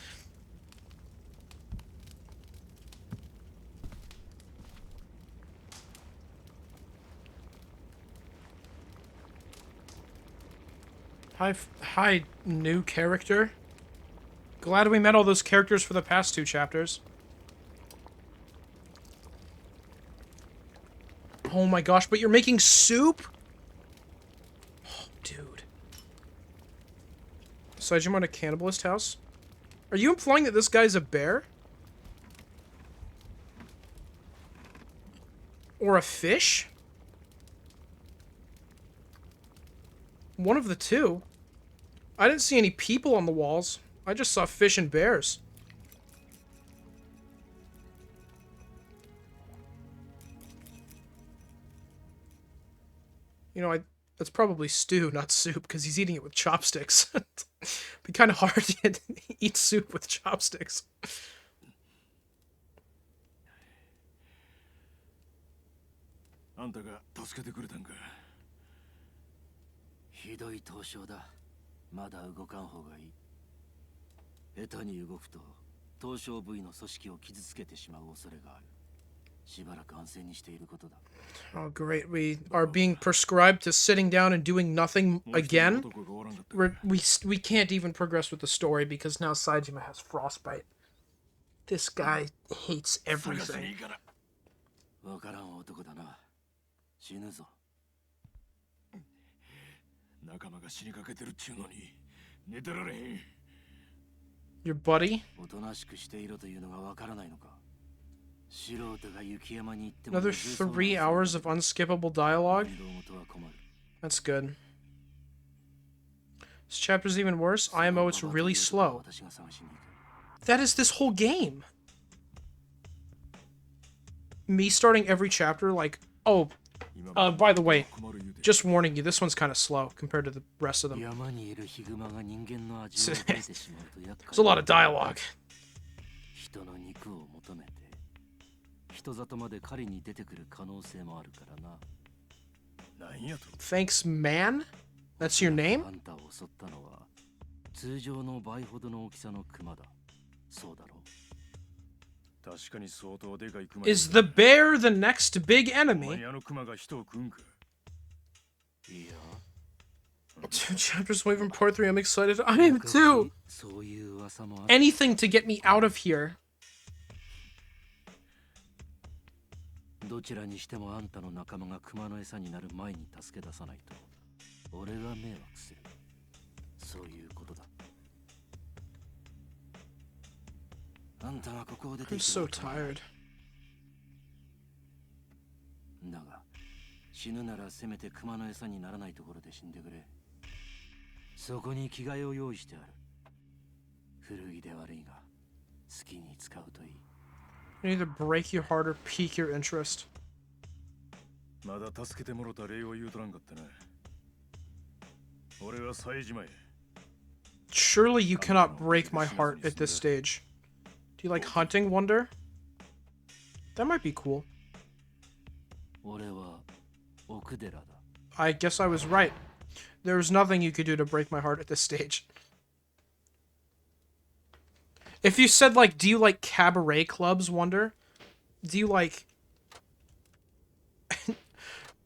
Hi, new character. Glad we met all those characters for the past 2 chapters. Oh my gosh, but you're making soup? Oh, dude. Saejima on a cannibalist house? Are you implying that this guy's a bear? Or a fish? One of the two. I didn't see any people on the walls. I just saw fish and bears. You know, that's probably stew, not soup, because he's eating it with chopsticks. Be kind of hard to eat soup with chopsticks. あんたが助けてくれたんか。ひどい凍傷だ。まだ動かん方がいい。下手に動くと凍傷部位の組織を傷つけてしまう恐れがある。しばらく安静にしていることだ。Oh, great. We are being prescribed to sitting down and doing nothing again. We can't even progress with the story because now Saejima has frostbite. This guy hates everything. わからん男だな。死ぬぞ。仲間が死にかけてるっちゅうのに寝てられへん。Your buddy? おとなしくしていろというのがわからないのか。 Another 3 hours of unskippable dialogue? That's good. This chapter's even worse. IMO, it's really slow. That is this whole game. Me starting every chapter like, oh, by the way, just warning you, this one's kind of slow compared to the rest of them. There's a lot of dialogue. Thanks, man? That's your name? Is the bear the next big enemy? 2 chapters away from part 3, I'm excited. I am too! Anything to get me out of here. どちらにしてもあんたの仲間が熊の餌になる前に助け出さないと俺が迷惑するそういうことだあんたがここを出て I'm so tired だが死ぬならせめて熊の餌にならないところで死んでくれそこに着替えを用意してある古着で悪いが好きに使うといい I either break your heart or pique your interest. まだ助けてもろた礼を言うとらんかったな俺は冴島へ。 Surely you cannot break my heart at this stage. Do you like hunting, Wonder? That might be cool. 俺は奥寺だ。 I guess I was right. There's nothing you could do to break my heart at this stage. If you said, like, do you like cabaret clubs, Wonder? Do you like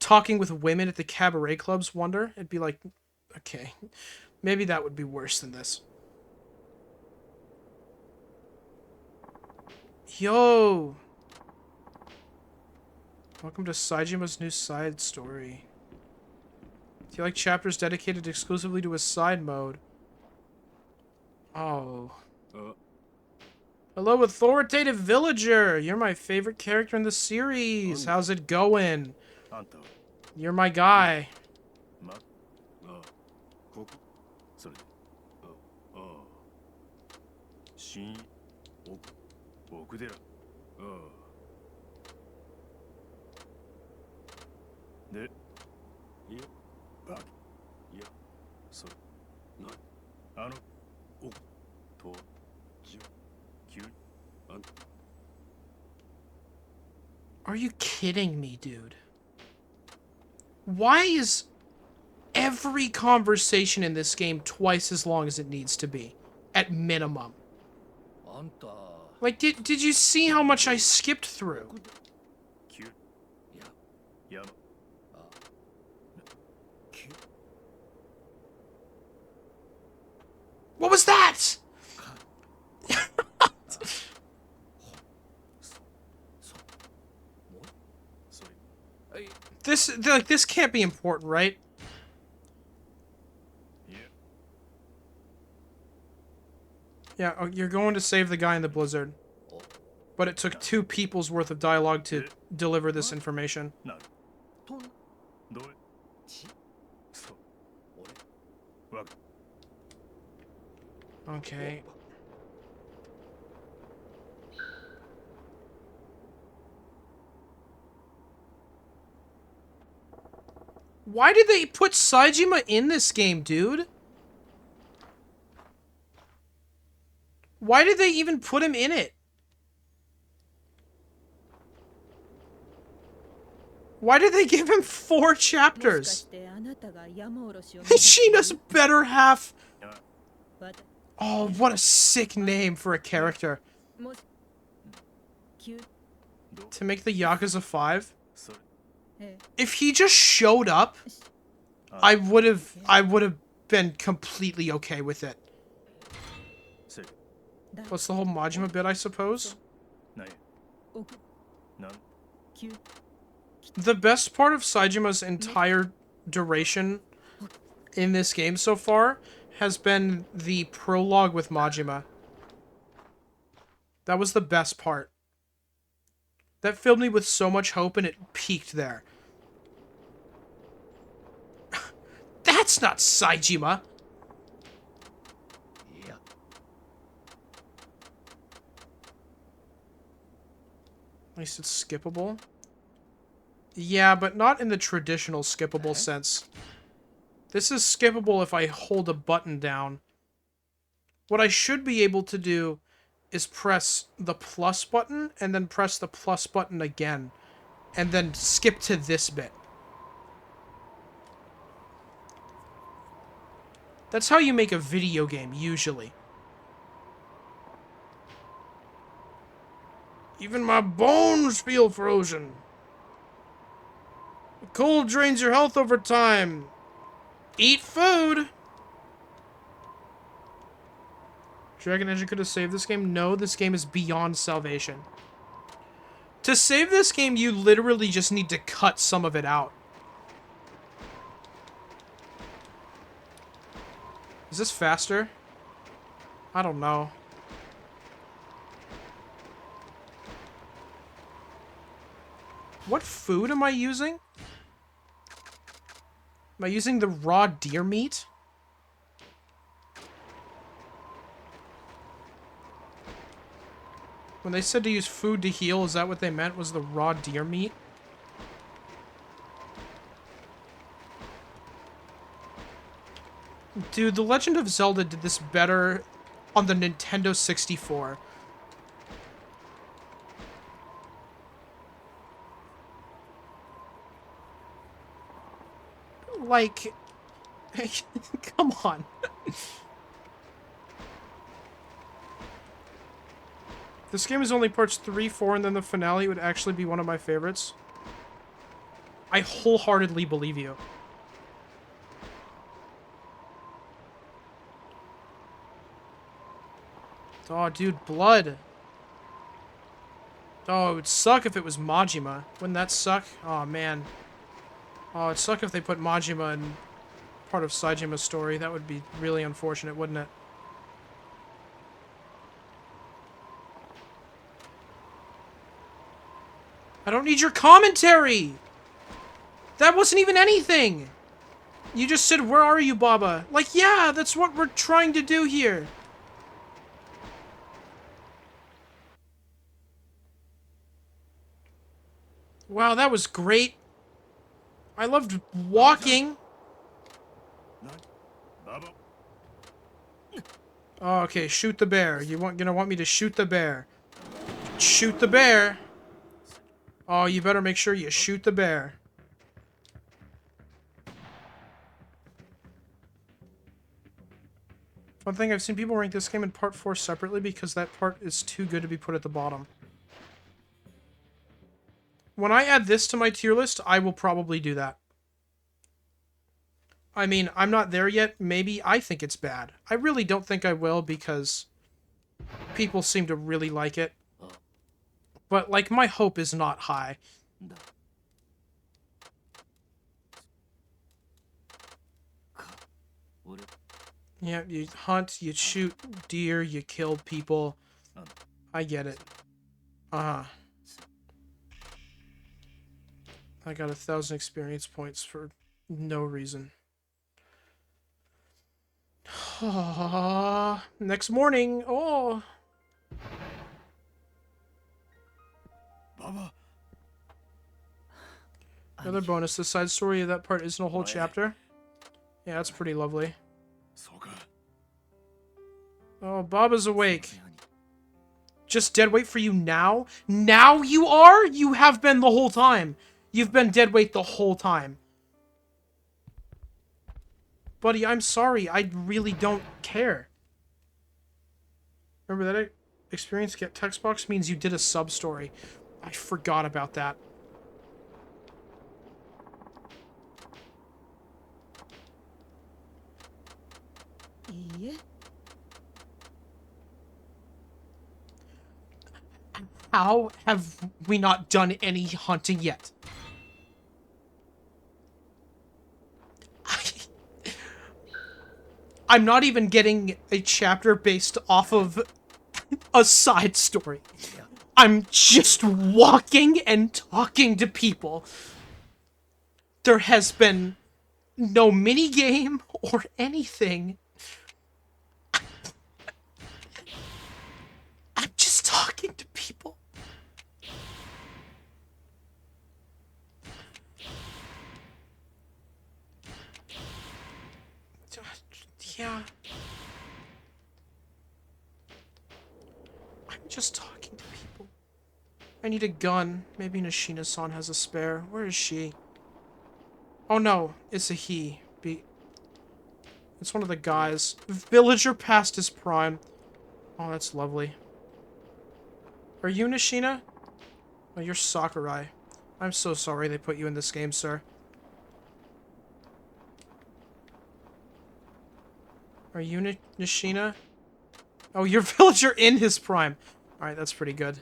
talking with women at the cabaret clubs, Wonder? It'd be like, okay, maybe that would be worse than this. Yo! Welcome to SAEJIMA's new side story. Do you like chapters dedicated exclusively to a side mode? Oh. Hello, authoritative villager! You're my favorite character in the series! How's it going? You're my guy. で、いや、バカ、いや、それ、な、あの、お、と、じゅ、急に、あん、 Are you kidding me, dude? Why is every conversation in this game twice as long as it needs to be? At minimum. あんた、 Like, did you see how much I skipped through? 急、いや、やば、あ、急、 What was that? This can't be important, right? Yeah, oh, you're going to save the guy in the blizzard. But it took 2 people's worth of dialogue to deliver this information. なる、と、どう、ち、そう、俺、わか、 Okay. Why did they put SAEJIMA in this game, dude? Why did they even put him in it? Why did they give him 4 chapters? Sheena's better half. Oh, what a sick name for a character. To make the Yakuza 5? それ、 If he just showed up, I would have been completely okay with it. せい、 Plus the whole Majima bit, I suppose. なんや、なん、 The best part of SAEJIMA's entire duration in this game so far has been the prologue with Majima. That was the best part. That filled me with so much hope and it peaked there. That's not SAEJIMA! いや、 At least it's skippable. Yeah, but not in the traditional skippable sense. This is skippable if I hold a button down. What I should be able to do is press the plus button, and then press the plus button again, and then skip to this bit. That's how you make a video game, usually. Even my bones feel frozen. The cold drains your health over time. Eat food! Dragon Engine could have saved this game? No, this game is beyond salvation. To save this game, you literally just need to cut some of it out. Is this faster? I don't know. What food am I using? Am I using the raw deer meat? When they said to use food to heal, is that what they meant? Was the raw deer meat? Dude, The Legend of Zelda did this better on the Nintendo 64. Like, come on. This game is only parts 3, 4, and then the finale would actually be one of my favorites. I wholeheartedly believe you. Oh, dude, blood. Oh, it would suck if it was Majima. Wouldn't that suck? Oh, man. Oh, it'd suck if they put Majima in part of SAEJIMA's story. That would be really unfortunate, wouldn't it? I don't need your commentary! That wasn't even anything! You just said, "Where are you, Baba?" Like, yeah, that's what we're trying to do here. Wow, that was great. I loved walking. Oh, okay, shoot the bear. Gonna want me to shoot the bear. Shoot the bear. Oh, you better make sure you shoot the bear. One thing, I've seen people rank this game in part 4 separately because that part is too good to be put at the bottom. When I add this to my tier list, I will probably do that. I mean, I'm not there yet. Maybe I think it's bad. I really don't think I will because people seem to really like it. But, like, my hope is not high. Yeah, you hunt, you shoot deer, you kill people. I get it. Uh-huh. I got 1,000 experience points for no reason. Next morning. Oh. Baba. Another bonus. The side story of that part isn't a whole chapter. Yeah, that's pretty lovely. Oh, Baba's awake. Just dead weight for you now? Now you are? You have been the whole time. You've been dead weight the whole time. Buddy, I'm sorry. I really don't care. Remember that experience get text box means you did a sub-story. I forgot about that. Yeah. How have we not done any hunting yet? I'm not even getting a chapter based off of a side story. I'm just walking and talking to people. There has been no minigame or anything. I'm just talking to people. Yeah. I'm just talking to people. I need a gun. Maybe Nishina-san has a spare. Where is she? Oh no, it's a he. It's one of the guys. Villager past his prime. Oh, that's lovely. Are you Nishina? Oh, you're Sakurai. I'm so sorry they put you in this game, sir. Are you Nishina? Oh, you're Villager in his prime. Alright, that's pretty good.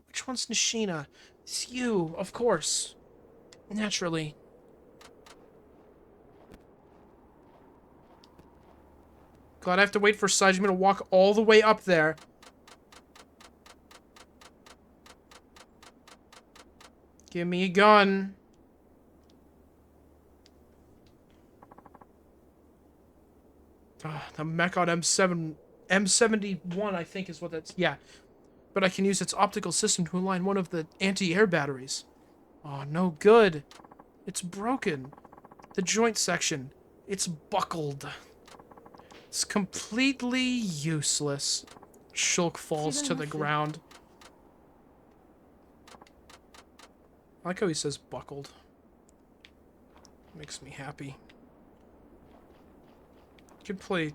Which one's Nishina? It's you, of course. Naturally. Glad I have to wait for SAEJIMA to walk all the way up there. Give me a gun. The mech on M71, I think is what that's... Yeah. but I can use its optical system to align one of the anti-air batteries. Oh, no good. It's broken. The joint section. It's buckled. It's completely useless. Shulk falls to the ground. I like how he says buckled. Makes me happy. I could play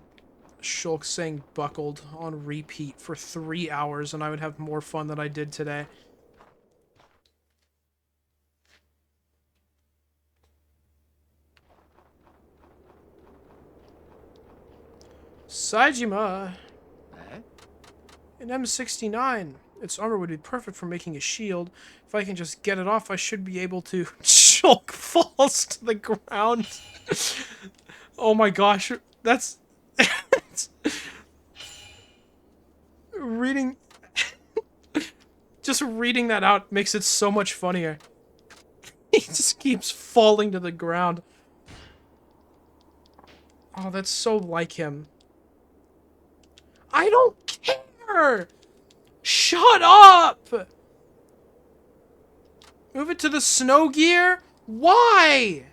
Shulk saying buckled on repeat for 3 hours and I would have more fun than I did today. SAEJIMA! An M69. Its armor would be perfect for making a shield. If I can just get it off, I should be able to... Shulk falls to the ground. Oh my gosh, that's... reading... just reading that out makes it so much funnier. He just keeps falling to the ground. Oh, that's so like him. I don't care! Shut up! Move it to the snow gear? Why?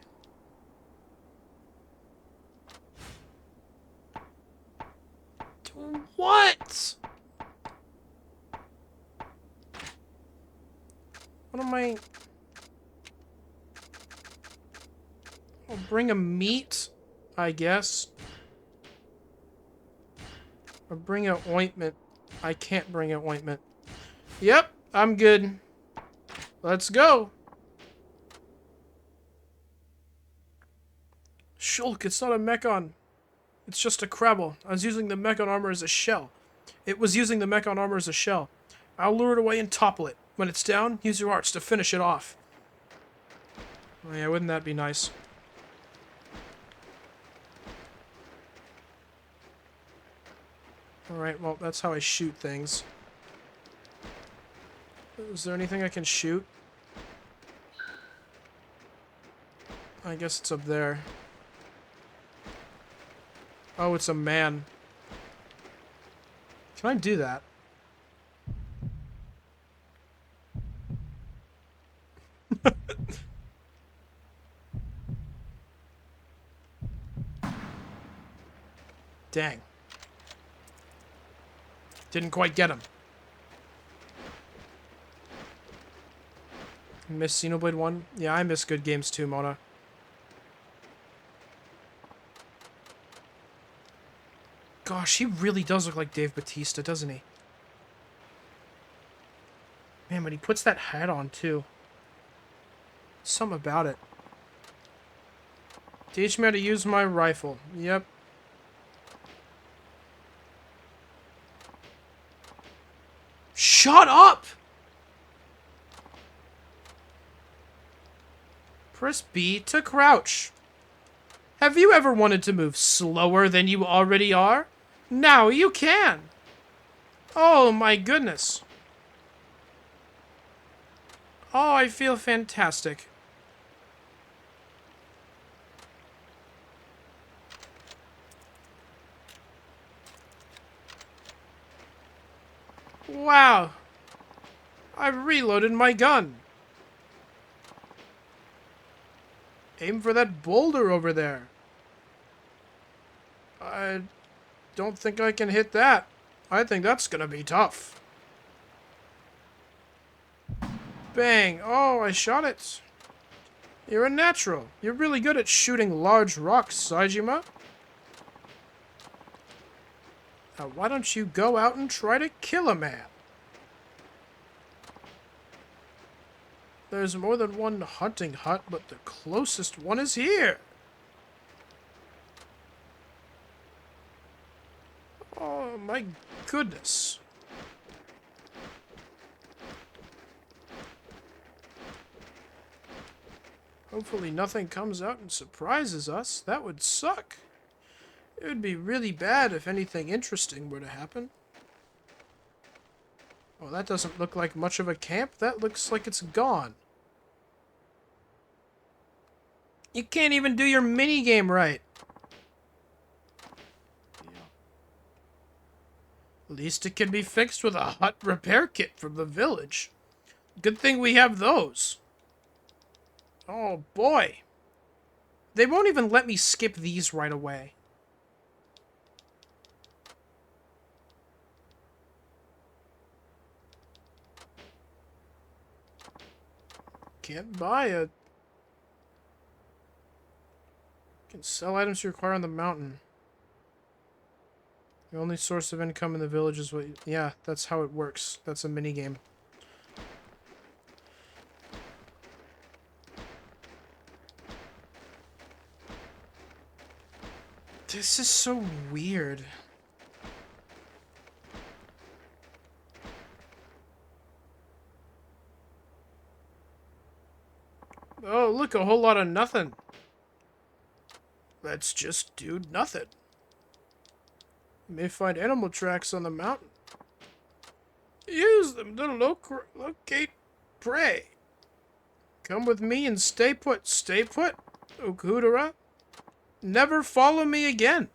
What? What am I... I'll bring a meat, I guess. Or bring an ointment. I can't bring an ointment. Yep, I'm good. Let's go. Shulk, it's not a mechon. It's just a Crabble. I was using the mechon armor as a shell. It was using the mechon armor as a shell. I'll lure it away and topple it. When it's down, use your arts to finish it off. Oh yeah, wouldn't that be nice? Alright, well, that's how I shoot things. Is there anything I can shoot? I guess it's up there. Oh, it's a man. Can I do that? Dang. Didn't quite get him. Miss Xenoblade 1? Yeah, I miss good games too, Mona. Gosh, he really does look like Dave Bautista, doesn't he? Man, but he puts that hat on too. Something about it. Teach me how to use my rifle. Yep. Shut up! Press B to crouch. Have you ever wanted to move slower than you already are? Now you can. Oh my goodness. Oh, I feel fantastic. Wow. I reloaded my gun. Aim for that boulder over there. I don't think I can hit that. I think that's gonna be tough. Bang. Oh, I shot it. You're a natural. You're really good at shooting large rocks, SAEJIMA. Now, why don't you go out and try to kill a man? There's more than one hunting hut, but the closest one is here. Oh, my goodness. Hopefully nothing comes out and surprises us. That would suck. It would be really bad if anything interesting were to happen. Oh, that doesn't look like much of a camp. That looks like it's gone. You can't even do your minigame right. At least it can be fixed with a hot repair kit from the village. Good thing we have those. Oh boy. They won't even let me skip these right away. Can't buy it. Can sell items you require on the mountain. The only source of income in the village is what... Yeah, that's how it works. That's a minigame. This is so weird. Oh, look, a whole lot of nothing. Let's just do nothing. You may find animal tracks on the mountain. Use them to locate prey. Come with me and stay put. Stay put, Okudara. Never follow me again.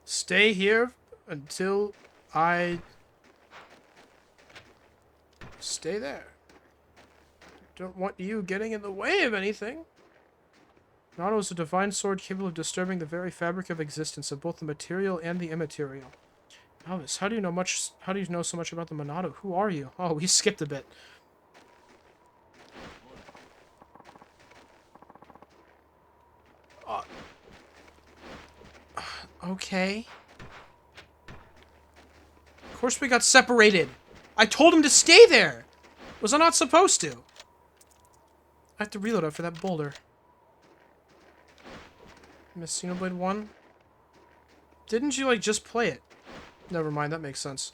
Stay here until I... Stay there. Don't want you getting in the way of anything. Monado is a divine sword capable of disturbing the very fabric of existence of both the material and the immaterial. Alice, how do you know so much about the Monado? Who are you? Oh, we skipped a bit. Okay. Of course we got separated. I told him to stay there. Was I not supposed to? I have to reload after that boulder. Miss Xenoblade 1? Didn't you, like, just play it? Never mind, that makes sense.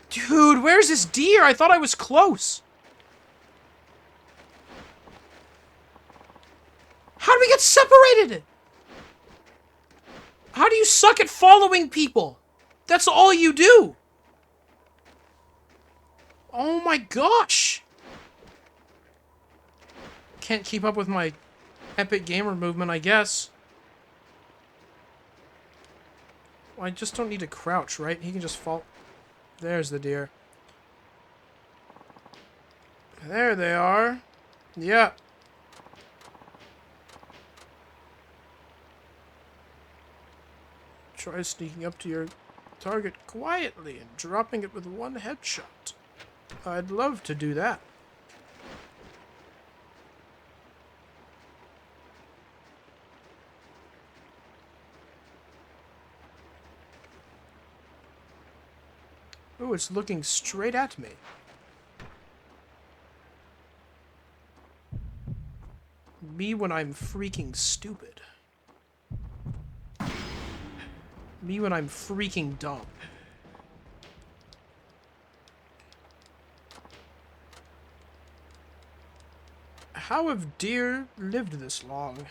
Dude, where's this deer? I thought I was close. How do we get separated? How do you suck at following people? That's all you do. Oh my gosh. Can't keep up with my epic gamer movement, I guess. Well, I just don't need to crouch, right? He can just fall. There's the deer. There they are. Yeah. Try sneaking up to your target quietly and dropping it with one headshot. I'd love to do that. Oh, it's looking straight at me. Me when I'm freaking stupid. Me when I'm freaking dumb. How have deer lived this long?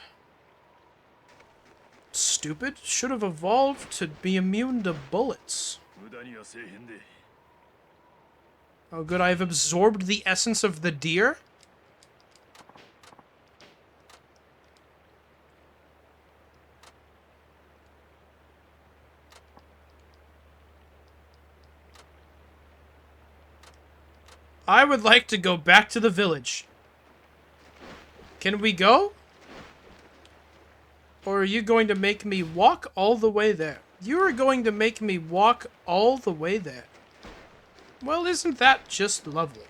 Stupid? Should have evolved to be immune to bullets. Oh good, I've absorbed the essence of the deer? I would like to go back to the village. Can we go? Or are you going to make me walk all the way there? You are going to make me walk all the way there. Well, isn't that just lovely?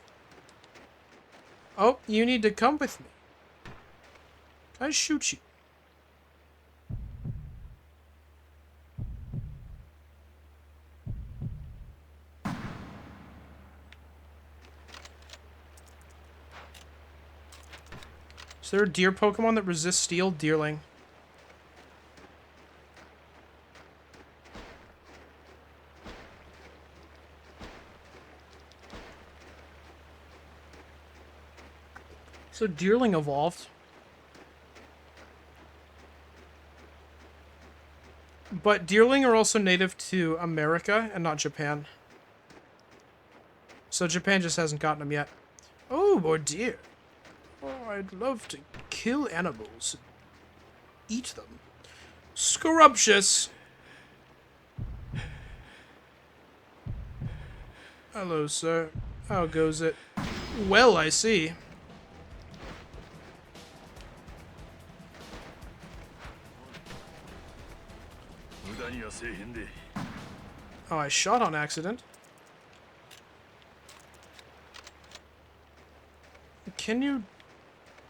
Oh, you need to come with me. I shoot you. Is there a deer Pokemon that resists steel? Deerling. So Deerling evolved. But Deerling are also native to America and not Japan. So Japan just hasn't gotten them yet. Oh, more deer. Oh, I'd love to kill animals. eat them. Scrumptious. Hello, sir. How goes it? Well, I see. Oh, I shot on accident. Can you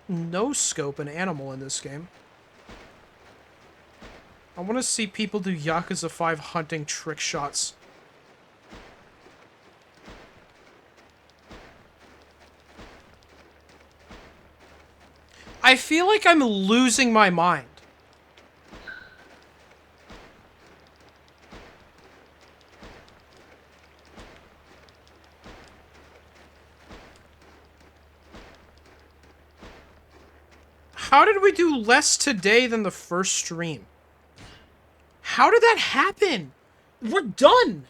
no-scope an animal in this game? I want to see people do Yakuza 5 hunting trick shots. I feel like I'm losing my mind. How did we do less today than the first stream? How did that happen? We're done.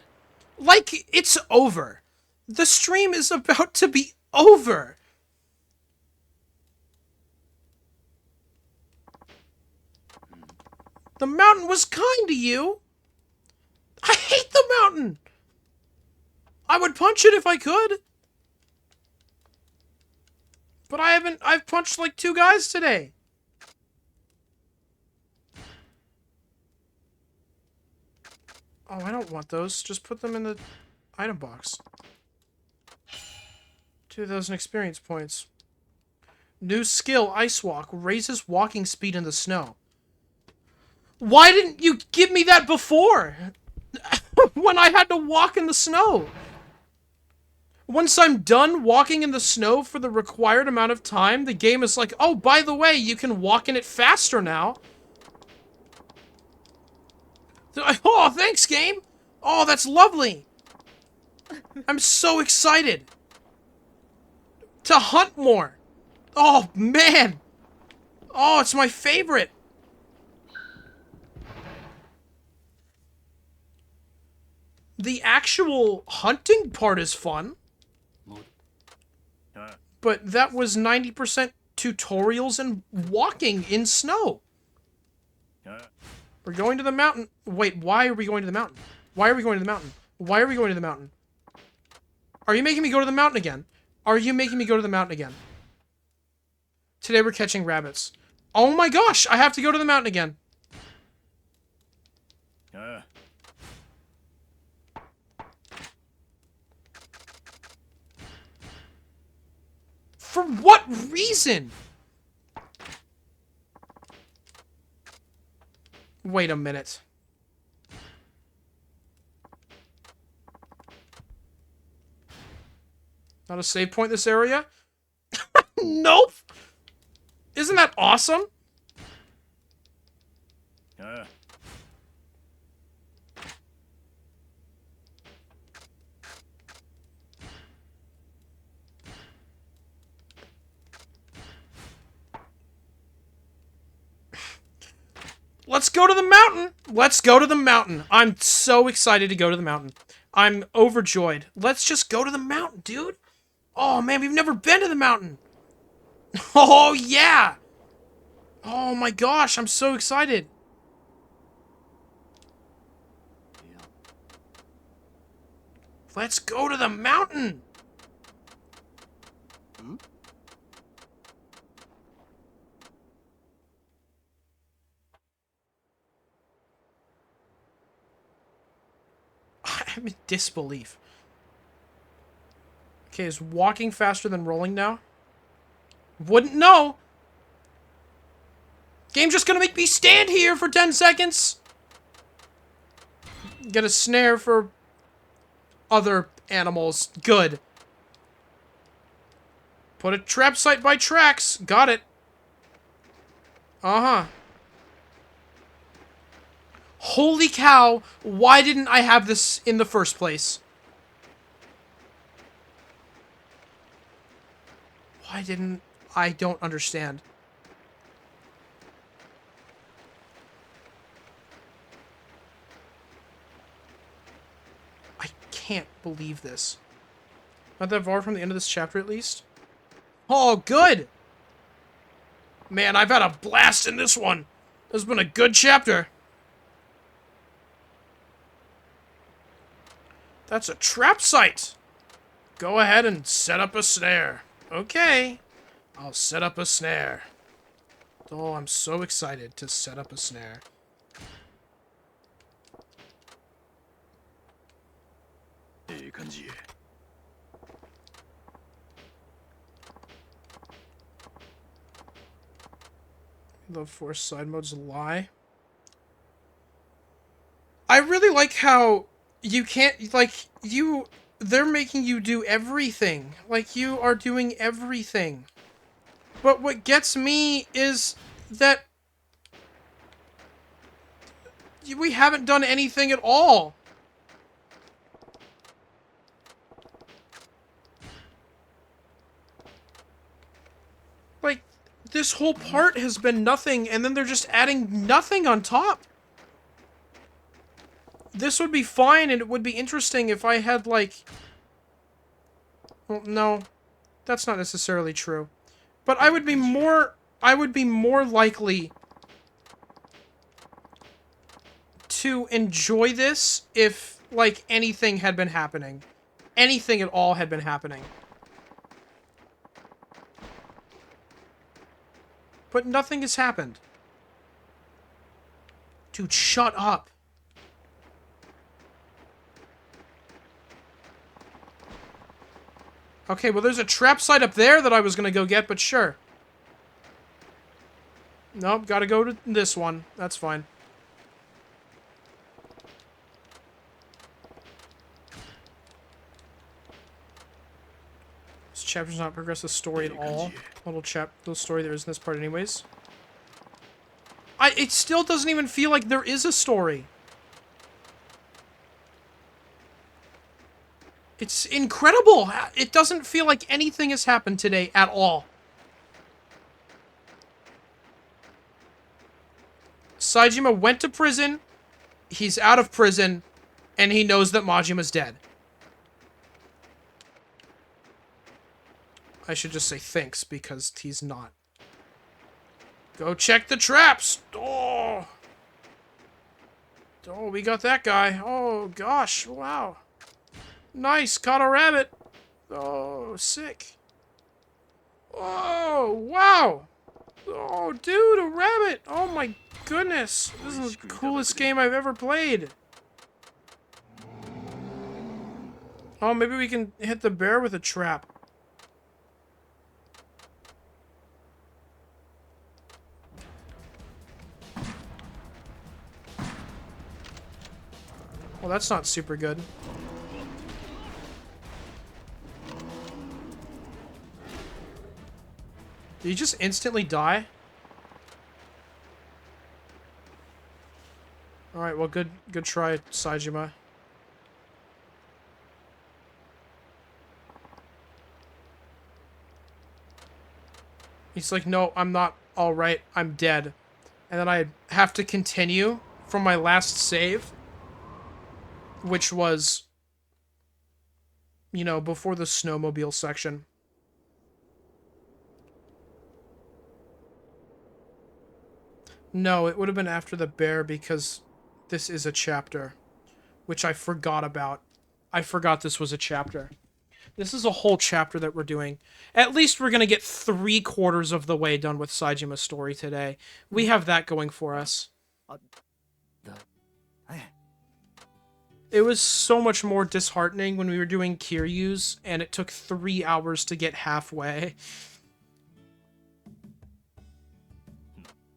Like, it's over. The stream is about to be over. The mountain was kind to you. I hate the mountain. I would punch it if I could. But I've punched like 2 guys today. Oh, I don't want those. Just put them in the item box. 2,000 experience points. New skill, Ice Walk. Raises walking speed in the snow. Why didn't you give me that before? When I had to walk in the snow. Once I'm done walking in the snow for the required amount of time, the game is like, oh, by the way, you can walk in it faster now. Oh, thanks, game. Oh, that's lovely. I'm so excited to hunt more. Oh, man. Oh, it's my favorite. The actual hunting part is fun. But that was 90% tutorials and walking in snow. We're going to the mountain. Wait, why are we going to the mountain? Why are we going to the mountain? Why are we going to the mountain? Are you making me go to the mountain again? Are you making me go to the mountain again? Today we're catching rabbits. Oh my gosh, I have to go to the mountain again. For what reason? Wait a minute. Not a save point this area? Nope! Isn't that awesome? Let's go to the mountain! Let's go to the mountain! I'm so excited to go to the mountain. I'm overjoyed. Let's just go to the mountain, dude! Oh, man, we've never been to the mountain! Oh, yeah! Oh my gosh, I'm so excited! Let's go to the mountain! I'm in disbelief. Okay, is walking faster than rolling now? Wouldn't know! Game's just gonna make me stand here for 10 seconds! Get a snare for other animals. Good. Put a trap site by tracks. Got it. Uh-huh. Holy cow, why didn't I have this in the first place? Why didn't... I don't understand. I can't believe this. Not that far from the end of this chapter, at least. Oh, good! Man, I've had a blast in this one. This has been a good chapter. That's a trap site. Go ahead and set up a snare. Okay. I'll set up a snare. Oh, I'm so excited to set up a snare. The force side modes lie. I really like how you can't, like, they're making you do everything. Like, you are doing everything. But what gets me is that we haven't done anything at all. Like, this whole part has been nothing, and then they're just adding nothing on top. This would be fine, and it would be interesting if I had, like... Well, no. That's not necessarily true. But I would be more likely to enjoy this if, like, anything had been happening. Anything at all had been happening. But nothing has happened. Dude, shut up. Okay, well, there's a trap site up there that I was gonna go get, but sure. Nope, gotta go to this one. That's fine. This chapter does not progress the story at all. Little story there is in this part anyways. It still doesn't even feel like there is a story. It's incredible. It doesn't feel like anything has happened today at all. Saejima went to prison. He's out of prison. And he knows that Majima's dead. I should just say thanks because he's not. Go check the traps. Oh. Oh, we got that guy. Oh, gosh. Wow. Nice, caught a rabbit. Oh, sick. Oh, wow. Oh, dude, a rabbit. Oh my goodness. This is the coolest game I've ever played. Oh, maybe we can hit the bear with a trap. Well, that's not super good. Did you just instantly die? Alright, well, good try, Saejima. He's like, no, I'm not alright, I'm dead. And then I have to continue from my last save, which was, you know, before the snowmobile section. No, it would have been after the bear because this is a chapter, which I forgot about. I forgot this was a chapter. This is a whole chapter that we're doing. At least we're going to get 3/4 of the way done with Saejima's story today. We have that going for us. It was so much more disheartening when we were doing Kiryu's, and it took 3 hours to get halfway.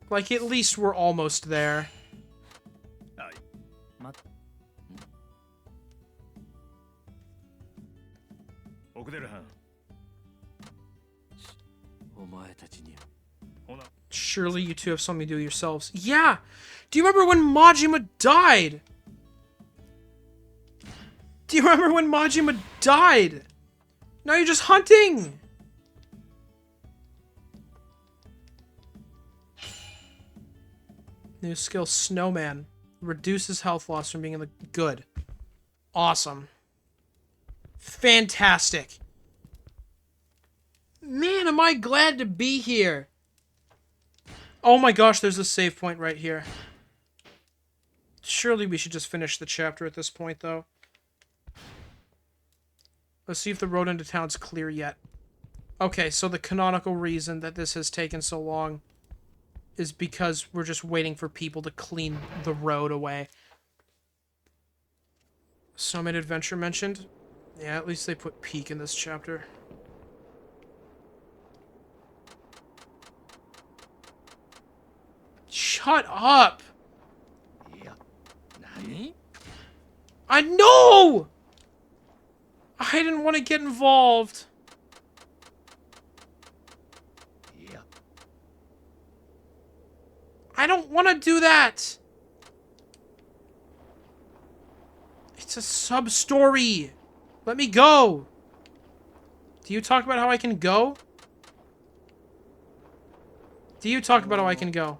Like, at least we're almost there. Surely you two have something to do yourselves. Yeah! Do you remember when Majima died? Do you remember when Majima died? Now you're just hunting! New skill, Snowman. Reduces health loss from being in the... Good. Awesome. Fantastic. Man, am I glad to be here. Oh my gosh, there's a save point right here. Surely we should just finish the chapter at this point, though. Let's see if the road into town's clear yet. Okay, so the canonical reason that this has taken so long is because we're just waiting for people to clean the road away. Summit Adventure mentioned? Yeah, at least they put peak in this chapter. Shut up! I know! I didn't want to get involved. I don't want to do that. It's a sub-story. Let me go. Do you talk about how I can go? Do you talk about how I can go?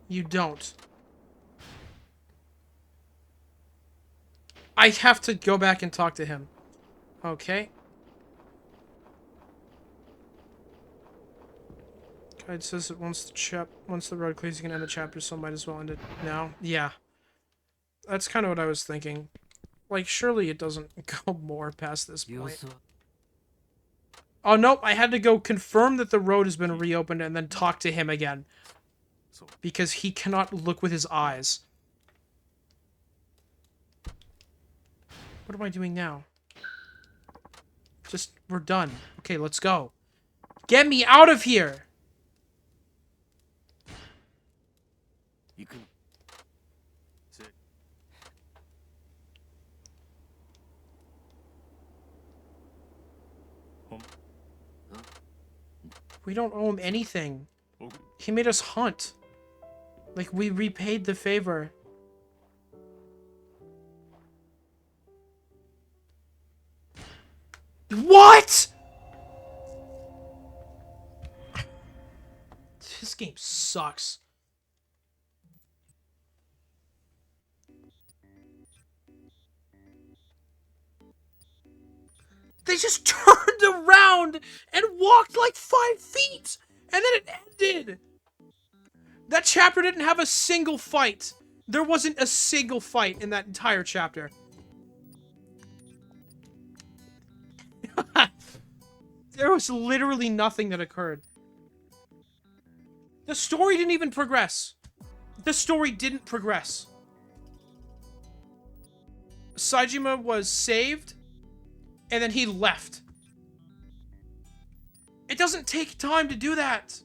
You don't. I have to go back and talk to him. Okay. Guide says that once the road clears, you can end the chapter, so might as well end it now. Yeah. That's kind of what I was thinking. Like, surely it doesn't go more past this point. Oh, nope. I had to go confirm that the road has been reopened and then talk to him again. Because he cannot look with his eyes. What am I doing now? Just, we're done. Okay, let's go. Get me out of here! We don't owe him anything. He made us hunt. Like, we repaid the favor. What?! This game sucks. They just turned around and walked like 5 feet! And then it ended! That chapter didn't have a single fight. There wasn't a single fight in that entire chapter. There was literally nothing that occurred. The story didn't even progress. The story didn't progress. SAEJIMA was saved, and then he left. It doesn't take time to do that.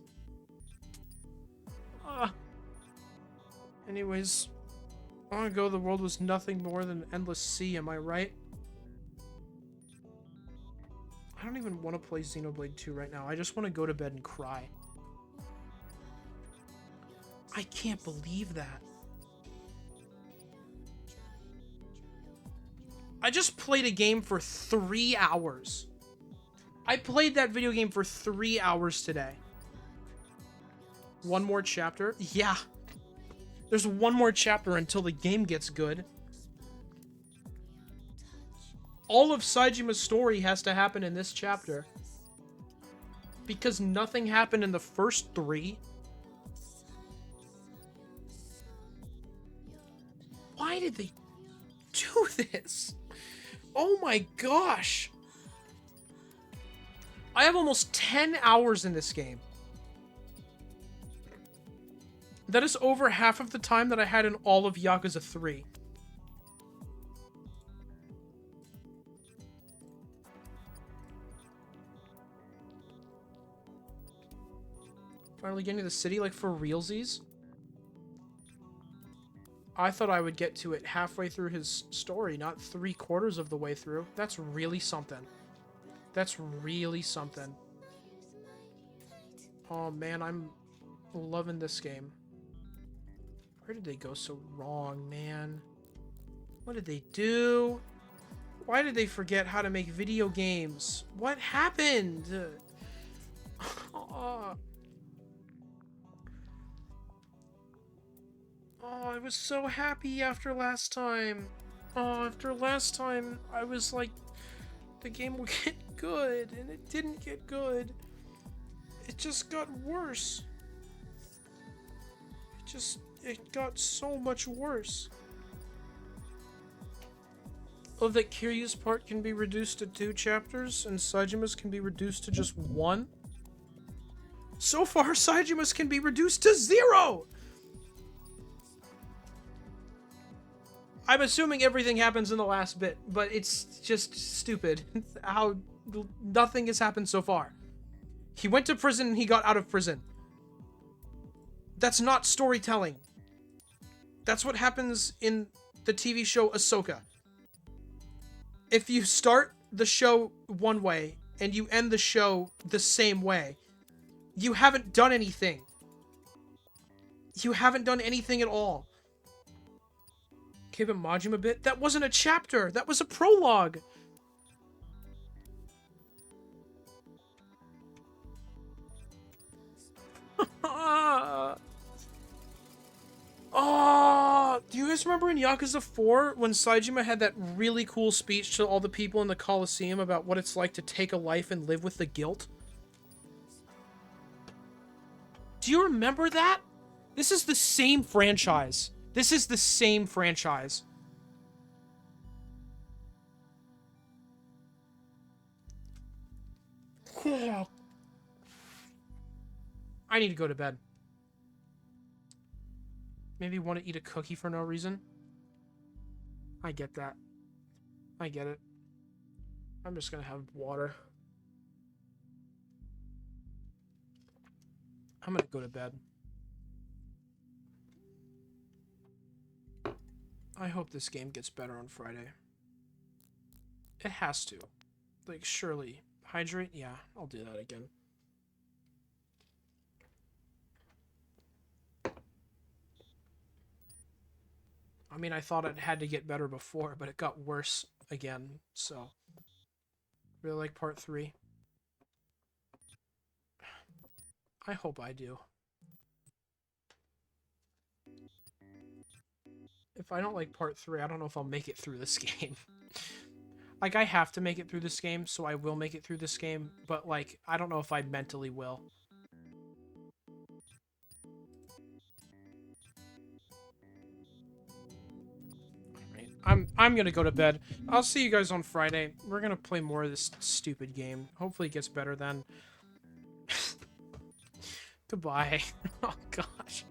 Anyways, long ago the world was nothing more than an endless sea, am I right? I don't even want to play Xenoblade 2 right now. I just want to go to bed and cry. I can't believe that. I just played a game for 3 hours. I played that video game for 3 hours today. One more chapter? Yeah. There's one more chapter until the game gets good. All of SAEJIMA's story has to happen in this chapter. Because nothing happened in the first 3. Why did they do this? Oh my gosh. I have almost 10 hours in this game. That is over half of the time that I had in all of Yakuza 3. Finally getting to the city, like, for realsies? I thought I would get to it halfway through his story, not 3/4 of the way through. That's really something. That's really something. Oh man, I'm loving this game. Where did they go so wrong, man? What did they do? Why did they forget how to make video games? What happened? Oh, I was so happy after last time. Oh, after last time, I was like, the game will get good, and it didn't get good. It just got worse. It got so much worse. Oh, that Kiryu's part can be reduced to 2 chapters, and Saijima's can be reduced to just 1? So far, Saijima's can be reduced to 0! I'm assuming everything happens in the last bit, but it's just stupid how nothing has happened so far. He went to prison and he got out of prison. That's not storytelling. That's what happens in the TV show Ahsoka. If you start the show one way and you end the show the same way, you haven't done anything. You haven't done anything at all. Okay, but Majima bit? That wasn't a chapter. That was a prologue. Oh, do you guys remember in Yakuza 4 when Saejima had that really cool speech to all the people in the Coliseum about what it's like to take a life and live with the guilt? Do you remember that? This is the same franchise. This is the same franchise. I need to go to bed. Maybe want to eat a cookie for no reason. I get that. I get it. I'm just gonna have water. I'm gonna go to bed. I hope this game gets better on Friday. It has to. Like, surely. Hydrate? Yeah, I'll do that again. I mean, I thought it had to get better before, but it got worse again, so. Really like part 3. I hope I do. If I don't like part 3, I don't know if I'll make it through this game. Like, I have to make it through this game, so I will make it through this game, but, like, I don't know if I mentally will. I'm gonna go to bed. I'll see you guys on Friday. We're gonna play more of this stupid game. Hopefully it gets better then. Goodbye. Oh gosh.